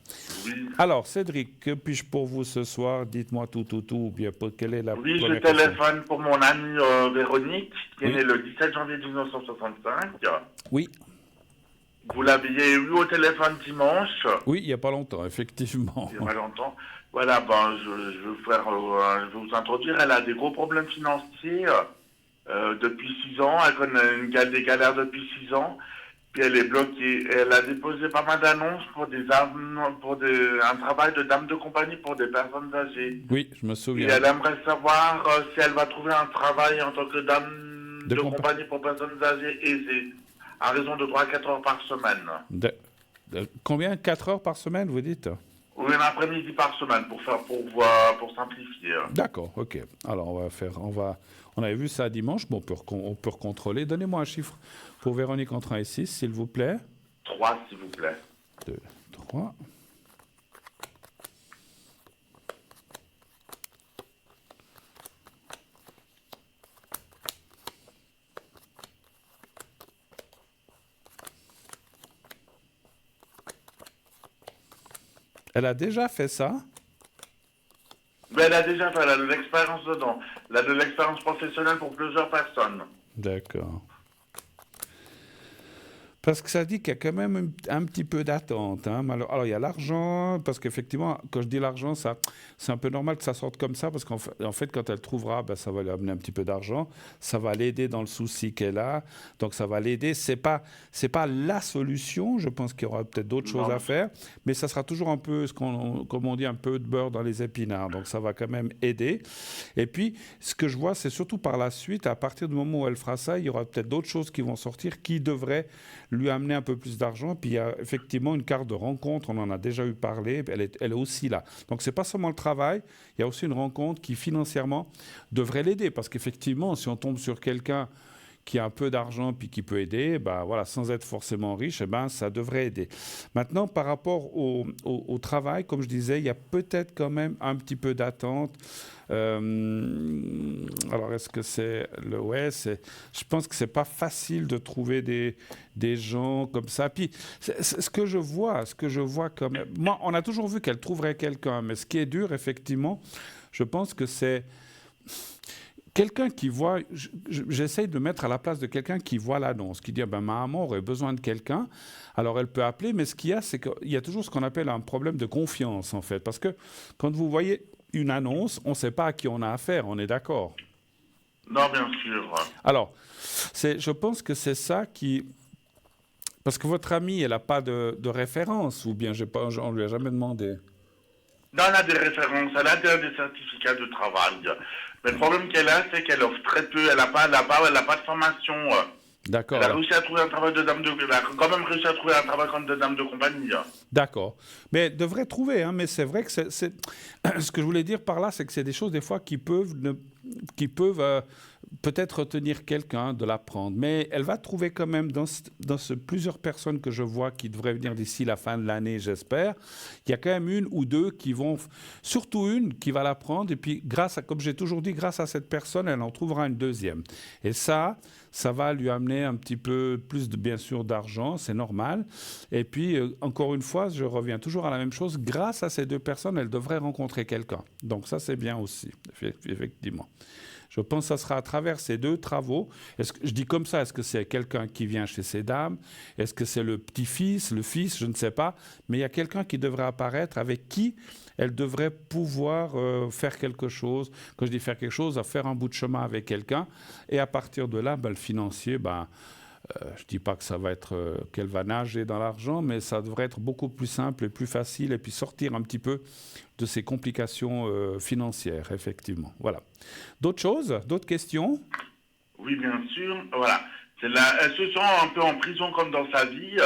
Oui. Alors, Cédric, que puis-je pour vous ce soir? Dites-moi tout, ou bien quelle est la Oui, première je téléphone pour mon amie Véronique, qui est née le 17 janvier 1965. Oui. Vous l'aviez eu au téléphone dimanche. Oui, il n'y a pas longtemps, effectivement. Il n'y a pas longtemps. Voilà, je vais vous introduire. Elle a des gros problèmes financiers depuis 6 ans. Elle connaît des galères depuis 6 ans. Puis elle est bloquée. Elle a déposé pas mal d'annonces pour un travail de dame de compagnie pour des personnes âgées. Oui, je me souviens. Et elle aimerait savoir si elle va trouver un travail en tant que dame de compagnie pour personnes âgées aisées, à raison de 3 à 4 heures par semaine. Combien? 4 heures par semaine, vous dites? Oui, un après-midi par semaine, pour simplifier. D'accord, ok. Alors, on avait vu ça dimanche, bon, on peut recontrôler. Donnez-moi un chiffre pour Véronique entre 1 et 6, s'il vous plaît. 3, s'il vous plaît. 2, 3. Elle a déjà fait ça? Mais elle a déjà fait, elle a de l'expérience dedans. Elle a de l'expérience professionnelle pour plusieurs personnes. D'accord. Parce que ça dit qu'il y a quand même un petit peu d'attente. Hein. Alors, il y a l'argent, parce qu'effectivement, quand je dis l'argent, c'est un peu normal que ça sorte comme ça, parce qu'en fait, quand elle trouvera, ça va lui amener un petit peu d'argent, ça va l'aider dans le souci qu'elle a, donc ça va l'aider. C'est pas la solution, je pense qu'il y aura peut-être d'autres choses à faire, mais ça sera toujours un peu, comme on dit, un peu de beurre dans les épinards, donc ça va quand même aider. Et puis, ce que je vois, c'est surtout par la suite, à partir du moment où elle fera ça, il y aura peut-être d'autres choses qui vont sortir qui devraient lui amener un peu plus d'argent. Puis il y a effectivement une carte de rencontre, on en a déjà eu parlé, elle est aussi là. Donc c'est pas seulement le travail, il y a aussi une rencontre qui financièrement devrait l'aider, parce qu'effectivement, si on tombe sur quelqu'un qui a un peu d'argent puis qui peut aider, voilà, sans être forcément riche, ça devrait aider. Maintenant, par rapport au travail, comme je disais, il y a peut-être quand même un petit peu d'attente. Alors, est-ce que c'est le... Ouais, je pense que c'est pas facile de trouver des gens comme ça. Puis, ce que je vois quand même... Moi, on a toujours vu qu'elle trouverait quelqu'un, mais ce qui est dur, effectivement, je pense que c'est... Quelqu'un qui voit, j'essaye de me mettre à la place de quelqu'un qui voit l'annonce, qui dit ma maman aurait besoin de quelqu'un, alors elle peut appeler, mais ce qu'il y a, c'est qu'il y a toujours ce qu'on appelle un problème de confiance, en fait. Parce que quand vous voyez une annonce, on ne sait pas à qui on a affaire, on est d'accord? Non, bien sûr. Alors, je pense que c'est ça qui... Parce que votre amie, elle n'a pas de référence, ou bien on ne lui a jamais demandé. Non, elle a des références, elle a des certificats de travail. Mais le problème qu'elle a, c'est qu'elle offre très peu, elle n'a pas de formation. D'accord. Elle a réussi à trouver un travail elle a quand même réussi à trouver un travail de dame de compagnie. D'accord. Mais elle devrait trouver, hein, mais c'est vrai que c'est... Ce que je voulais dire par là, c'est que c'est des choses, des fois, qui peuvent peut-être retenir quelqu'un de l'apprendre. Mais elle va trouver quand même, dans plusieurs personnes que je vois qui devraient venir d'ici la fin de l'année, j'espère, il y a quand même une ou deux qui vont... Surtout une qui va l'apprendre. Et puis, comme j'ai toujours dit, grâce à cette personne, elle en trouvera une deuxième. Et ça va lui amener un petit peu plus, bien sûr, d'argent, c'est normal. Et puis, encore une fois, je reviens toujours à la même chose. Grâce à ces deux personnes, elle devrait rencontrer quelqu'un. Donc ça, c'est bien aussi, effectivement. Je pense que ça sera à travers ces 2 travaux. Je dis comme ça, est-ce que c'est quelqu'un qui vient chez ces dames? Est-ce que c'est le petit-fils, le fils? Je ne sais pas. Mais il y a quelqu'un qui devrait apparaître avec qui elle devrait pouvoir faire quelque chose. Quand je dis faire quelque chose, à faire un bout de chemin avec quelqu'un. Et à partir de là, le financier, je ne dis pas que ça va être qu'elle va nager dans l'argent, mais ça devrait être beaucoup plus simple et plus facile et puis sortir un petit peu de ces complications financières, effectivement. Voilà. D'autres choses? D'autres questions? Oui, bien sûr. Voilà. Elle se sent un peu en prison comme dans sa vie.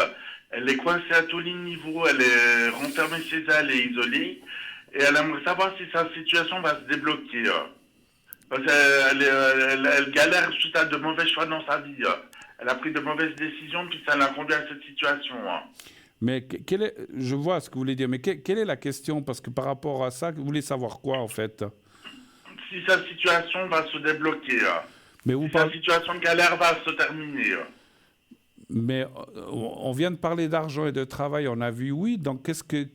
Elle est coincée à tous les niveaux. Elle est renfermée chez elle et isolée. Et elle aimerait savoir si sa situation va se débloquer. Parce qu'elle galère suite à de mauvais choix dans sa vie. Elle a pris de mauvaises décisions, puis ça l'a conduit à cette situation. Mais je vois ce que vous voulez dire, mais quelle est la question? Parce que par rapport à ça, vous voulez savoir quoi, en fait? Si sa situation va se débloquer. Mais sa situation de galère va se terminer. Mais on vient de parler d'argent et de travail, on a vu oui, donc qu'est-ce que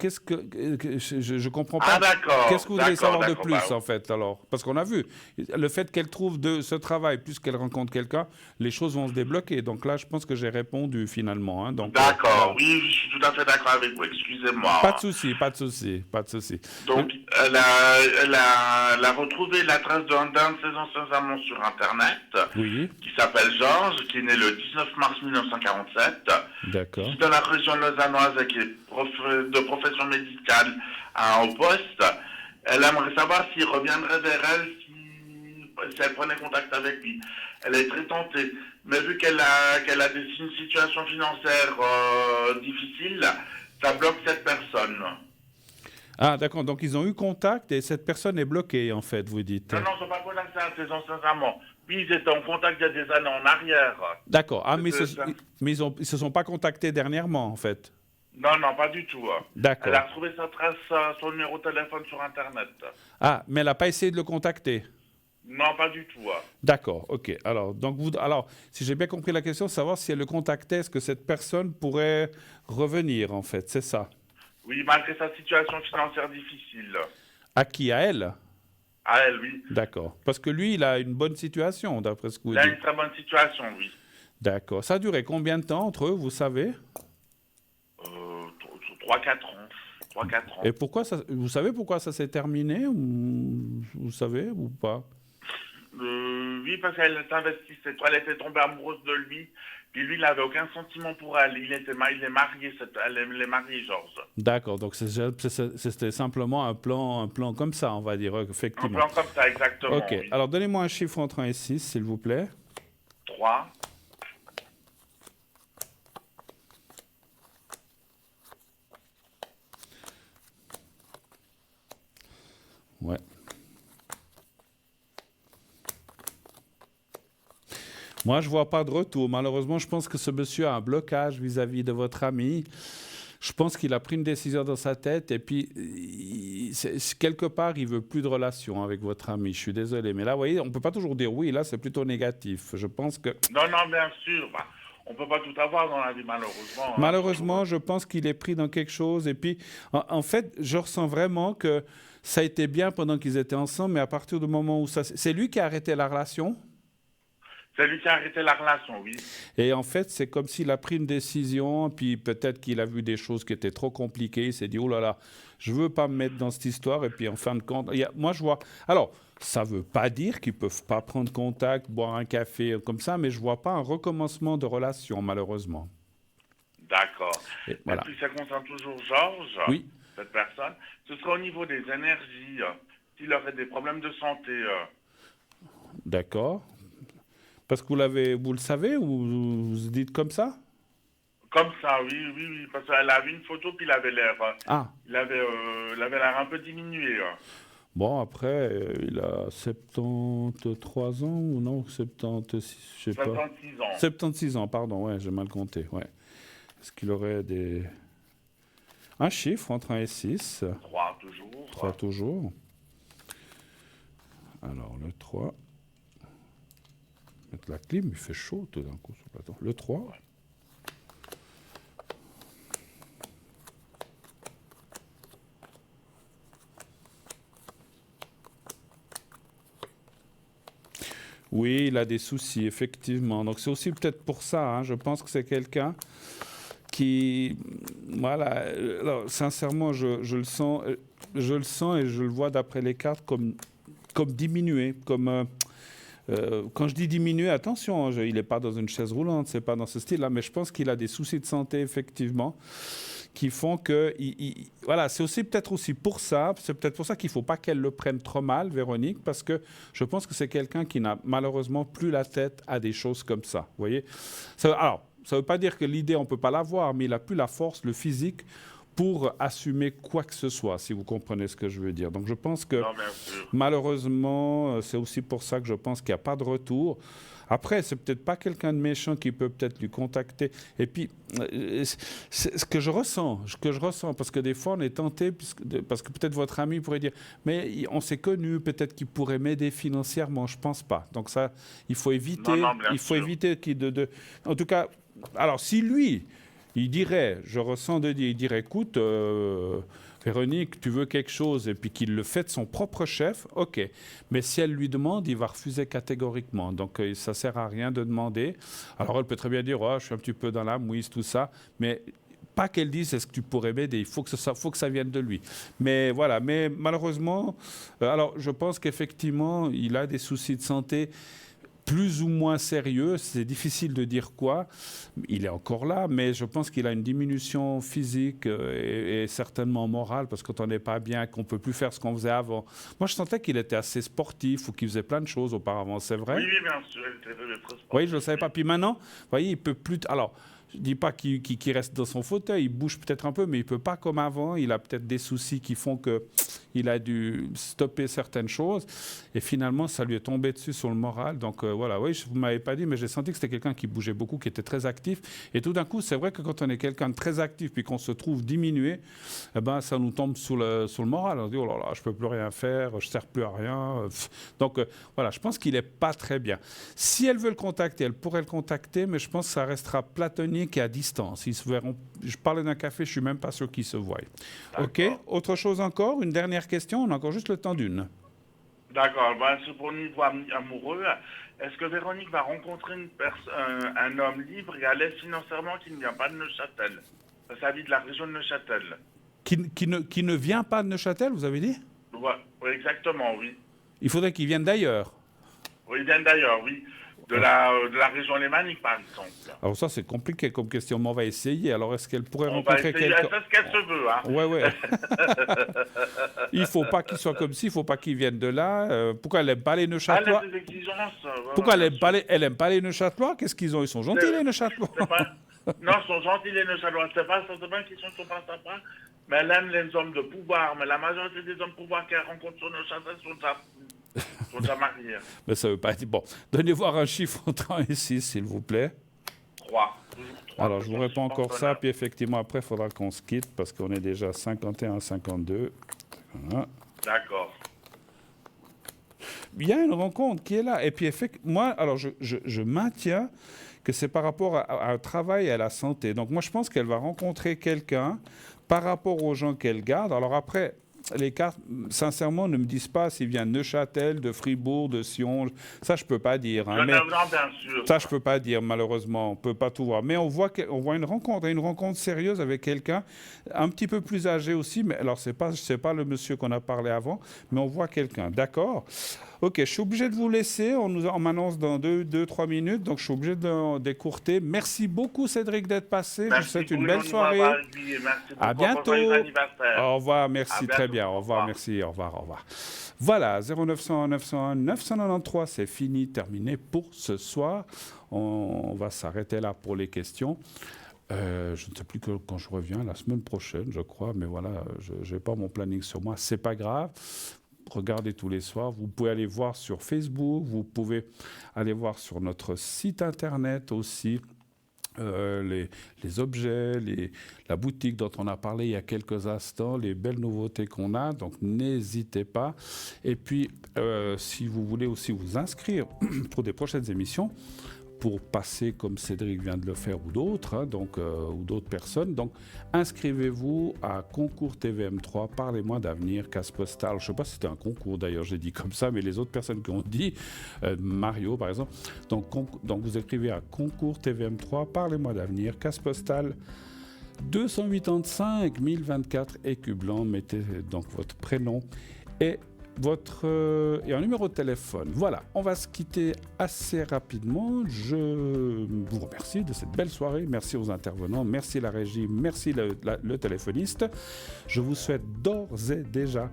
je comprends pas. Ah d'accord. Qu'est-ce que vous voulez savoir de plus en fait alors? Parce qu'on a vu, le fait qu'elle trouve ce travail plus qu'elle rencontre quelqu'un, les choses vont se débloquer. Donc là, je pense que j'ai répondu finalement. Hein, d'accord, oui, je suis tout à fait d'accord avec vous, excusez-moi. Pas de souci, pas de souci, pas de souci. Donc, elle a retrouvé la trace d'un de ses anciens amants sur Internet, oui, qui s'appelle Georges, qui est né le 19 mars 1947. D'accord. Qui est dans la région lausannoise et qui est de profession médicale au poste. Elle aimerait savoir s'il reviendrait vers elle si elle prenait contact avec lui. Elle est très tentée, mais vu qu'elle a une situation financière difficile, ça bloque cette personne. Ah d'accord, donc ils ont eu contact et cette personne est bloquée en fait, vous dites. Non, ils ne sont pas connectés à ses anciens amants. Oui, ils étaient en contact il y a des années en arrière. D'accord, mais ils se sont pas contactés dernièrement en fait. Non, pas du tout. D'accord. Elle a retrouvé sa trace, son numéro de téléphone sur Internet. Ah, mais elle n'a pas essayé de le contacter? Non, pas du tout. D'accord, ok. Alors, si j'ai bien compris la question, savoir si elle le contactait, est-ce que cette personne pourrait revenir en fait, c'est ça? Oui, malgré sa situation financière difficile. À qui? À elle? À elle, oui. D'accord. Parce que lui, il a une bonne situation, d'après ce que vous dites. Il a une très bonne situation, oui. D'accord. Ça a duré combien de temps entre eux, vous savez? 3-4 ans. 3-4 ans. Et vous savez pourquoi ça s'est terminé? Vous savez ou pas? Oui, parce qu'elle s'investissait. Elle était tombée amoureuse de lui. Puis lui, il n'avait aucun sentiment pour elle. Il est marié, elle est mariée, Georges. D'accord, donc c'était simplement un plan comme ça, on va dire, effectivement. Un plan comme ça, exactement. Ok, oui. Alors donnez-moi un chiffre entre 1 et 6, s'il vous plaît. 3. Ouais. Moi, je ne vois pas de retour. Malheureusement, je pense que ce monsieur a un blocage vis-à-vis de votre ami. Je pense qu'il a pris une décision dans sa tête et puis, quelque part, il ne veut plus de relation avec votre ami. Je suis désolé. Mais là, vous voyez, on ne peut pas toujours dire oui. Là, c'est plutôt négatif. Je pense que... Non, bien sûr. On ne peut pas tout avoir dans la vie, malheureusement. Malheureusement, je pense qu'il est pris dans quelque chose. Et puis, en fait, je ressens vraiment que ça a été bien pendant qu'ils étaient ensemble, mais à partir du moment où ça... C'est lui qui a arrêté la relation? C'est lui qui a arrêté la relation, oui. Et en fait, c'est comme s'il a pris une décision, puis peut-être qu'il a vu des choses qui étaient trop compliquées. Il s'est dit, oh là là, je ne veux pas me mettre dans cette histoire. Et puis, en fin de compte, moi, je vois... Alors, ça ne veut pas dire qu'ils ne peuvent pas prendre contact, boire un café comme ça, mais je ne vois pas un recommencement de relation, malheureusement. D'accord. Et voilà. puis, ça concerne toujours Georges, oui. Cette personne. Ce sera au niveau des énergies, s'il aurait des problèmes de santé. D'accord. Parce que vous le savez ou vous dites comme ça? Comme ça, oui. Parce qu'elle a vu une photo, puis il avait l'air... Il avait l'air un peu diminué. Bon, après, il a 73 ans ou non 76, je sais pas. 76 ans. 76 ans, pardon, ouais, j'ai mal compté, ouais. Est-ce qu'il aurait un chiffre entre 1 et 6? 3 toujours. 3 toujours. Alors, le 3... Mettre la clim, il fait chaud tout d'un coup sur le plateau. Le 3. Oui, il a des soucis, effectivement. Donc c'est aussi peut-être pour ça, hein. Je pense que c'est quelqu'un qui... Voilà, alors, sincèrement, je le sens et je le vois d'après les cartes comme diminué, comme... quand je dis diminuer, attention, il n'est pas dans une chaise roulante, c'est pas dans ce style-là, mais je pense qu'il a des soucis de santé, effectivement, qui font que... voilà, c'est aussi peut-être aussi pour ça, c'est peut-être pour ça qu'il ne faut pas qu'elle le prenne trop mal, Véronique, parce que je pense que c'est quelqu'un qui n'a malheureusement plus la tête à des choses comme ça, vous voyez. Alors, ça ne veut pas dire que l'idée, on ne peut pas l'avoir, mais il n'a plus la force, le physique, pour assumer quoi que ce soit, si vous comprenez ce que je veux dire. Donc je pense que malheureusement, c'est aussi pour ça que je pense qu'il n'y a pas de retour. Après, c'est peut-être pas quelqu'un de méchant qui peut peut-être lui contacter. Et puis, c'est ce que je ressens, parce que des fois, on est tenté, parce que peut-être votre ami pourrait dire, mais on s'est connus, peut-être qu'il pourrait m'aider financièrement. Je pense pas. Donc ça, il faut éviter. Éviter en tout cas, alors si lui, il dirait, je ressens de dire, il dirait, écoute, Véronique, tu veux quelque chose, et puis qu'il le fait de son propre chef, ok. Mais si elle lui demande, il va refuser catégoriquement. Donc, ça ne sert à rien de demander. Alors, elle peut très bien dire, oh, je suis un petit peu dans la mouise, tout ça. Mais pas qu'elle dise, est-ce que tu pourrais m'aider? Il faut que ça vienne de lui. Mais voilà, mais malheureusement, alors, je pense qu'effectivement, il a des soucis de santé plus ou moins sérieux, c'est difficile de dire quoi. Il est encore là, mais je pense qu'il a une diminution physique et certainement morale, parce que quand on n'est pas bien, qu'on ne peut plus faire ce qu'on faisait avant. Moi, je sentais qu'il était assez sportif ou qu'il faisait plein de choses auparavant, c'est vrai? Oui, bien sûr, il était très sportif. Oui, je ne le savais pas. Puis maintenant, vous voyez, il ne peut plus... Alors, je ne dis pas qu'il reste dans son fauteuil, il bouge peut-être un peu, mais il ne peut pas comme avant. Il a peut-être des soucis qui font qu'il a dû stopper certaines choses. Et finalement, ça lui est tombé dessus sur le moral. Donc voilà, oui, vous ne m'avez pas dit, mais j'ai senti que c'était quelqu'un qui bougeait beaucoup, qui était très actif. Et tout d'un coup, c'est vrai que quand on est quelqu'un de très actif, puis qu'on se trouve diminué, eh ben, ça nous tombe sur le moral. On se dit, oh là là, je ne peux plus rien faire, je ne sers plus à rien. Donc voilà, je pense qu'il n'est pas très bien. Si elle veut le contacter, elle pourrait le contacter, mais je pense que ça restera platonique et à distance. Ils se verront. Je parlais d'un café, je ne suis même pas sûr qu'ils se voient. OK. Autre chose encore? Une dernière question? On a encore juste le temps d'une. D'accord. Ben, c'est pour le niveau amoureux. Est-ce que Véronique va rencontrer un homme libre et à l'aise financièrement qui ne vient pas de Neuchâtel? Ça vit de la région de Neuchâtel. Qui ne vient pas de Neuchâtel, vous avez dit? Oui, exactement, oui. Il faudrait qu'il vienne d'ailleurs. Oui, il vient d'ailleurs, oui. De la région lémanique, par exemple. Alors ça, c'est compliqué comme question, mais on va essayer. Alors, est-ce qu'elle pourrait rencontrer quelqu'un? C'est ce qu'elle se veut, hein. Ouais. Il ne faut pas qu'il soit comme ci, il ne faut pas qu'il vienne de là. Pourquoi elle n'aime pas les Neuchâtelois? Elle a des exigences. Pourquoi elle n'aime pas les Neuchâtelois? Qu'est-ce qu'ils ont? Ils sont gentils, les Neuchâtelois. Non, ils sont gentils, les Neuchâtelois. C'est pas qu'ils sont pas sympas, mais elle aime les hommes de pouvoir. Mais la majorité des hommes de pouvoir qu'elle rencontre sur Neuchâtel sont déjà mariés. Mais ça ne veut pas dire... Bon, donnez voir un chiffre entre 1 et 6, s'il vous plaît. 3. Alors, je vous réponds encore ça, puis effectivement, après, il faudra qu'on se quitte, parce qu'on est déjà 51-52. Voilà. D'accord. Il y a une rencontre qui est là. Et puis, moi, alors, je maintiens que c'est par rapport à un travail et à la santé. Donc, moi, je pense qu'elle va rencontrer quelqu'un par rapport aux gens qu'elle garde. Alors, après... Les cartes, sincèrement, ne me disent pas s'il vient de Neuchâtel, de Fribourg, de Sion. Ça, je ne peux pas dire. Hein, mais bien sûr. Ça, je ne peux pas dire, malheureusement. On ne peut pas tout voir. Mais on voit une rencontre sérieuse avec quelqu'un, un petit peu plus âgé aussi. Mais alors, ce n'est pas le monsieur qu'on a parlé avant, mais on voit quelqu'un. D'accord? OK, je suis obligé de vous laisser. On m'annonce dans 2-3 minutes, donc je suis obligé d'écourter. Merci beaucoup, Cédric, d'être passé. Je vous souhaite une belle soirée. À bientôt. Au revoir, merci, très bien. Au revoir, merci, au revoir. Voilà, 0901 901 993, c'est fini, terminé pour ce soir. On va s'arrêter là pour les questions. Je ne sais plus quand je reviens, la semaine prochaine, je crois, mais voilà, je n'ai pas mon planning sur moi, c'est pas grave. Regardez tous les soirs. Vous pouvez aller voir sur Facebook, vous pouvez aller voir sur notre site internet aussi les objets, la boutique dont on a parlé il y a quelques instants, les belles nouveautés qu'on a. Donc n'hésitez pas. Et puis, si vous voulez aussi vous inscrire pour des prochaines émissions, pour passer comme Cédric vient de le faire ou d'autres, hein, ou d'autres personnes. Donc, inscrivez-vous à concours TVM3, parlez-moi d'avenir, casse postale. Je ne sais pas si c'était un concours d'ailleurs, j'ai dit comme ça, mais les autres personnes qui ont dit, Mario par exemple. Donc, vous écrivez à concours TVM3, parlez-moi d'avenir, casse postale 285 1024 écus blancs. Mettez donc votre prénom et un numéro de téléphone. Voilà, on va se quitter assez rapidement. Je vous remercie de cette belle soirée. Merci aux intervenants, merci la régie, merci le téléphoniste. Je vous souhaite d'ores et déjà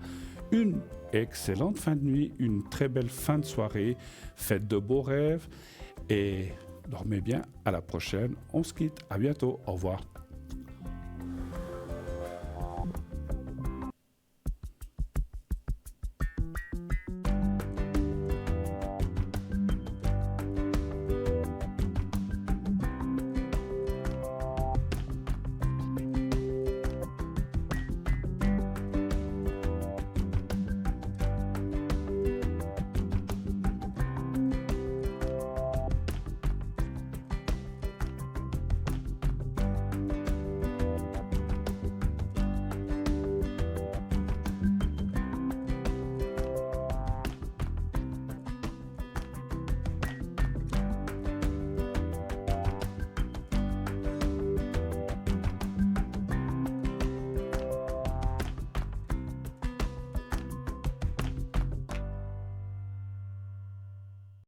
une excellente fin de nuit, une très belle fin de soirée. Faites de beaux rêves et dormez bien. À la prochaine. On se quitte. À bientôt. Au revoir.